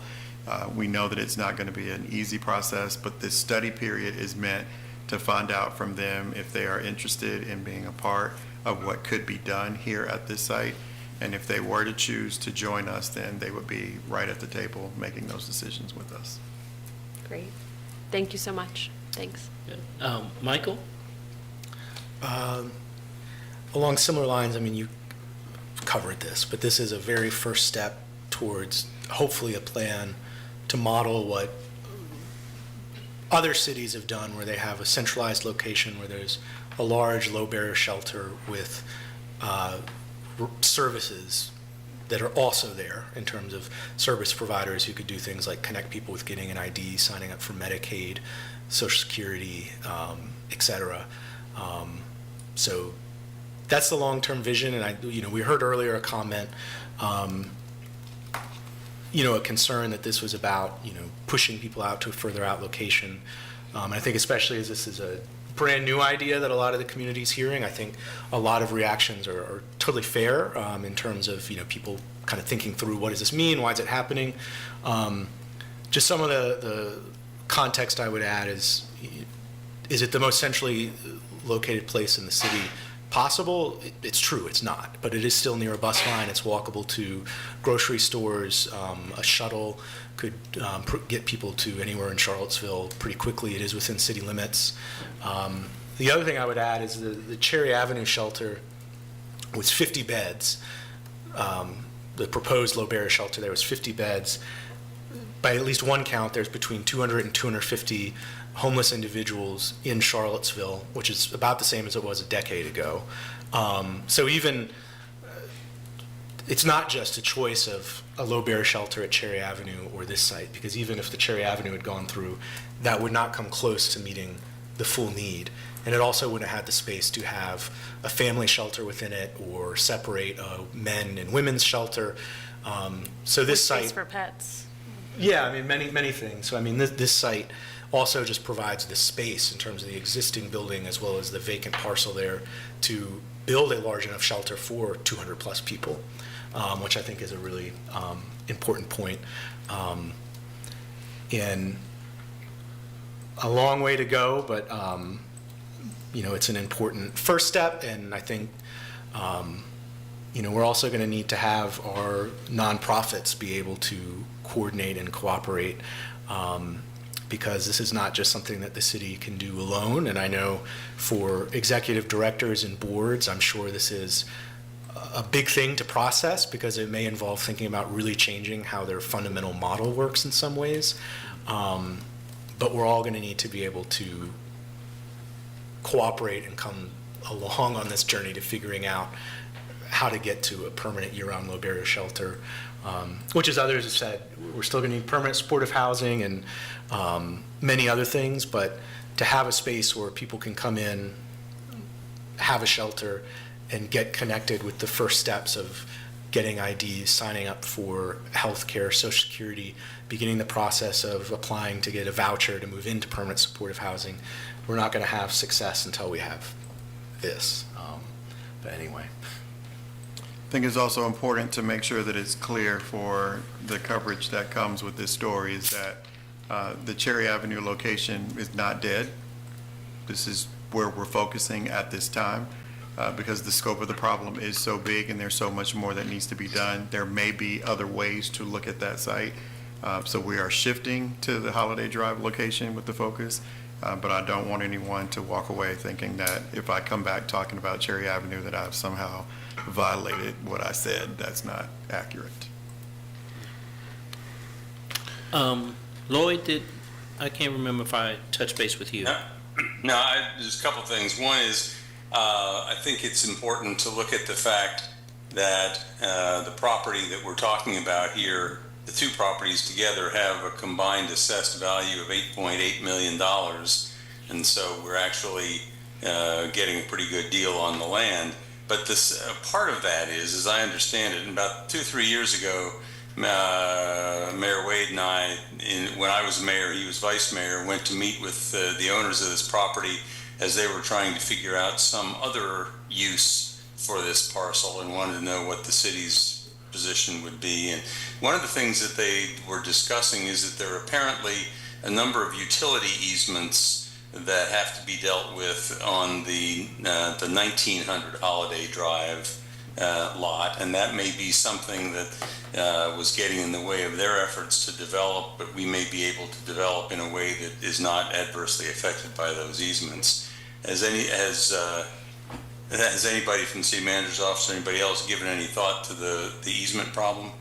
We know that it's not going to be an easy process, but this study period is meant to find out from them if they are interested in being a part of what could be done here at this site. And if they were to choose to join us, then they would be right at the table making those decisions with us. Great. Thank you so much. Thanks. Michael? Along similar lines, I mean, you covered this, but this is a very first step towards hopefully a plan to model what other cities have done, where they have a centralized location where there's a large low barrier shelter with services that are also there in terms of service providers who could do things like connect people with getting an ID, signing up for Medicaid, Social Security, et cetera. So that's the long-term vision, and we heard earlier a comment, a concern that this was about, pushing people out to a further out location. I think especially as this is a brand new idea that a lot of the community is hearing, I think a lot of reactions are totally fair in terms of, people kind of thinking through what does this mean, why is it happening. Just some of the context I would add is it the most centrally located place in the city possible? It's true, it's not, but it is still near a bus line. It's walkable to grocery stores. A shuttle could get people to anywhere in Charlottesville pretty quickly. It is within city limits. The other thing I would add is the Cherry Avenue shelter was 50 beds. The proposed low barrier shelter there was 50 beds. By at least one count, there's between 200 and 250 homeless individuals in Charlottesville, which is about the same as it was a decade ago. So even, it's not just a choice of a low barrier shelter at Cherry Avenue or this site, because even if the Cherry Avenue had gone through, that would not come close to meeting the full need. And it also wouldn't have had the space to have a family shelter within it or separate a men and women's shelter. So this site— Space for pets. Yeah, I mean, many things. So I mean, this site also just provides the space in terms of the existing building as well as the vacant parcel there to build a large enough shelter for 200 plus people, which I think is a really important point. And a long way to go, but it's an important first step, and I think we're also going to need to have our nonprofits be able to coordinate and cooperate because this is not just something that the city can do alone. And I know for executive directors and boards, I'm sure this is a big thing to process because it may involve thinking about really changing how their fundamental model works in some ways. But we're all going to need to be able to cooperate and come along on this journey to figuring out how to get to a permanent year-round low barrier shelter, which, as others have said, we're still going to need permanent supportive housing and many other things, but to have a space where people can come in, have a shelter, and get connected with the first steps of getting IDs, signing up for health care, Social Security, beginning the process of applying to get a voucher to move into permanent supportive housing. We're not going to have success until we have this. But anyway. I think it's also important to make sure that it's clear for the coverage that comes with this story is that the Cherry Avenue location is not dead. This is where we're focusing at this time because the scope of the problem is so big and there's so much more that needs to be done. There may be other ways to look at that site. So we are shifting to the Holiday Drive location with the focus, but I don't want anyone to walk away thinking that if I come back talking about Cherry Avenue that I've somehow violated what I said. That's not accurate. Lloyd, I can't remember if I touched base with you. No, there's a couple things. One is I think it's important to look at the fact that the property that we're talking about here, the two properties together have a combined assessed value of $8.8 million. And so we're actually getting a pretty good deal on the land. But this part of that is, as I understand it, about 2-3 years ago, Mayor Wade and I, when I was mayor, he was vice mayor, went to meet with the owners of this property as they were trying to figure out some other use for this parcel and wanted to know what the city's position would be. And one of the things that they were discussing is that there are apparently a number of utility easements that have to be dealt with on the 1900 Holiday Drive lot, and that may be something that was getting in the way of their efforts to develop, but we may be able to develop in a way that is not adversely affected by those easements. Has anybody from the city manager's office or anybody else given any thought to the easement problem?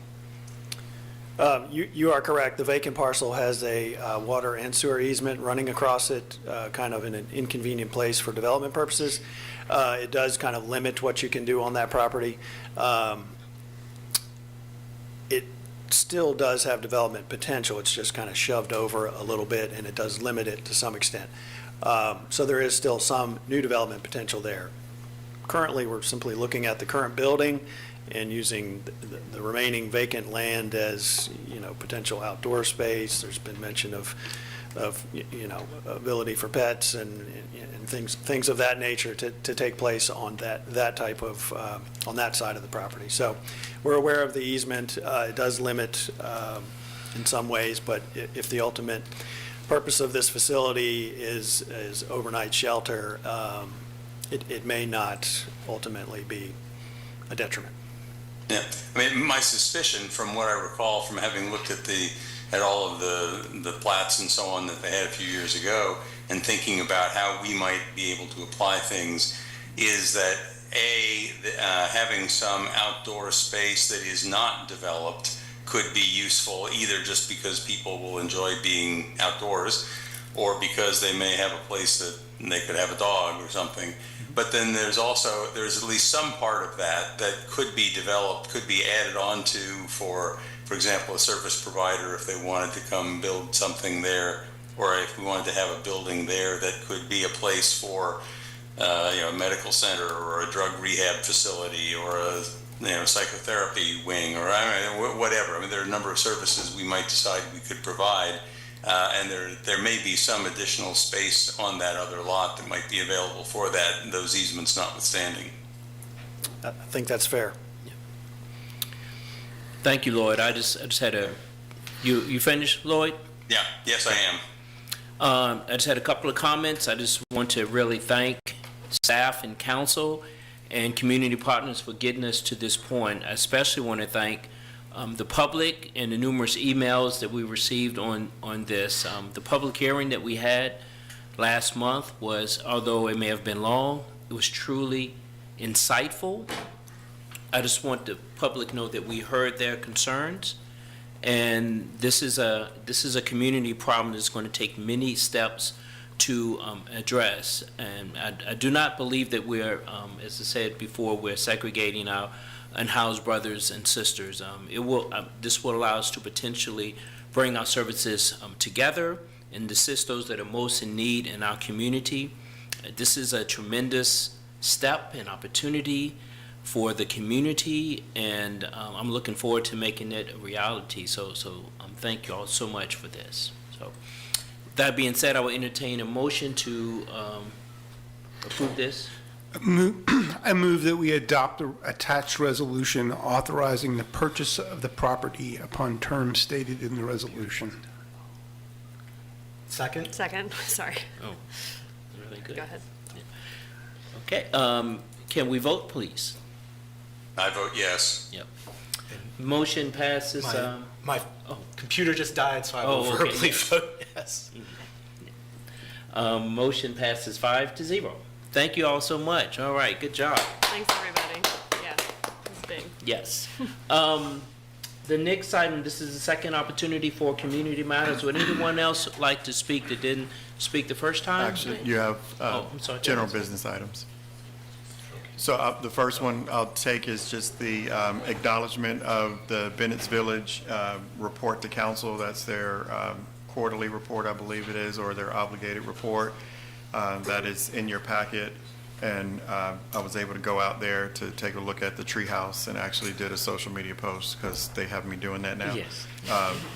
You are correct. The vacant parcel has a water and sewer easement running across it, kind of in an inconvenient place for development purposes. It does kind of limit what you can do on that property. It still does have development potential. It's just kind of shoved over a little bit, and it does limit it to some extent. So there is still some new development potential there. Currently, we're simply looking at the current building and using the remaining vacant land as, potential outdoor space. There's been mention of ability for pets and things of that nature to take place on that type of, on that side of the property. So we're aware of the easement. It does limit in some ways, but if the ultimate purpose of this facility is overnight shelter, it may not ultimately be a detriment. Yeah, I mean, my suspicion, from what I recall from having looked at all of the plats and so on that they had a few years ago, and thinking about how we might be able to apply things, is that having some outdoor space that is not developed could be useful, either just because people will enjoy being outdoors, or because they may have a place that they could have a dog or something. But then there's at least some part of that could be developed, could be added on to for example, a service provider if they wanted to come build something there, or if we wanted to have a building there that could be a place for a medical center or a drug rehab facility or a psychotherapy wing or whatever. I mean, there are a number of services we might decide we could provide. And there may be some additional space on that other lot that might be available for that, those easements notwithstanding. I think that's fair. Thank you, Lloyd. I just had you finished, Lloyd? Yeah, yes, I am. I just had a couple of comments. I just want to really thank staff and council and community partners for getting us to this point. I especially want to thank the public and the numerous emails that we received on this. The public hearing that we had last month was, although it may have been long, it was truly insightful. I just want the public to know that we heard their concerns, and this is a community problem that's going to take many steps to address. And I do not believe that we're, as I said before, we're segregating our unhoused brothers and sisters. This will allow us to potentially bring our services together and assist those that are most in need in our community. This is a tremendous step and opportunity for the community, and I'm looking forward to making it a reality. So thank you all so much for this. So that being said, I will entertain a motion to approve this. I move that we adopt the attached resolution authorizing the purchase of the property upon terms stated in the resolution. Second? Second, sorry. Oh, really good. Go ahead. Okay, can we vote, please? I vote yes. Yep. Motion passes. My computer just died, so I will okay, verbally yes. vote yes. Motion passes 5-0. Thank you all so much. All right, good job. Thanks, everybody. Yeah, it's big. Yes. The next item, this is the second opportunity for community matters. Would anyone else like to speak that didn't speak the first time? Actually, you have I'm sorry. general business items. So the first one I'll take is just the acknowledgement of the Bennett's Village report to council. That's their quarterly report, I believe it is, or their obligated report. That is in your packet. And I was able to go out there to take a look at the treehouse and actually did a social media post because they have me doing that now. Yes.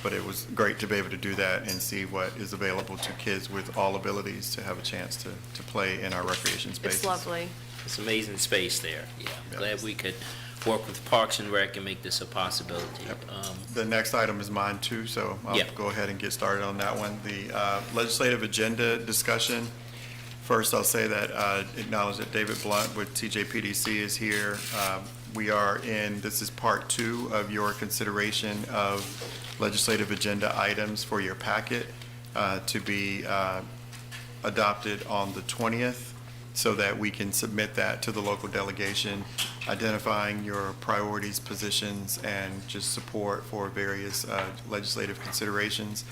But it was great to be able to do that and see what is available to kids with all abilities to have a chance to play in our recreation spaces. It's lovely. It's amazing space there. Yeah, I'm glad we could work with Parks and Rec and make this a possibility. The next item is mine too, so I'll go ahead and get started on that one. The legislative agenda discussion. First, I'll say that acknowledge that David Blunt with TJPDC is here. We are this is part 2 of your consideration of legislative agenda items for your packet to be adopted on the 20th so that we can submit that to the local delegation, identifying your priorities, positions, and just support for various legislative considerations.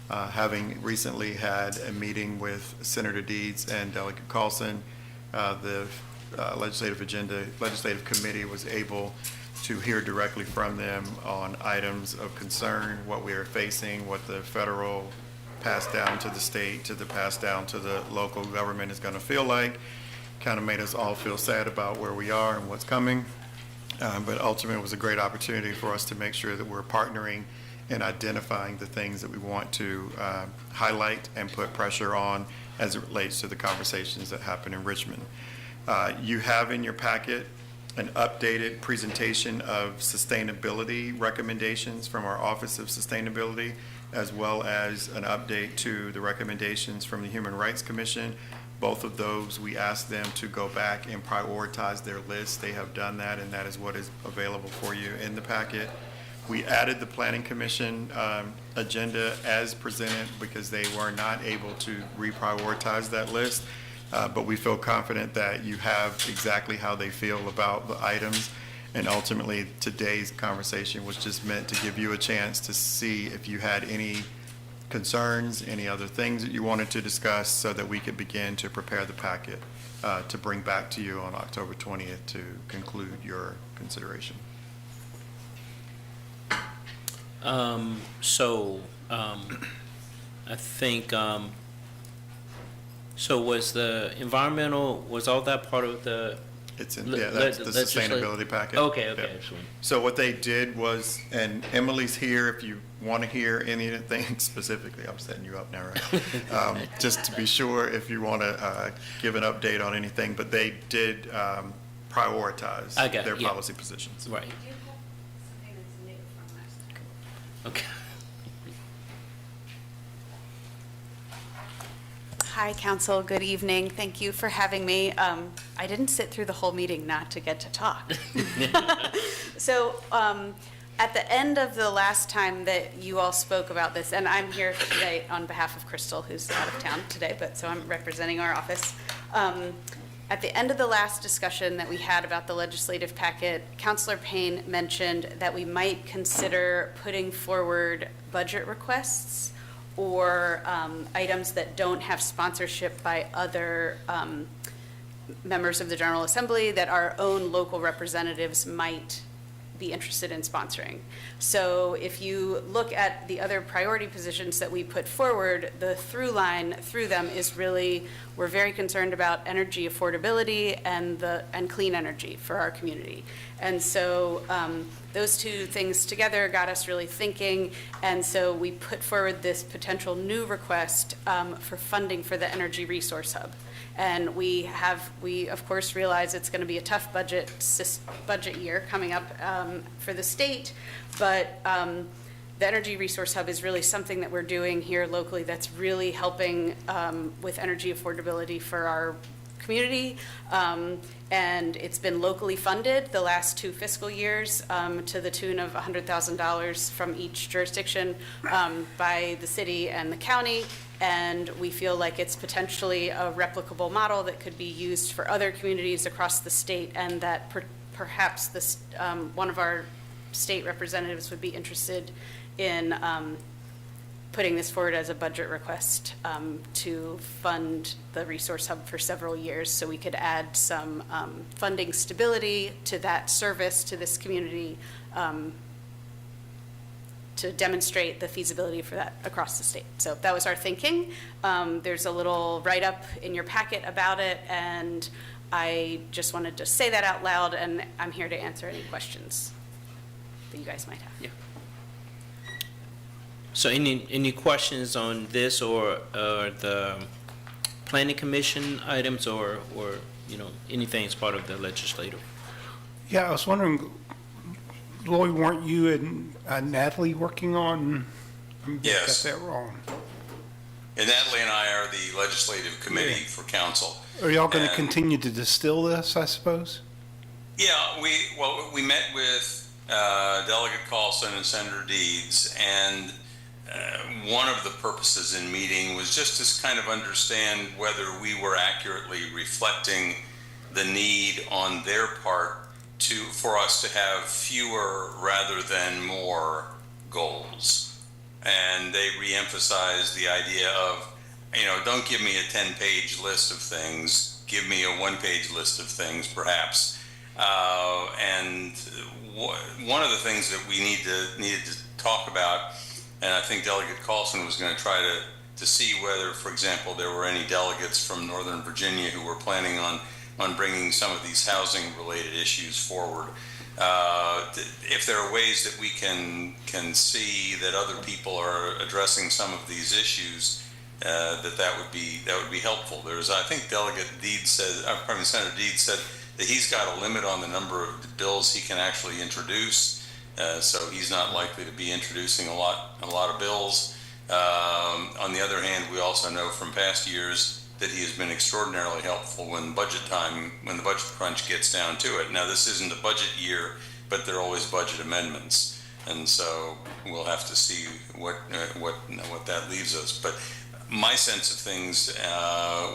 Having recently had a meeting with Senator Deeds and Delegate Carlson, the legislative committee was able to hear directly from them on items of concern, what we are facing, what the federal passed down to the state, to the passed down to the local government is going to feel like. Kind of made us all feel sad about where we are and what's coming. But ultimately, it was a great opportunity for us to make sure that we're partnering and identifying the things that we want to highlight and put pressure on as it relates to the conversations that happen in Richmond. You have in your packet an updated presentation of sustainability recommendations from our Office of Sustainability, as well as an update to the recommendations from the Human Rights Commission. Both of those, we asked them to go back and prioritize their list. They have done that, and that is what is available for you in the packet. We added the Planning Commission agenda as presented because they were not able to reprioritize that list. But we feel confident that you have exactly how they feel about the items. And ultimately, today's conversation was just meant to give you a chance to see if you had any concerns, any other things that you wanted to discuss so that we could begin to prepare the packet to bring back to you on October 20th to conclude your consideration. I think, so was the environmental, was all that part of the? It's in, yeah, that's the sustainability packet. Okay, Yep. excellent. So what they did was, and Emily's here if you want to hear anything specifically, I'm setting you up now, right? Just to be sure if you want to give an update on anything, but they did prioritize their policy positions. Right. Okay. Hi, Council. Good evening. Thank you for having me. I didn't sit through the whole meeting not to get to talk. So At the end of the last time that you all spoke about this, and I'm here today on behalf of Crystal, who's out of town today, but so I'm representing our office. At the end of the last discussion that we had about the legislative packet, Councilor Payne mentioned that we might consider putting forward budget requests or items that don't have sponsorship by other members of the General Assembly that our own local representatives might be interested in sponsoring. So if you look at the other priority positions that we put forward, the through line through them is really, we're very concerned about energy affordability and clean energy for our community. And so those two things together got us really thinking, and so we put forward this potential new request for funding for the Energy Resource Hub. And we of course realize it's going to be a tough budget year coming up for the state, but the Energy Resource Hub is really something that we're doing here locally that's really helping with energy affordability for our community. And it's been locally funded the last 2 fiscal years to the tune of $100,000 from each jurisdiction by the city and the county. And we feel like it's potentially a replicable model that could be used for other communities across the state, and that perhaps this, one of our state representatives would be interested in putting this forward as a budget request to fund the Resource Hub for several years, so we could add some funding stability to that service to this community to demonstrate the feasibility for that across the state. So that was our thinking. There's a little write-up in your packet about it, and I just wanted to say that out loud, and I'm here to answer any questions that you guys might have. Yeah. So any questions on this or the planning commission items or anything as part of the legislative? Yeah, I was wondering, Lloyd, weren't you and Natalie working on? Yes. I got that wrong. And Natalie and I are the legislative committee for council. Are y'all going to And- continue to distill this, I suppose? Yeah, we met with Delegate Carlson and Senator Deeds, and one of the purposes in meeting was just to kind of understand whether we were accurately reflecting the need on their part for us to have fewer rather than more goals. And they reemphasized the idea of, don't give me a 10-page list of things, give me a 1-page list of things, perhaps. And one of the things that we needed to talk about, and I think Delegate Carlson was going to try to see whether, for example, there were any delegates from Northern Virginia who were planning on bringing some of these housing-related issues forward. If there are ways that we can see that other people are addressing some of these issues, that would be helpful. I think Senator Deeds said that he's got a limit on the number of bills he can actually introduce, so he's not likely to be introducing a lot of bills. On the other hand, we also know from past years that he has been extraordinarily helpful when the budget crunch gets down to it. Now, this isn't a budget year, but there are always budget amendments, and so we'll have to see what that leaves us. But my sense of things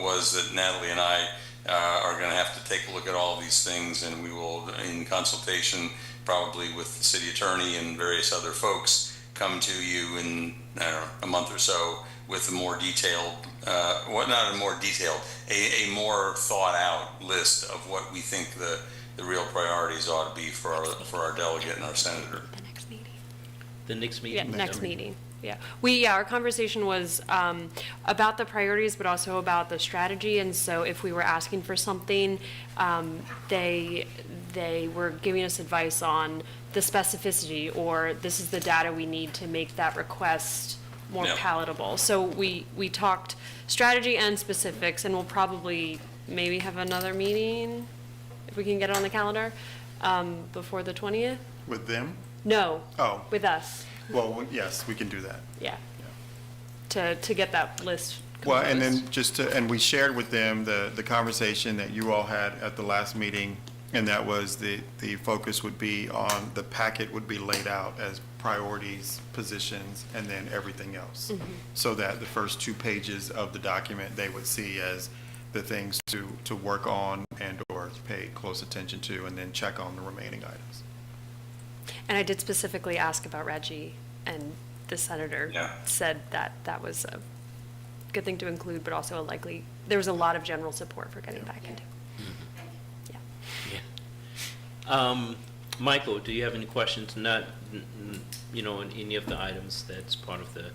was that Natalie and I are going to have to take a look at all of these things, and we will, in consultation probably with the city attorney and various other folks, come to you in a month or so with a more detailed, a more thought out list of what we think the real priorities ought to be for our delegate and our senator. The next meeting? Yeah, next meeting. Yeah. Our conversation was about the priorities, but also about the strategy. And so if we were asking for something, they were giving us advice on the specificity, or this is the data we need to make that request more palatable. So we talked strategy and specifics, and we'll probably maybe have another meeting, if we can get it on the calendar, before the 20th? With them? No. Oh. With us. Well, yes, we can do that. Yeah. To get that list Well, and composed. then and we shared with them the conversation that you all had at the last meeting And that was the focus would be on, the packet would be laid out as priorities, positions, and then everything else. So that the first 2 pages of the document, they would see as the things to work on and or pay close attention to, and then check on the remaining items. And I did specifically ask about Reggie, and the senator said that that was a good thing to include, but also there was a lot of general support for getting back into. Michael, do you have any questions? Not, on any of the items that's part of the.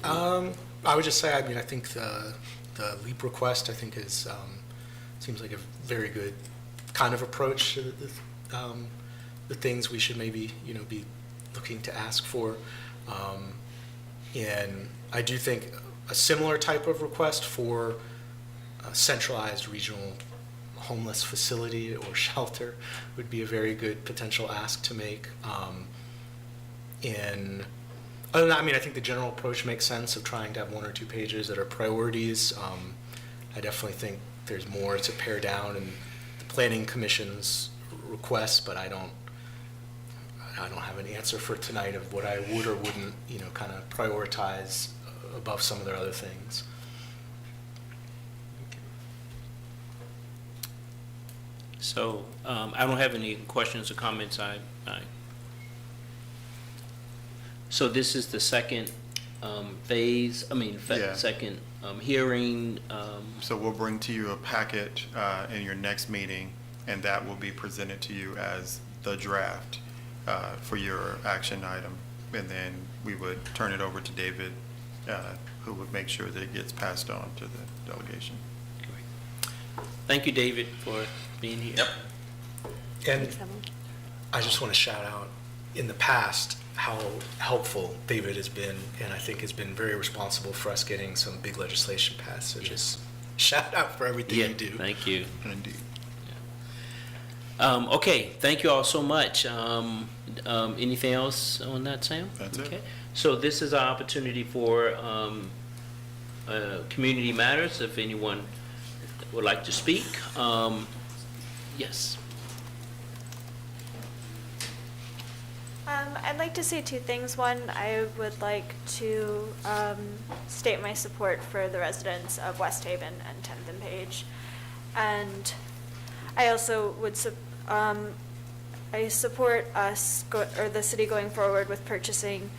I would just say, I mean, I think the LEAP request, I think is, seems like a very good kind of approach to the things we should maybe, be looking to ask for. And I do think a similar type of request for a centralized regional homeless facility or shelter would be a very good potential ask to make. And other than that, I mean, I think the general approach makes sense of trying to have 1 or 2 pages that are priorities. I definitely think there's more to pare down in the Planning Commission's request, but I don't have an answer for tonight of what I would or wouldn't, kind of prioritize above some of their other things. So I don't have any questions or comments. So this is the second phase, Yeah. second hearing. So we'll bring to you a packet in your next meeting, and that will be presented to you as the draft for your action item. And then we would turn it over to David, who would make sure that it gets passed on to the delegation. Thank you, David, for being here. And I just want to shout out, in the past, how helpful David has been, and I think has been very responsible for us getting some big legislation passed. So just shout out for everything you do. Thank you. Indeed. Okay, thank you all so much. Anything else on that, Sam? That's it. So this is our opportunity for community matters, if anyone would like to speak. Yes. I'd like to say 2 things. One, I would like to state my support for the residents of West Haven and 10th and Page. And I also would I support us, or the city, going forward with purchasing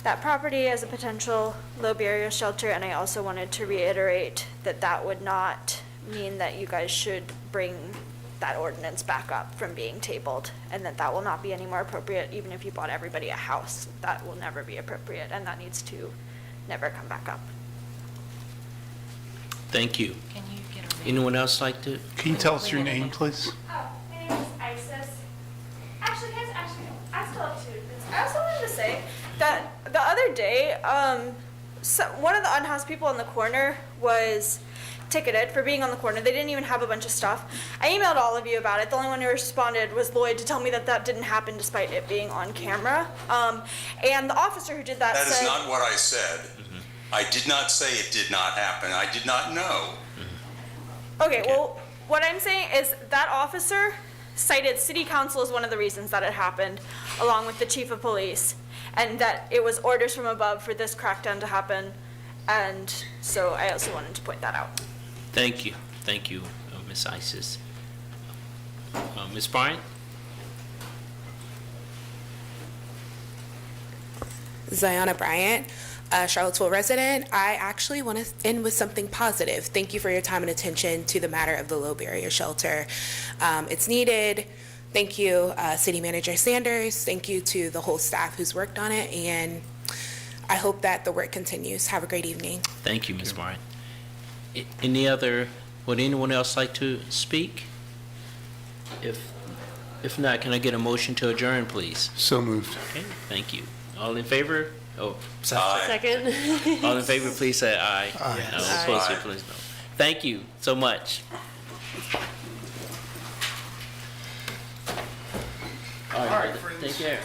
that property as a potential low barrier shelter. And I also wanted to reiterate that that would not mean that you guys should bring that ordinance back up from being tabled, and that will not be any more appropriate. Even if you bought everybody a house, that will never be appropriate, and that needs to never come back up. Thank you. Anyone else like to? Can you tell us your name, please? Oh, my name is Isis. Actually, guys, I still have 2 minutes. I also wanted to say that the other day, one of the unhoused people in the corner was ticketed for being on the corner. They didn't even have a bunch of stuff. I emailed all of you about it. The only one who responded was Lloyd to tell me that that didn't happen despite it being on camera. And the officer who did that That said... is not what I said. I did not say it did not happen. I did not know. Okay, well, what I'm saying is that officer cited city council as one of the reasons that it happened, along with the chief of police, and that it was orders from above for this crackdown to happen. And so I also wanted to point that out. Thank you, Ms. Isis. Ms. Bryant? Ziona Bryant, a Charlottesville resident. I actually want to end with something positive. Thank you for your time and attention to the matter of the low barrier shelter. It's needed. Thank you, City Manager Sanders. Thank you to the whole staff who's worked on it, and I hope that the work continues. Have a great evening. Thank you, Ms. Bryant. Would anyone else like to speak? If not, can I get a motion to adjourn, please? So moved. Okay, thank you. All in favor? Oh, Second. all in favor, please say aye. Aye. No, Aye. opposed, say please no. Thank you so much. All right, take care.